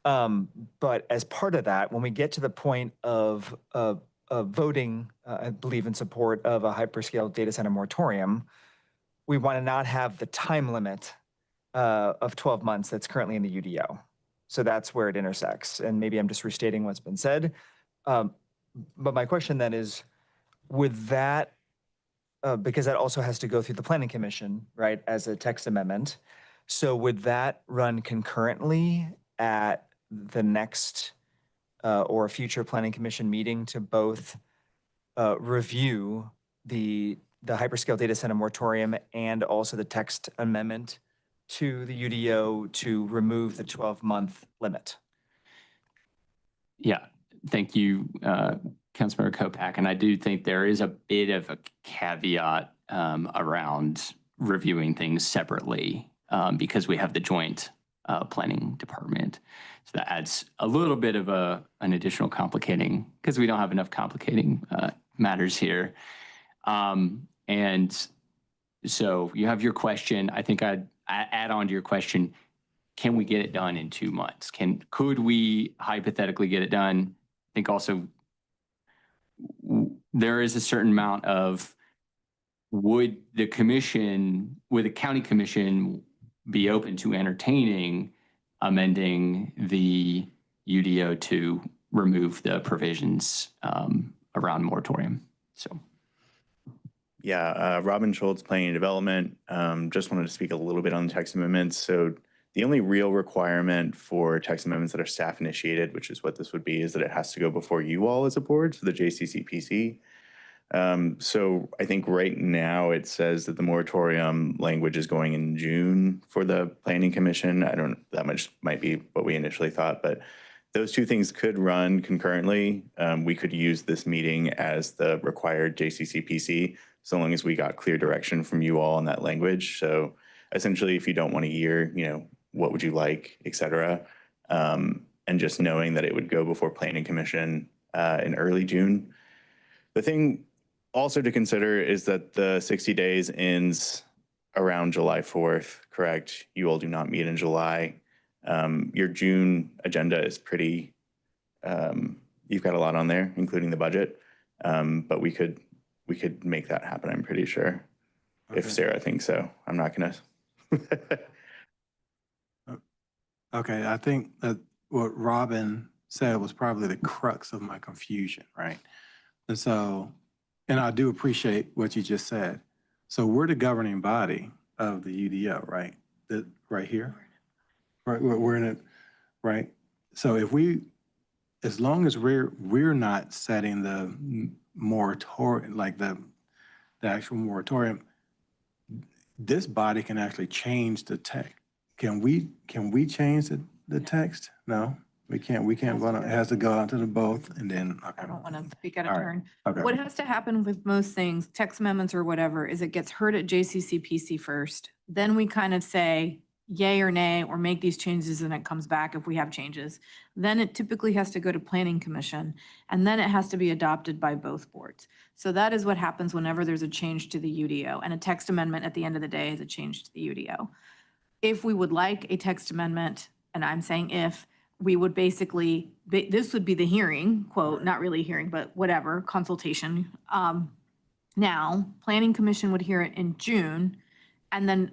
But as part of that, when we get to the point of voting, I believe, in support of a hyperscale data center moratorium, we want to not have the time limit of 12 months that's currently in the UDO. So that's where it intersects. And maybe I'm just restating what's been said. But my question then is, would that, because that also has to go through the Planning Commission, right, as a text amendment. So would that run concurrently at the next or a future Planning Commission meeting to both review the hyperscale data center moratorium and also the text amendment to the UDO to remove the 12-month limit? Yeah, thank you, Councilmember Kopak. And I do think there is a bit of a caveat around reviewing things separately because we have the joint planning department. So that adds a little bit of an additional complicating, because we don't have enough complicating matters here. And so you have your question. I think I'd add on to your question, can we get it done in 2 months? Could we hypothetically get it done? I think also there is a certain amount of, would the county commission be open to entertaining amending the UDO to remove the provisions around moratorium? So. Yeah, Robin Schultz, Planning and Development. Just wanted to speak a little bit on the text amendments. So the only real requirement for text amendments that are staff initiated, which is what this would be, is that it has to go before you all as a board, so the JCCPC. So I think right now it says that the moratorium language is going in June for the Planning Commission. That much might be what we initially thought, but those two things could run concurrently. We could use this meeting as the required JCCPC, so long as we got clear direction from you all on that language. So essentially, if you don't want a year, what would you like, et cetera. And just knowing that it would go before Planning Commission in early June. The thing also to consider is that the 60 days ends around July 4th, correct? You all do not meet in July. Your June agenda is pretty, you've got a lot on there, including the budget. But we could make that happen, I'm pretty sure. Okay. If Sarah thinks so. I'm not gonna. Okay, I think that what Robin said was probably the crux of my confusion, right? And so, and I do appreciate what you just said. So we're the governing body of the UDO, right? Right here, right? We're in it, right? So if as long as we're not setting the moratorium, like the actual moratorium, this body can actually change the text. Can we change the text? No. We can't vote on, it has to go out to the both and then, I okay. don't want to speak out of All right. turn. Okay. What has to happen with most things, text amendments or whatever, is it gets heard at JCCPC first. Then we kind of say yay or nay, or make these changes and it comes back if we have changes. Then it typically has to go to Planning Commission, and then it has to be adopted by both boards. So that is what happens whenever there's a change to the UDO, and a text amendment at the end of the day is a change to the UDO. If we would like a text amendment, and I'm saying if, we would basically, this would be the hearing, quote, not really hearing, but whatever, consultation. Now, Planning Commission would hear it in June, and then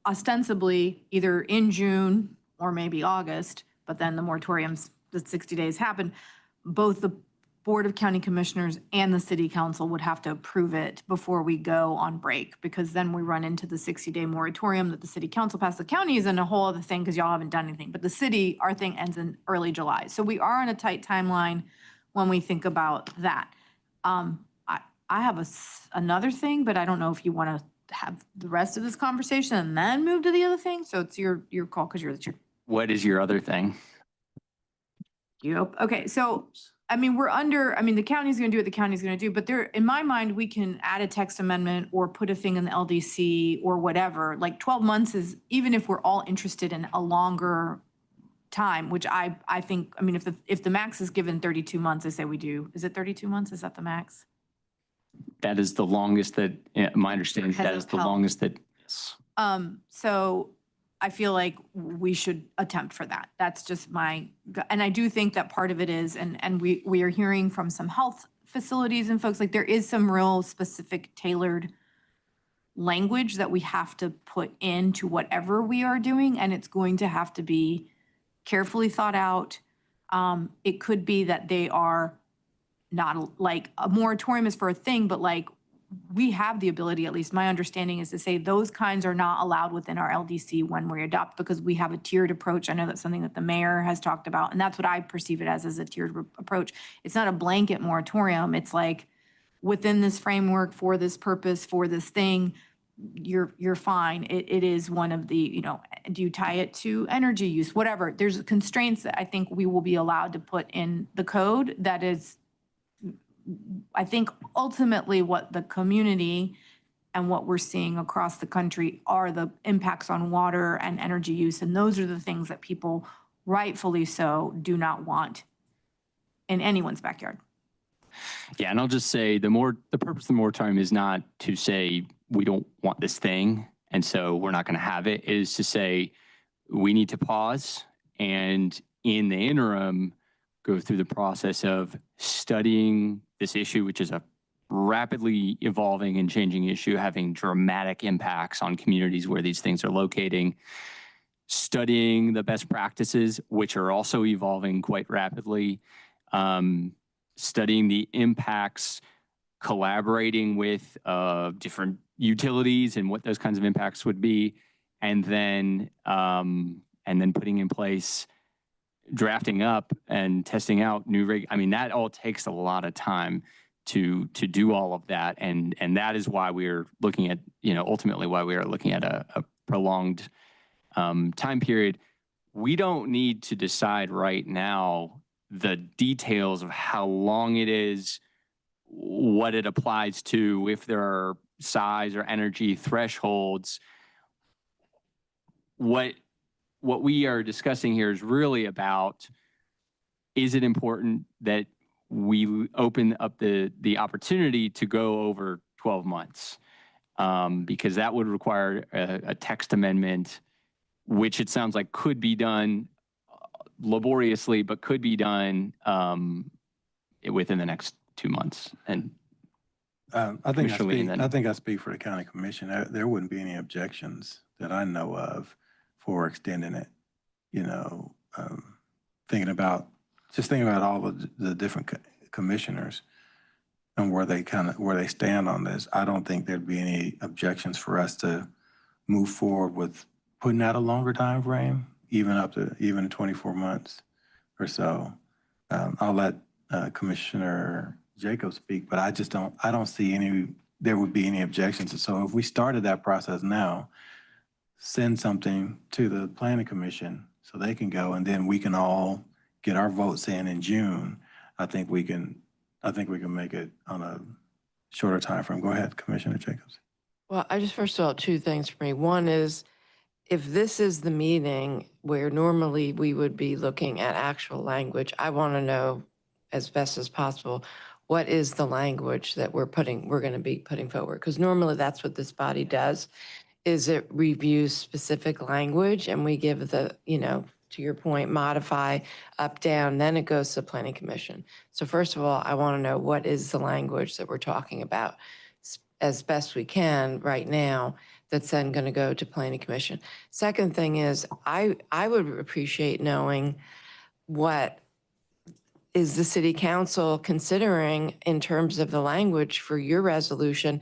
ostensibly either in June or maybe August, but then the moratoriums, the 60 days happen, both the Board of County Commissioners and the City Council would have to approve it before we go on break, because then we run into the 60-day moratorium that the City Council passed. The county is in a whole other thing because y'all haven't done anything, but the city, our thing ends in early July. So we are on a tight timeline when we think about that. I have another thing, but I don't know if you want to have the rest of this conversation and then move to the other thing. So it's your call because you're the chair. What is your other thing? Okay, so, I mean, the county's gonna do what the county's gonna do, but there, in my mind, we can add a text amendment or put a thing in the LDC or whatever. Like 12 months is, even if we're all interested in a longer time, which I think, I mean, if the max is given 32 months, I say we do. Is it 32 months? Is that the max? That is the longest that, my understanding, Has that it is the helped? longest that, yes. So I feel like we should attempt for that. That's just and I do think that part of it is, and we are hearing from some health facilities and folks, like there is some real specific tailored language that we have to put into whatever we are doing, and it's going to have to be carefully thought out. It could be that they are not, like, a moratorium is for a thing, but like, we have the ability, at least my understanding is to say those kinds are not allowed within our LDC when we adopt, because we have a tiered approach. I know that's something that the mayor has talked about, and that's what I perceive it as a tiered approach. It's not a blanket moratorium. It's like, within this framework, for this purpose, for this thing, you're fine. It is one of the, do you tie it to energy use, whatever. There's constraints that I think we will be allowed to put in the code that is, I think, ultimately what the community and what we're seeing across the country are the impacts on water and energy use. And those are the things that people, rightfully so, do not want in anyone's backyard. Yeah, and I'll just say the purpose of the moratorium is not to say we don't want this thing and so we're not going to have it. It is to say we need to pause and in the interim go through the process of studying this issue, which is a rapidly evolving and changing issue, having dramatic impacts on communities where these things are locating, studying the best practices, which are also evolving quite rapidly, studying the impacts, collaborating with different utilities and what those kinds of impacts would be, and then putting in place, drafting up and testing out new I mean, that all takes a lot of time to do all of that, and that is why we're looking at, ultimately why we are looking at a prolonged time period. We don't need to decide right now the details of how long it is, what it applies to, if there are size or energy thresholds. What we are discussing here is really about, is it important that we open up the opportunity to go over 12 months? Because that would require a text amendment, which it sounds like could be done laboriously, but could be done within the next 2 months. And I think I speak for the county commission. There wouldn't be any objections that I know of for extending it. Thinking about all of the different commissioners and where they stand on this, I don't think there'd be any objections for us to move forward with putting out a longer time frame, even 24 months or so. I'll let Commissioner Jacobs speak, but I don't see there would be any objections. And so if we started that process now, send something to the planning commission so they can go, and then we can all get our votes in June, I think we can make it on a shorter time frame. Go ahead, Commissioner Jacobs. Well, I just, first of all, two things for me. One is, if this is the meeting where normally we would be looking at actual language, I want to know as best as possible, what is the language that we're going to be putting forward? Because normally that's what this body does, is it reviews specific language and we give the, to your point, modify up, down, then it goes to the Planning Commission. So first of all, I want to know what is the language that we're talking about as best we can right now that's then going to go to Planning Commission. Second thing is, I would appreciate knowing what is the city council considering in terms of the language for your resolution.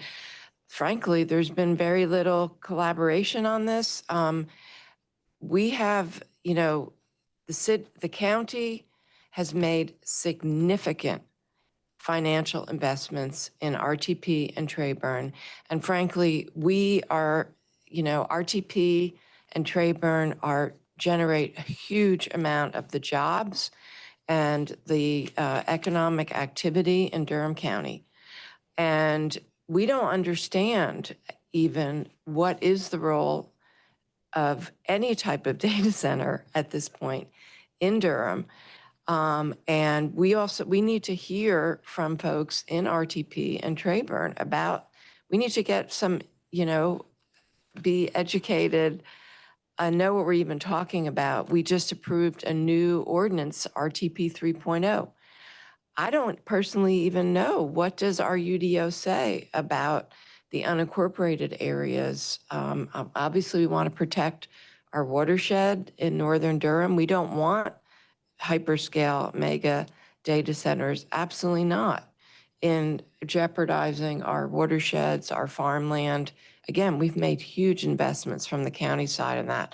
Frankly, there's been very little collaboration on this. We have, the county has made significant financial investments in RTP and Trayburn. And frankly, we are, RTP and Trayburn generate a huge amount of the jobs and the economic activity in Durham County. And we don't understand even what is the role of any type of data center at this point in Durham. And we need to hear from folks in RTP and Trayburn about, we need to get some, be educated, know what we're even talking about. We just approved a new ordinance, RTP 3.0. I don't personally even know, what does our UDO say about the unincorporated areas? Obviously, we want to protect our watershed in northern Durham. We don't want hyperscale mega data centers, absolutely not, in jeopardizing our watersheds, our farmland. Again, we've made huge investments from the county side of that,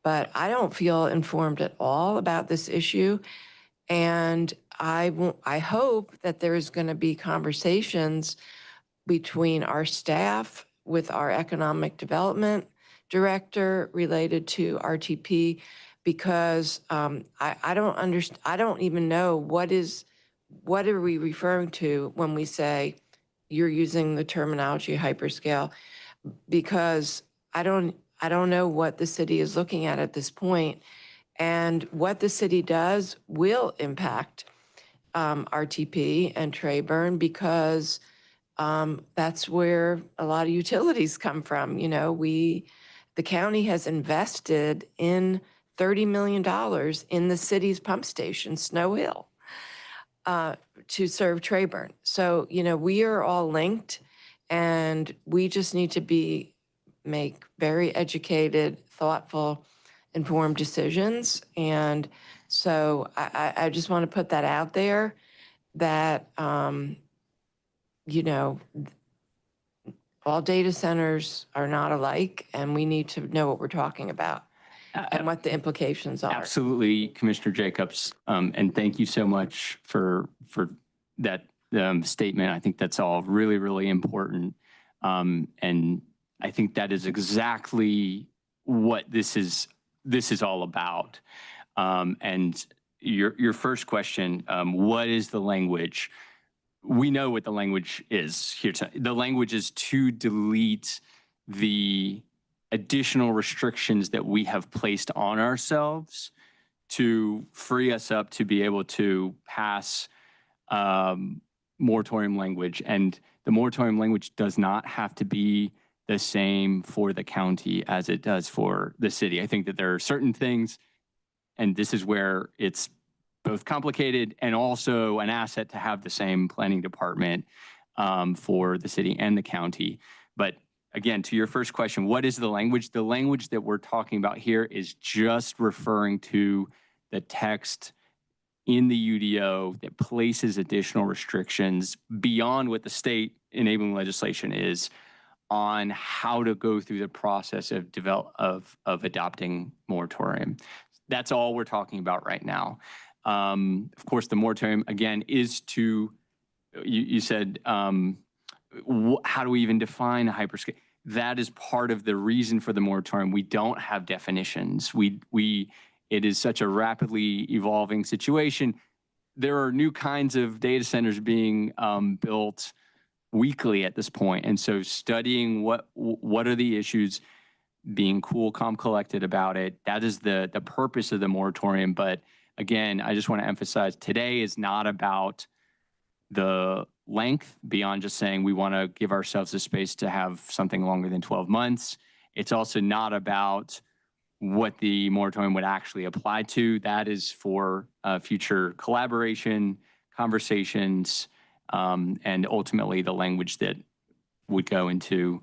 but I don't feel informed at all about this issue. And I hope that there is going to be conversations between our staff with our economic development director related to RTP, because I don't even know what are we referring to when we say you're using the terminology hyperscale, because I don't know what the city is looking at this point, and what the city does will impact RTP and Trayburn, because that's where a lot of utilities come from. The county has invested in $30 million in the city's pump station, Snow Hill, to serve Trayburn. So, we are all linked, and we just need to make very educated, thoughtful, informed decisions. And so I just want to put that out there, that, all data centers are not alike, and we need to know what we're talking about and what the implications are. Absolutely, Commissioner Jacobs. And thank you so much for that statement. I think that's all really, really important. And I think that is exactly what this is all about. And your first question, what is the language? We know what the language is here tonight. The language is to delete the additional restrictions that we have placed on ourselves to free us up to be able to pass moratorium language. And the moratorium language does not have to be the same for the county as it does for the city. I think that there are certain things, and this is where it's both complicated and also an asset to have the same planning department for the city and the county. But again, to your first question, what is the language? The language that we're talking about here is just referring to the text in the UDO that places additional restrictions beyond what the state enabling legislation is on how to go through the process of adopting moratorium. That's all we're talking about right now. Of course, the moratorium, again, is to, you said, how do we even define a hyperscale? That is part of the reason for the moratorium. We don't have definitions. it is such a rapidly evolving situation. There are new kinds of data centers being built weekly at this point. And so studying what are the issues, being cool, calm, collected about it, that is the purpose of the moratorium. But again, I just want to emphasize today is not about the length beyond just saying we want to give ourselves the space to have something longer than 12 months. It's also not about what the moratorium would actually apply to. That is for future collaboration, conversations, and ultimately the language that would go into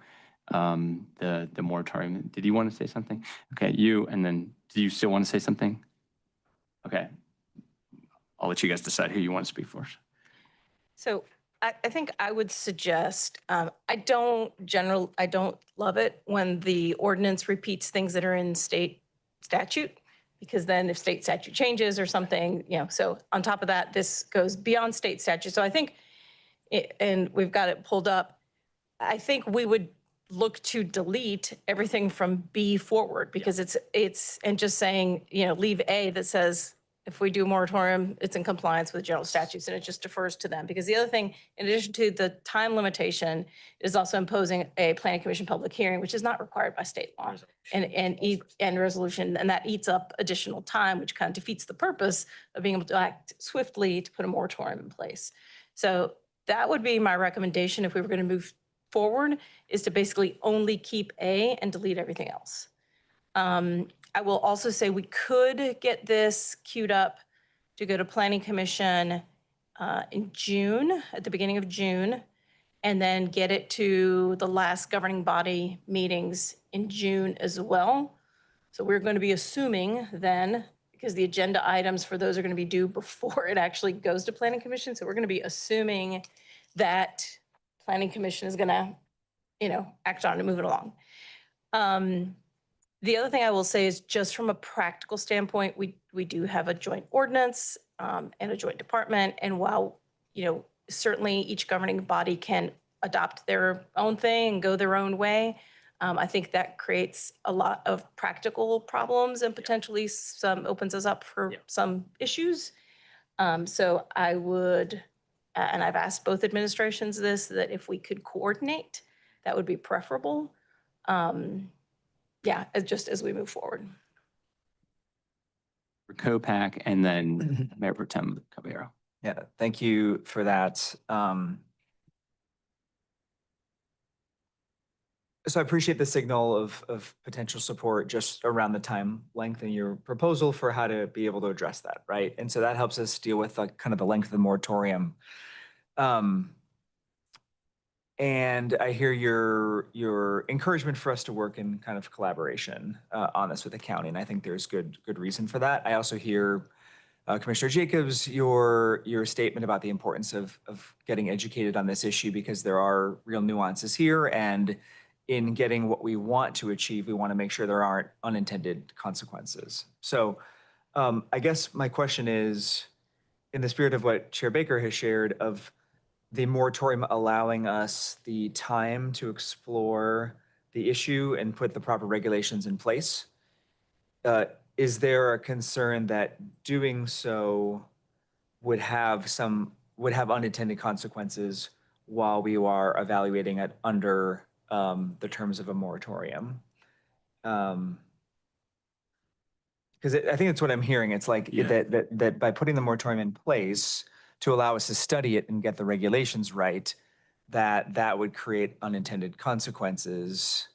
the moratorium. Did you want to say something? Okay, you, and then do you still want to say something? Okay, I'll let you guys decide who you want to speak for. So I think I would suggest, I don't love it when the ordinance repeats things that are in state statute, because then if state statute changes or something, so on top of that, this goes beyond state statute. So I think, and we've got it pulled up, I think we would look to delete everything from B forward, because it's, and just saying, leave A that says, if we do a moratorium, it's in compliance with general statutes, and it just defers to them. Because the other thing, in addition to the time limitation, is also imposing a planning commission public hearing, which is not required by state law, and resolution, and that eats up additional time, which kind of defeats the purpose of being able to act swiftly to put a moratorium in place. So that would be my recommendation if we were going to move forward, is to basically only keep A and delete everything else. I will also say we could get this queued up to go to Planning Commission in June, at the beginning of June, and then get it to the last governing body meetings in June as well. So we're going to be assuming then, because the agenda items for those are going to be due before it actually goes to Planning Commission. So we're going to be assuming that Planning Commission is going to, act on it and move it along. The other thing I will say is, just from a practical standpoint, we do have a joint ordinance and a joint department. And while, certainly each governing body can adopt their own thing and go their own way, I think that creates a lot of practical problems and potentially opens us up for some issues. So I would, and I've asked both administrations this, that if we could coordinate, that would be preferable. Just as we move forward. For COPAC and then Mayor Pro Tem Caballero. Yeah, thank you for that. So I appreciate the signal of potential support just around the time length in your proposal for how to be able to address that, right? And so that helps us deal with kind of the length of the moratorium. And I hear your encouragement for us to work in kind of collaboration on this with the county, and I think there's good reason for that. I also hear Commissioner Jacobs, your statement about the importance of getting educated on this issue, because there are real nuances here, and in getting what we want to achieve, we want to make sure there aren't unintended consequences. So I guess my question is, in the spirit of what Chair Baker has shared, of the moratorium allowing us the time to explore the issue and put the proper regulations in place, is there a concern that doing so would have unintended consequences while we are evaluating it under the terms of a moratorium? Because I think that's what I'm hearing. It's like that by putting the moratorium in place to allow us to study it and get the regulations right, that would create unintended consequences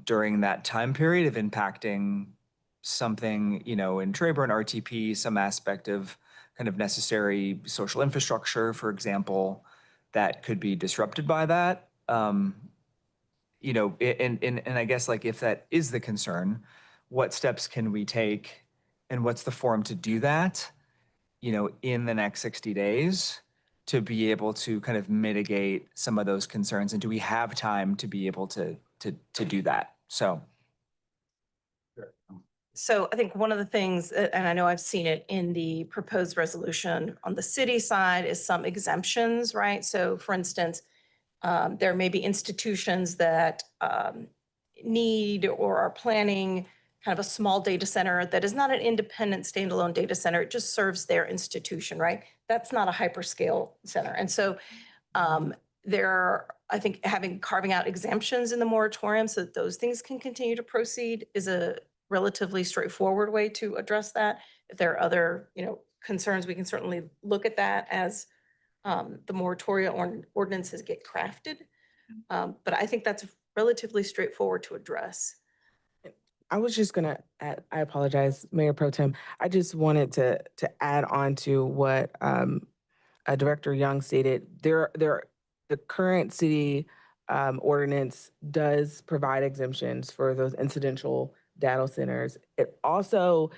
during that time period of impacting something, in Trayburn, RTP, some aspect of kind of necessary social infrastructure, for example, that could be disrupted by that. And I guess, like, if that is the concern, what steps can we take and what's the forum to do that, in the next 60 days to be able to kind of mitigate some of those concerns? And do we have time to be able to do that? So I think one of the things, and I know I've seen it in the proposed resolution on the city side, is some exemptions, right? So for instance, there may be institutions that need or are planning kind of a small data center that is not an independent standalone data center. It just serves their institution, right? That's not a hyperscale center. And so there are, I think, carving out exemptions in the moratorium so that those things can continue to proceed is a relatively straightforward way to address that. If there are other, concerns, we can certainly look at that as the moratorium ordinances get crafted. But I think that's relatively straightforward to address. I was just gonna add, I apologize, Mayor Pro Tem. I just wanted to add on to what Director Young stated. The current city ordinance does provide exemptions for those incidental data centers. It also,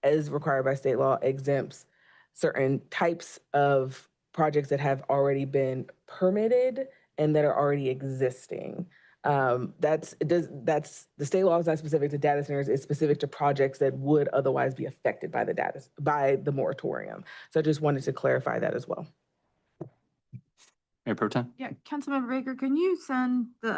as required by state law, exempts certain types of projects that have already been permitted and that are already existing. The state law is not specific to data centers. It's specific to projects that would otherwise be affected by the moratorium. So I just wanted to clarify that as well. Mayor Pro Tem? Yeah, Councilmember Baker, can you send the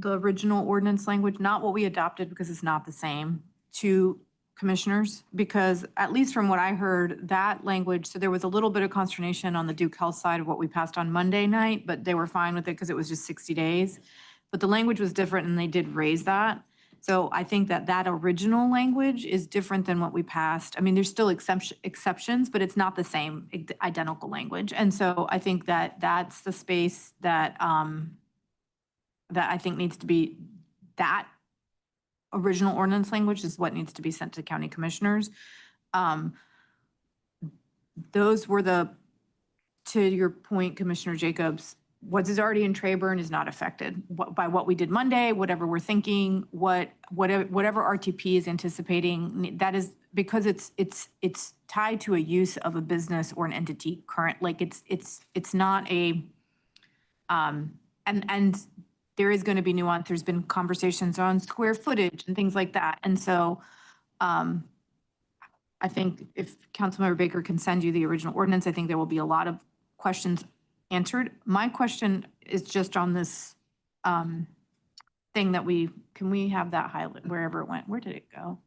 original ordinance language, not what we adopted because it's not the same, to commissioners? Because at least from what I heard, that language, so there was a little bit of consternation on the Duke Health side of what we passed on Monday night, but they were fine with it because it was just 60 days. But the language was different and they did raise that. So I think that original language is different than what we passed. I mean, there's still exceptions, but it's not the same identical language. And so I think that's the space that I think needs to be, that original ordinance language is what needs to be sent to county commissioners. Those were to your point, Commissioner Jacobs, what is already in Trayburn is not affected by what we did Monday, whatever we're thinking, whatever RTP is anticipating. That is because it's tied to a use of a business or an entity current. Like it's not a and there is going to be nuance. There's been conversations on square footage and things like that. And so I think if Councilmember Baker can send you the original ordinance, I think there will be a lot of questions answered. My question is just on this thing that can we have that highlight wherever it went? Where did it go?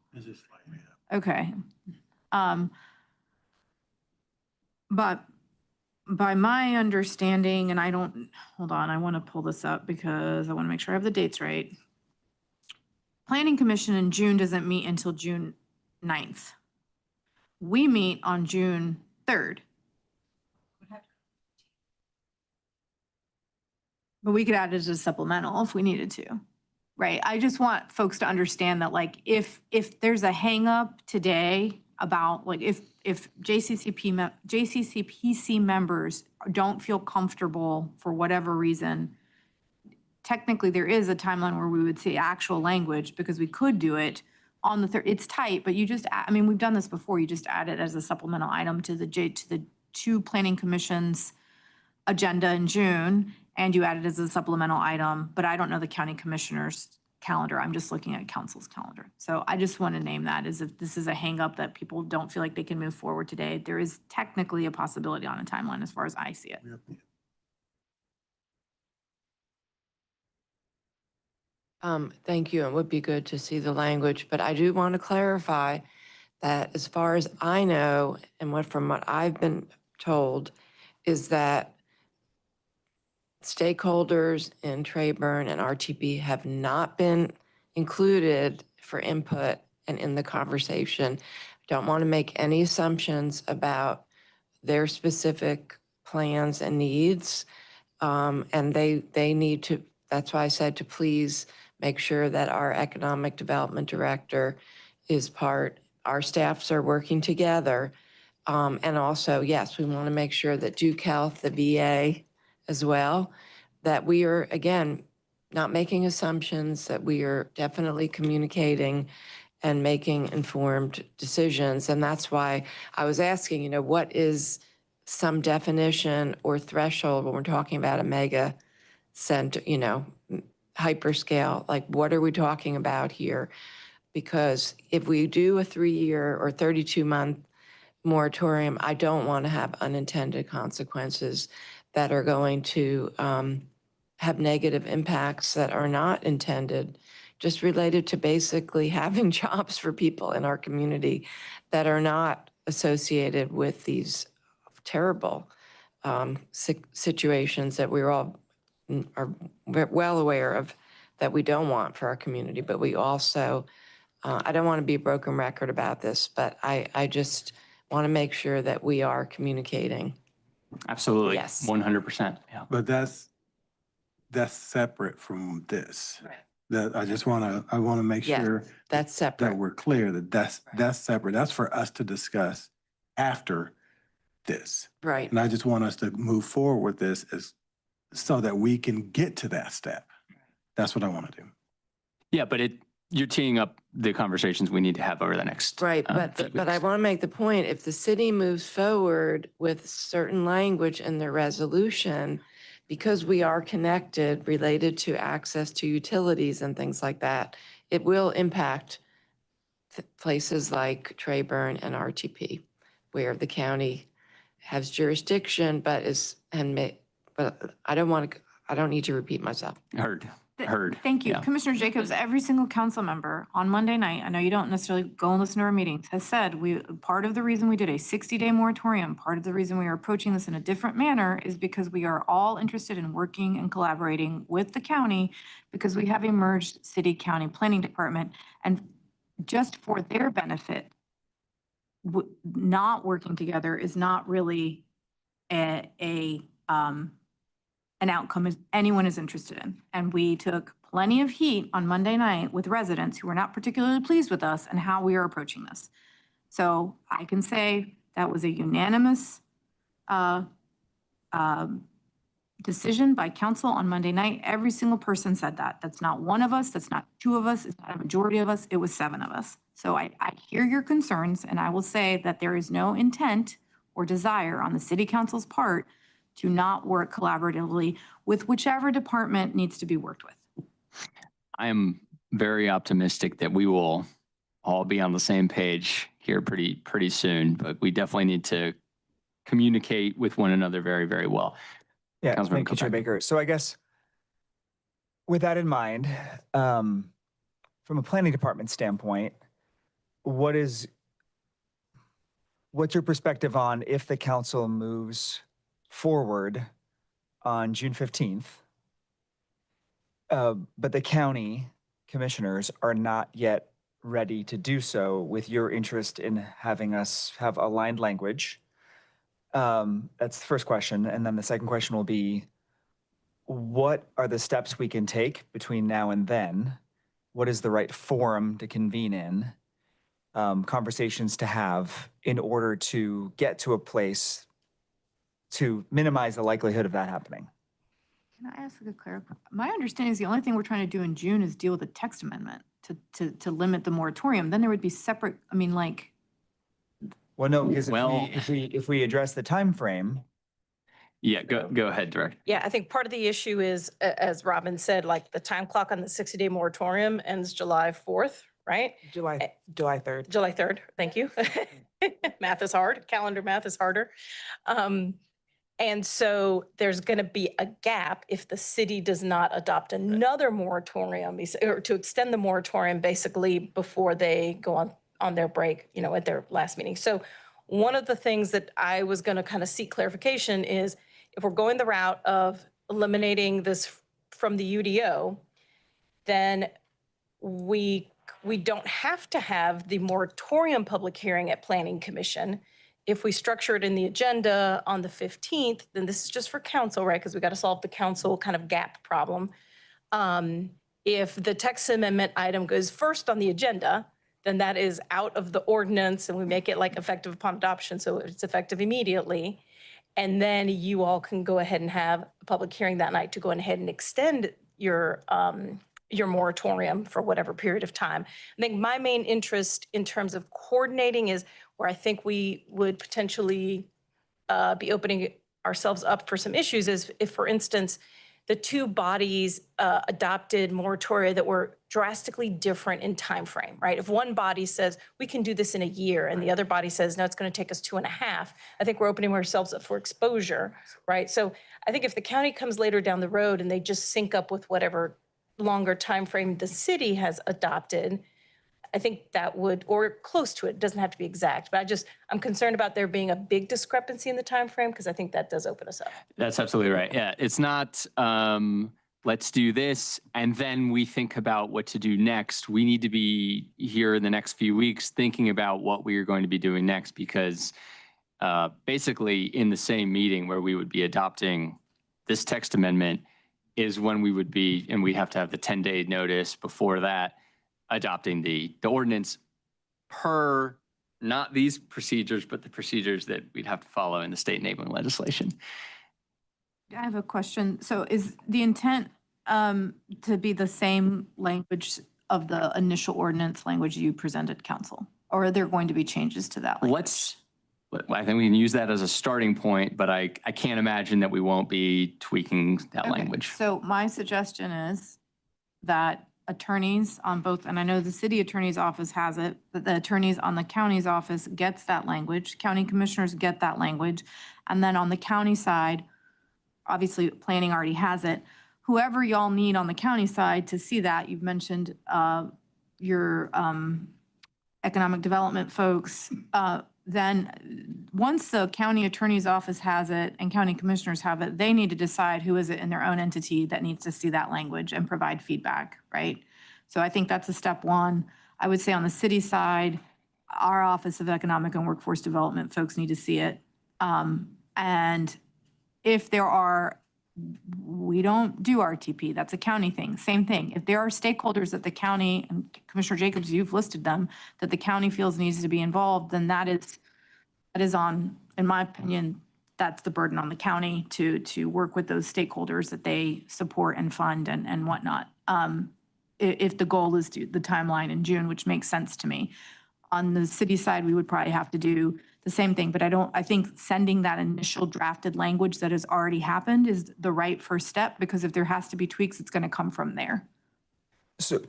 Okay. But by my understanding, and hold on, I want to pull this up because I want to make sure I have the dates right. Planning Commission in June doesn't meet until June 9th. We meet on June 3rd. But we could add it as a supplemental if we needed to, right? I just want folks to understand that, like, if there's a hang up today about, like, if JCCPC members don't feel comfortable for whatever reason, technically there is a timeline where we would see actual language because we could do it on the 3rd. It's tight, but you just, I mean, we've done this before. You just add it as a supplemental item to the two planning commissions agenda in June, and you add it as a supplemental item, but I don't know the county commissioner's calendar. I'm just looking at council's calendar. So I just want to name that as if this is a hang up that people don't feel like they can move forward today. There is technically a possibility on a timeline as far as I see it. Thank you. It would be good to see the language, but I do want to clarify that as far as I know, and from what I've been told, is that stakeholders in Trayburn and RTP have not been included for input and in the conversation. Don't want to make any assumptions about their specific plans and needs. And they need to, that's why I said to please make sure that our economic development director is part, our staffs are working together. And also, yes, we want to make sure that Duke Health, the VA as well, that we are, again, not making assumptions, that we are definitely communicating and making informed decisions. And that's why I was asking, what is some definition or threshold when we're talking about a mega center, hyperscale, like what are we talking about here? Because if we do a 3-year or 32-month moratorium, I don't want to have unintended consequences that are going to have negative impacts that are not intended just related to basically having jobs for people in our community that are not associated with these terrible situations that we're all are well aware of that we don't want for our community. But we also, I don't want to be a broken record about this, but I just want to make sure that we are communicating. Absolutely. Yes. 100%. Yeah. But that's separate from this. That I want to make Yes, sure that's that separate. we're clear that that's separate. That's for us to discuss after this. Right. And I just want us to move forward with this so that we can get to that step. That's what I want to do. Yeah, but you're teeing up the conversations we need to have over the next. Right, few but I weeks. want to make the point, if the city moves forward with certain language in their resolution, because we are connected related to access to utilities and things like that, it will impact places like Trayburn and RTP, where the county has jurisdiction, but I don't need to repeat myself. Heard. Thank you. Yeah. Commissioner Jacobs, every single council member on Monday night, I know you don't necessarily go and listen to our meetings, has said part of the reason we did a 60-day moratorium, part of the reason we are approaching this in a different manner is because we are all interested in working and collaborating with the county because we have a merged city-county planning department. And just for their benefit, not working together is not really an outcome anyone is interested in. And we took plenty of heat on Monday night with residents who were not particularly pleased with us and how we are approaching this. So I can say that was a unanimous decision by council on Monday night. Every single person said that. That's not one of us. That's not two of us. It's not a majority of us. It was 7 of us. So I hear your concerns, and I will say that there is no intent or desire on the city council's part to not work collaboratively with whichever department needs to be worked with. I am very optimistic that we will all be on the same page here pretty soon, but we definitely need to communicate with one another very, very well. Yeah, Councilmember thank you, Chair Kopak. Baker. So I guess with that in mind, from a planning department standpoint, what's your perspective on if the council moves forward on June 15th, but the county commissioners are not yet ready to do so with your interest in having us have aligned language? That's the first question. And then the second question will be, what are the steps we can take between now and then? What is the right forum to convene in? Conversations to have in order to get to a place to minimize the likelihood of that happening? Can I ask a clarify? My understanding is the only thing we're trying to do in June is deal with the text amendment to limit the moratorium. Then there would be separate, Well, no, because Well- if we address the time frame, Yeah, go ahead, Director. Yeah, I think part of the issue is, as Robin said, like the time clock on the 60-day moratorium ends July 4th, right? July 3rd. July 3rd, thank you. Math is hard, calendar math is harder. And so there's going to be a gap if the city does not adopt another moratorium or to extend the moratorium basically before they go on their break, at their last meeting. So one of the things that I was going to kind of seek clarification is if we're going the route of eliminating this from the UDO, then we don't have to have the moratorium public hearing at Planning Commission. If we structure it in the agenda on the 15th, then this is just for council, right? Because we got to solve the council kind of gap problem. If the text amendment item goes first on the agenda, then that is out of the ordinance and we make it like effective upon adoption. So it's effective immediately. And then you all can go ahead and have a public hearing that night to go ahead and extend your moratorium for whatever period of time. I think my main interest in terms of coordinating is where I think we would potentially be opening ourselves up for some issues is if, for instance, the two bodies adopted moratoria that were drastically different in time frame, right? If one body says we can do this in a year and the other body says, no, it's going to take us 2.5, I think we're opening ourselves up for exposure, right? So I think if the county comes later down the road and they just sync up with whatever longer time frame the city has adopted, I think that would, or close to it, doesn't have to be exact, but I'm concerned about there being a big discrepancy in the time frame because I think that does open us up. That's absolutely right. Yeah, it's not, let's do this, and then we think about what to do next. We need to be here in the next few weeks thinking about what we are going to be doing next, because basically in the same meeting where we would be adopting this text amendment is when we would be, and we have to have the 10-day notice before that, adopting the ordinance per not these procedures, but the procedures that we'd have to follow in the state enabling legislation. I have a question. So is the intent to be the same language of the initial ordinance language you presented, council? Or are there going to be changes to that language? I think we can use that as a starting point, but I can't imagine that we won't be tweaking that language. So my suggestion is that attorneys on both, and I know the city attorney's office has it, but the attorneys on the county's office gets that language, county commissioners get that language, and then on the county side, obviously planning already has it. Whoever y'all need on the county side to see that, you've mentioned your economic development folks, then once the county attorney's office has it and county commissioners have it, they need to decide who is it in their own entity that needs to see that language and provide feedback, right? So I think that's a step one. I would say on the city side, our Office of Economic and Workforce Development folks need to see it. And if there are, we don't do RTP, that's a county thing, same thing. If there are stakeholders that the county, and Commissioner Jacobs, you've listed them, that the county feels needs to be involved, then that is on, in my opinion, that's the burden on the county to work with those stakeholders that they support and fund and whatnot. If the goal is the timeline in June, which makes sense to me. On the city side, we would probably have to do the same thing, but I think sending that initial drafted language that has already happened is the right first step, because if there has to be tweaks, it's going to come from there. So,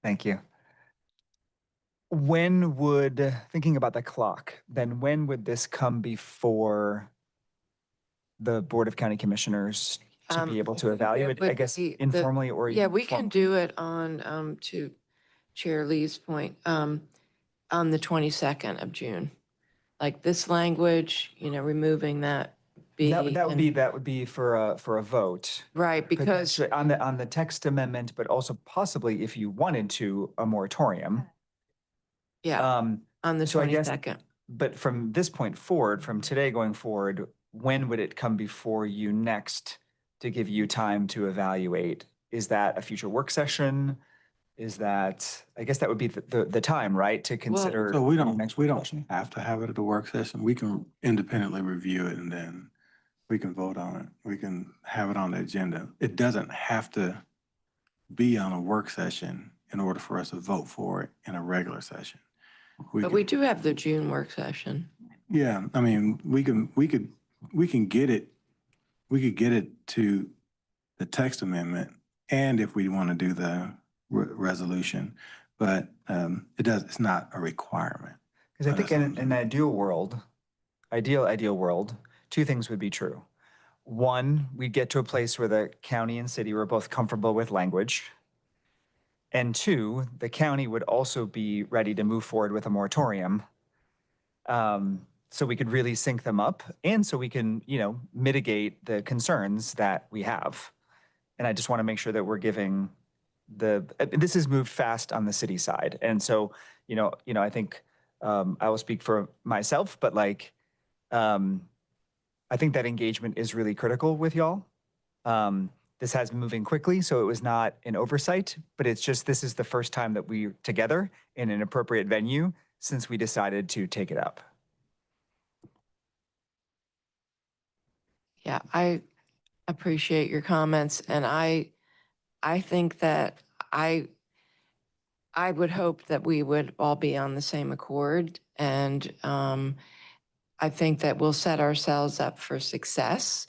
thank you. When would, thinking about the clock, then when would this come before the Board of County Commissioners to be able to evaluate, I guess, informally or? Yeah, we can do it on, to Chair Lee's point, on the 22nd of June. Like this language, removing that B. That would be for a vote. Right, because on the text amendment, but also possibly if you wanted to, a moratorium. Yeah, on the 22nd. But from this point forward, from today going forward, when would it come before you next to give you time to evaluate? Is that a future work session? Is that, I guess that would be the time, right, to consider? So we don't have to have it at the work session. We can independently review it and then we can vote on it. We can have it on the agenda. It doesn't have to be on a work session in order for us to vote for it in a regular session. But we do have the June work session. Yeah, I mean, we can get it to the text amendment, and if we want to do the resolution, but it's not a requirement. Because I think in an ideal world, two things would be true. One, we get to a place where the county and city were both comfortable with language. And two, the county would also be ready to move forward with a moratorium. So we could really sync them up, and so we can, mitigate the concerns that we have. And I just want to make sure that we're giving this has moved fast on the city side. And so, I think I will speak for myself, but I think that engagement is really critical with y'all. This has been moving quickly, so it was not an oversight, but it's just, this is the first time that we're together in an appropriate venue since we decided to take it up. Yeah, I appreciate your comments, and I think that I would hope that we would all be on the same accord, and I think that we'll set ourselves up for success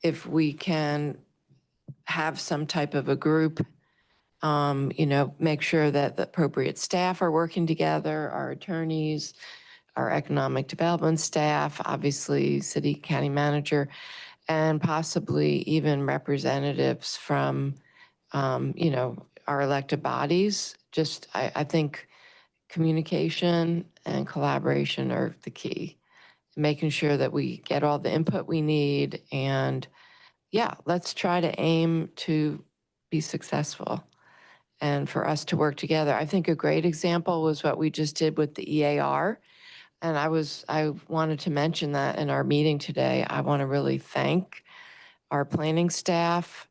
if we can have some type of a group, make sure that the appropriate staff are working together, our attorneys, our economic development staff, obviously city county manager, and possibly even representatives from, our elected bodies. Just, I think communication and collaboration are the key. Making sure that we get all the input we need, and yeah, let's try to aim to be successful and for us to work together. I think a great example was what we just did with the EAR. And I wanted to mention that in our meeting today. I want to really thank our planning staff,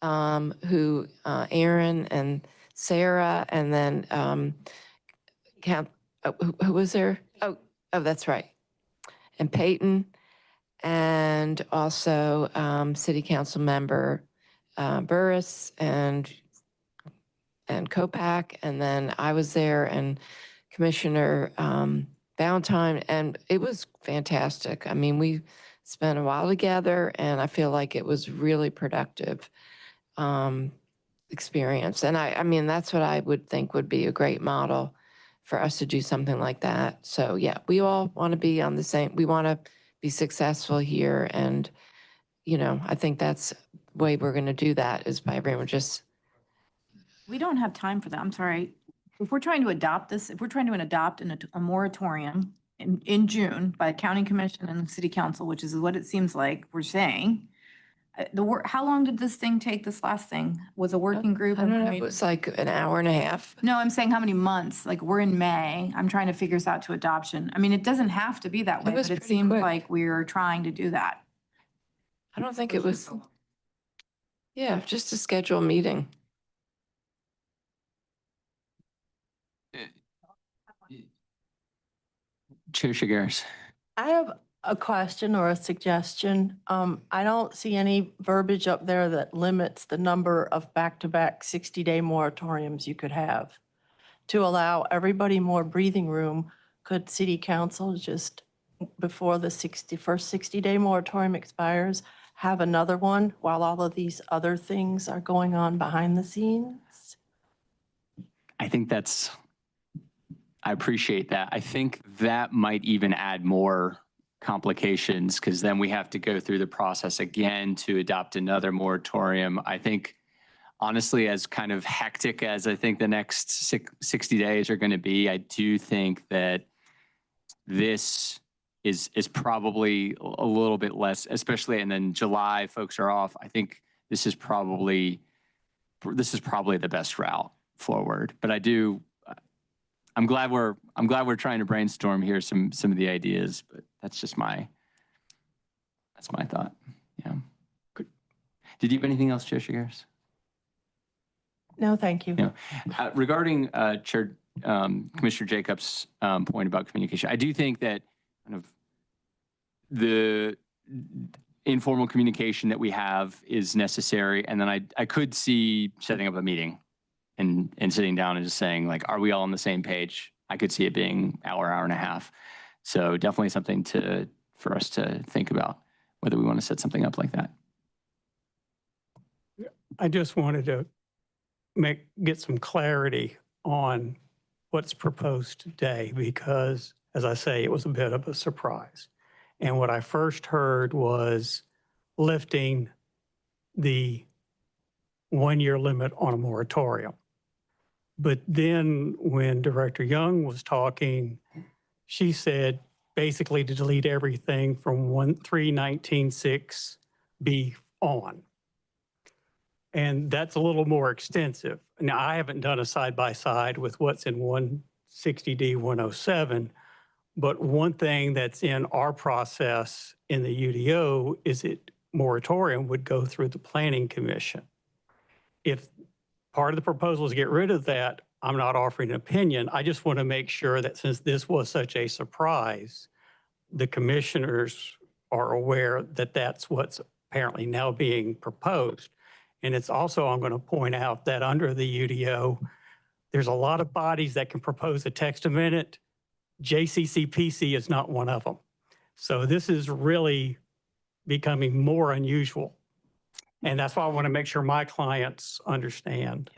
who, Aaron and Sarah, and then who was there? Oh, that's right. And Peyton, and also City Council Member Burris and Kopak, and then I was there, and Commissioner Valentine, and it was fantastic. I mean, we spent a while together, and I feel like it was really productive experience. And I mean, that's what I would think would be a great model for us to do something like that. So yeah, we all want to be on the same, we want to be successful here. And, I think that's the way we're going to do that is by everyone just. We don't have time for that. I'm sorry. If we're trying to adopt this, if we're trying to adopt a moratorium in June by county commission and the city council, which is what it seems like we're saying, how long did this thing take, this last thing? Was a working group? I don't know, it was like an hour and a half. No, I'm saying how many months? Like, we're in May. I'm trying to figure this out to adoption. I mean, it doesn't have to be that way, was but it pretty seems quick. like we're trying to do that. I don't think it was. Yeah, just to schedule a meeting. Chair Shigaris. I have a question or a suggestion. I don't see any verbiage up there that limits the number of back-to-back 60-day moratoriums you could have. To allow everybody more breathing room, could city council just, before the first 60-day moratorium expires, have another one while all of these other things are going on behind the scenes? I think I appreciate that. I think that might even add more complications because then we have to go through the process again to adopt another moratorium. I think, honestly, as kind of hectic as I think the next 60 days are going to be, I do think that this is probably a little bit less, especially, and then July folks are off. I think this is probably the best route forward. But I'm glad we're trying to brainstorm here some of the ideas, but that's my thought. Yeah. Good. Did you have anything else, Chair Shigaris? No, thank you. Yeah. Regarding Commissioner Jacobs' point about communication, I do think that kind of the informal communication that we have is necessary, and then I could see setting up a meeting and sitting down and just saying, like, are we all on the same page? I could see it being hour and a half. So definitely something for us to think about whether we want to set something up like that. I just wanted to get some clarity on what's proposed today because, as I say, it was a bit of a surprise. And what I first heard was lifting the 1-year limit on a moratorium. But then when Director Young was talking, she said basically to delete everything from 319.6B on. And that's a little more extensive. Now, I haven't done a side-by-side with what's in 160D 107, but one thing that's in our process in the UDO is moratorium would go through the Planning Commission. If part of the proposal is get rid of that, I'm not offering an opinion. I just want to make sure that since this was such a surprise, the commissioners are aware that that's what's apparently now being proposed. And it's also, I'm going to point out that under the UDO, there's a lot of bodies that can propose a text amendment. JCCPC is not one of them. So this is really becoming more unusual. And that's why I want to make sure my clients understand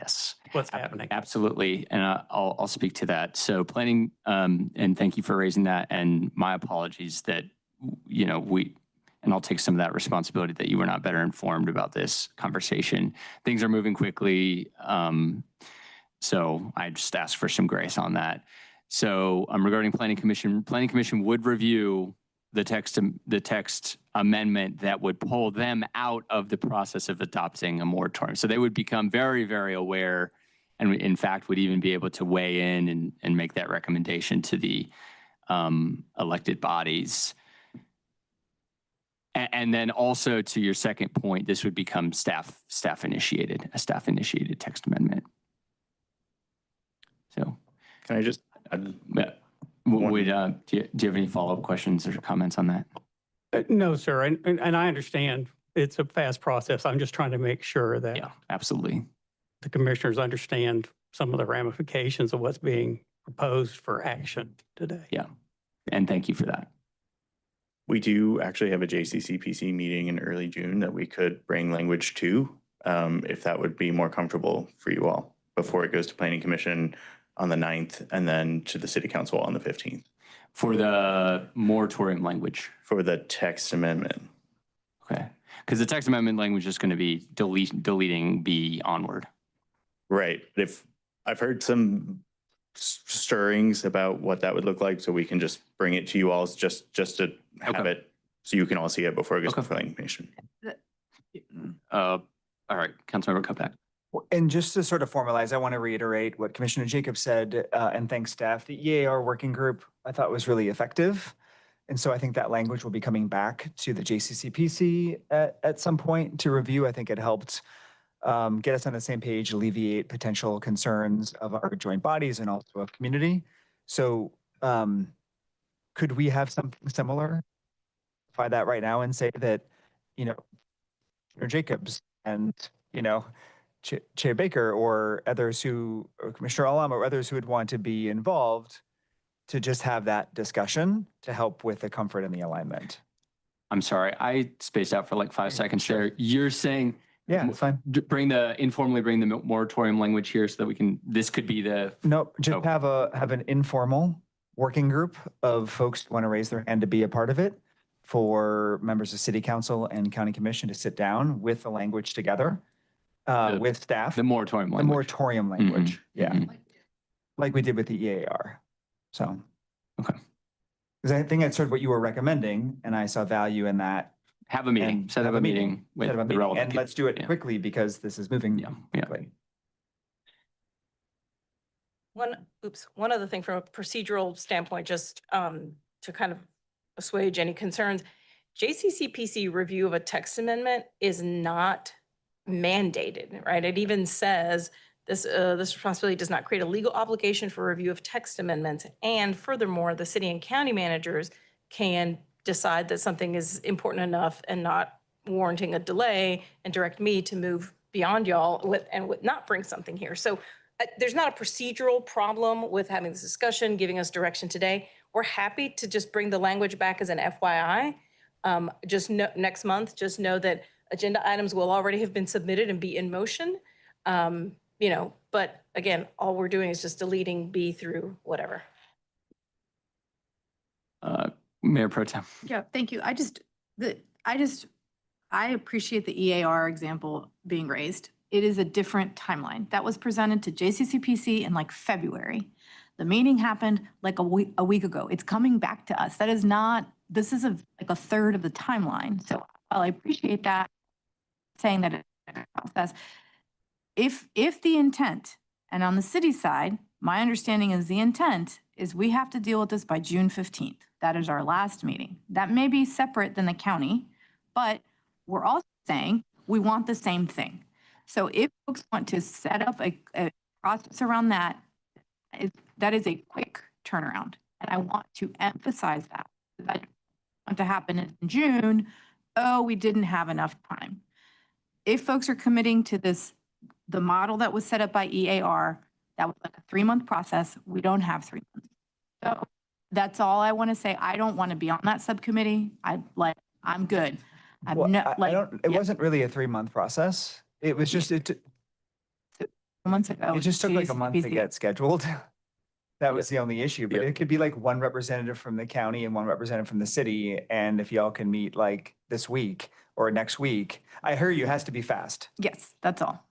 what's happening. Absolutely. And I'll speak to that. So planning, and thank you for raising that. And my apologies that, and I'll take some of that responsibility that you were not better informed about this conversation. Things are moving quickly. So I just ask for some grace on that. So regarding Planning Commission would review the text amendment that would pull them out of the process of adopting a moratorium. So they would become very, very aware, and in fact would even be able to weigh in and make that recommendation to the elected bodies. And then also to your second point, this would become a staff initiated text amendment. So Can I just? do you have any follow-up questions or comments on that? No, sir. And I understand it's a fast process. I'm just trying to make sure that Yeah, absolutely. the commissioners understand some of the ramifications of what's being proposed for action today. Yeah. And thank you for that. We do actually have a JCCPC meeting in early June that we could bring language to, if that would be more comfortable for you all, before it goes to Planning Commission on the 9th and then to the City Council on the 15th. For the moratorium language. For the text amendment. Okay. Because the text amendment language is going to be deleting B onward. Right. But if I've heard some stirrings about what that would look like, so we can just bring it to you all just to have it so you can all see it before it goes to Planning Commission. All right, Councilmember Kopak. And just to sort of formalize, I want to reiterate what Commissioner Jacobs said and thank staff. The EAR working group I thought was really effective. And so I think that language will be coming back to the JCCPC at some point to review. I think it helped get us on the same page, alleviate potential concerns of our joint bodies and also of community. So could we have something similar? Try that right now and say that, Commissioner Jacobs and, Chair Baker or others or Commissioner Alam or others who would want to be involved to just have that discussion to help with the comfort and the alignment. I'm sorry, I spaced out for like 5 seconds there. You're saying, yeah, it's fine. Informally bring the moratorium language here so that this could be the. Nope, just have an informal working group of folks who want to raise their hand to be a part of it, for members of City Council and County Commission to sit down with the language together. With staff. The moratorium language. The moratorium language, Mm-hmm. yeah. Mm-hmm. Like we did with the EAR, so. Okay. Because I think that's sort of what you were recommending, and I saw value in that. Have a meeting, set up a meeting with the relevant And let's do it people. quickly because this is moving. Yeah. quickly. One other thing from a procedural standpoint, just to kind of assuage any concerns. JCCPC review of a text amendment is not mandated, right? It even says this responsibility does not create a legal obligation for review of text amendments. And furthermore, the city and county managers can decide that something is important enough and not warranting a delay and direct me to move beyond y'all with not bring something here. So there's not a procedural problem with having this discussion, giving us direction today. We're happy to just bring the language back as an FYI. Next month, just know that agenda items will already have been submitted and be in motion. But again, all we're doing is just deleting B through whatever. Mayor Pro Tem. Yeah, thank you. I appreciate the EAR example being raised. It is a different timeline. That was presented to JCCPC in like February. The meeting happened like a week ago. It's coming back to us. This is like a third of the timeline. So while I appreciate that, saying that it's a process, if the intent, and on the city side, my understanding is the intent is we have to deal with this by June 15th. That is our last meeting. That may be separate than the county, but we're also saying we want the same thing. So if folks want to set up a process around that, that is a quick turnaround. And I want to emphasize that. I want to happen in June. Oh, we didn't have enough time. If folks are committing to the model that was set up by EAR, that was like a 3-month process. We don't have 3 months. So that's all I want to say. I don't want to be on that subcommittee. I'm good. It wasn't really a 3-month process. It was just, months ago. it just took like a month to get scheduled. That was the only issue, but Yeah. it could be like one representative from the county and one representative from the city. And if y'all can meet like this week or next week, I hear you, has to be fast. Yes, that's all.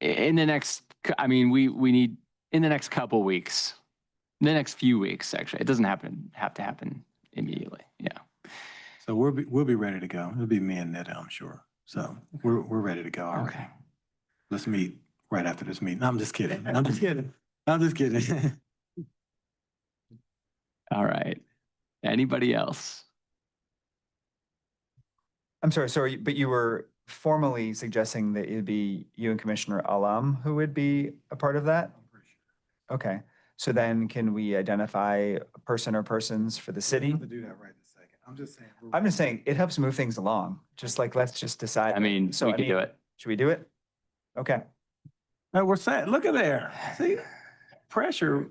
In the next, I mean, we need, in the next couple weeks, in the next few weeks, actually. It doesn't have to happen immediately. Yeah. So we'll be ready to go. It'll be me and Nita, I'm sure. So we're ready to go already. Okay. Let's meet right after this meeting. No, I'm just kidding. I'm just kidding. I'm just kidding. All right. Anybody else? I'm sorry, but you were formally suggesting that it'd be you and Commissioner Alam who would be a part of that? Okay, so then can we identify a person or persons for the We city? don't have to do that right this second. I'm just saying. I'm just saying, it helps move things along. Just like, let's just decide. I mean, So, we could do it. Should we do it? Okay. No, we're set. Look at there. See, pressure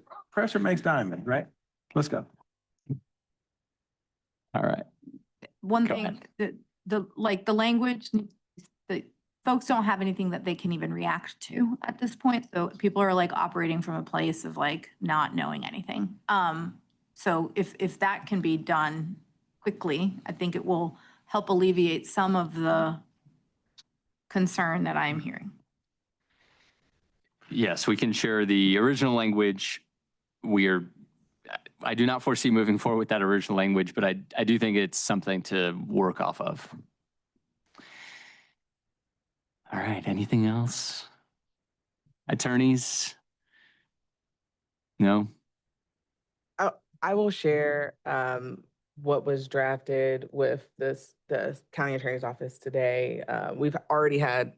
makes diamond, right? Let's go. All right. One Go thing, the language, the folks don't have anything that they can even react to at this point. So people are like operating from a place of like not knowing anything. So if that can be done quickly, I think it will help alleviate some of the concern that I'm hearing. Yes, we can share the original language. I do not foresee moving forward with that original language, but I do think it's something to work off of. All right, anything else? Attorneys? No? I will share what was drafted with the county attorney's office today. We've already had,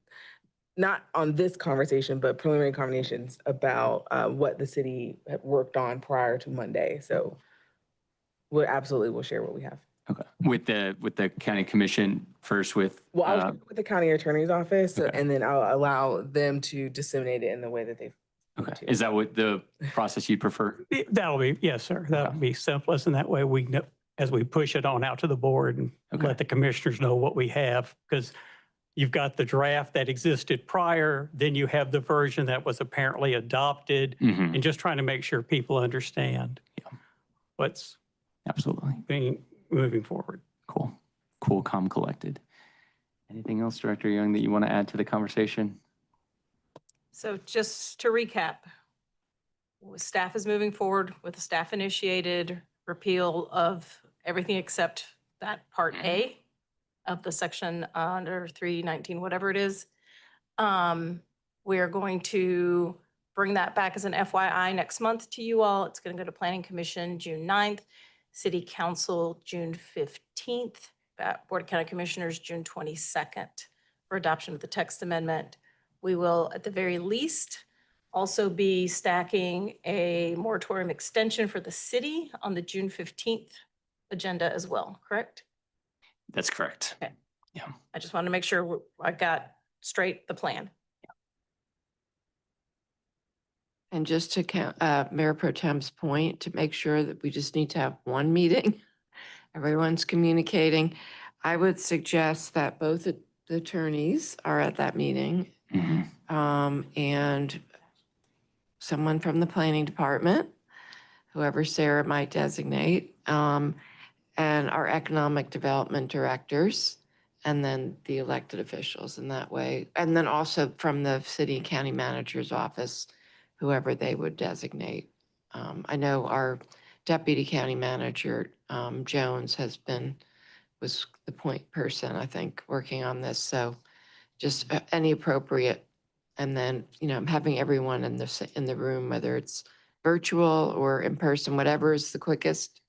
not on this conversation, but preliminary conversations about what the city had worked on prior to Monday. So we'll share what we have. Okay. With the county commission first with, Well, I'll share with the county attorney's office, Okay. and then I'll allow them to disseminate it in the way that they've. okay. Is that what the process you'd prefer? That'll be, yes, sir. That'll be simplest. And that way we know, as we push it on out to the board and Okay. let the commissioners know what we have, because you've got the draft that existed prior, then you have the version that was apparently adopted, Mhm. and just trying to make sure people understand what's Absolutely. being moving forward. Cool. Cool, calm, collected. Anything else, Director Young, that you want to add to the conversation? So just to recap, staff is moving forward with a staff-initiated repeal of everything except that Part A of the section under 319, whatever it is. We are going to bring that back as an FYI next month to you all. It's going to go to Planning Commission June 9th, City Council June 15th, Board of County Commissioners June 22nd for adoption of the text amendment. We will, at the very least, also be stacking a moratorium extension for the city on the June 15th agenda as well, correct? That's correct. Okay. Yeah. I just wanted to make sure I got straight the plan. And just to count, Mayor Pro Tem's point, to make sure that we just need to have one meeting, everyone's communicating, I would suggest that both the attorneys are at that meeting, and someone from the planning department, whoever Sarah might designate, and our economic development directors, and then the elected officials in that way. And then also from the city and county manager's office, whoever they would designate. I know our deputy county manager, Jones, was the point person, I think, working on this. So just any appropriate, and then, having everyone in the room, whether it's virtual or in person, whatever is the quickest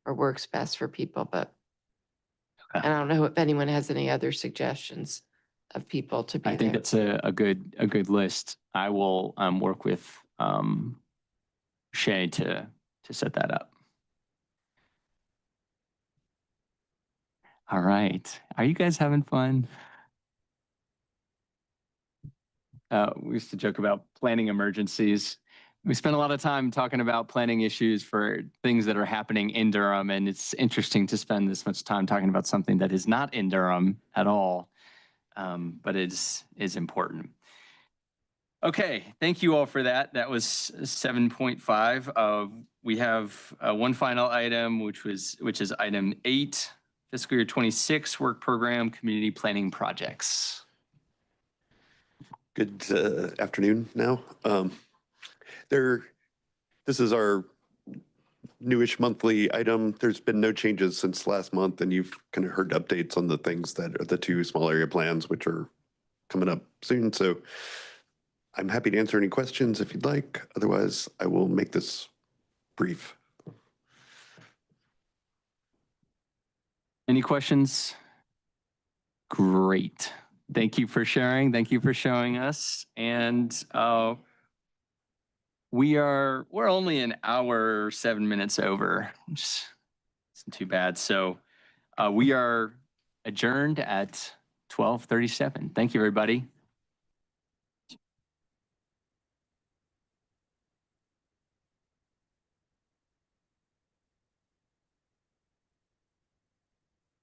or works best for people. But Okay. I don't know if anyone has any other suggestions of people to be I think there. that's a good list. I will work with Shay to set that up. All right. Are you guys having fun? We used to joke about planning emergencies. We spent a lot of time talking about planning issues for things that are happening in Durham, and it's interesting to spend this much time talking about something that is not in Durham at all, but is important. Okay, thank you all for that. That was 7.5. We have one final item, which is item 8, fiscal year 26 work program, community planning projects. Good afternoon now. This is our newish monthly item. There's been no changes since last month, and you've kind of heard updates on the things that are the 2 small area plans, which are coming up soon. So I'm happy to answer any questions if you'd like. Otherwise, I will make this brief. Any questions? Great. Thank you for sharing. Thank you for showing us. And we're only an hour, 7 minutes over, which isn't too bad. So we are adjourned at 12:37. Thank you, everybody.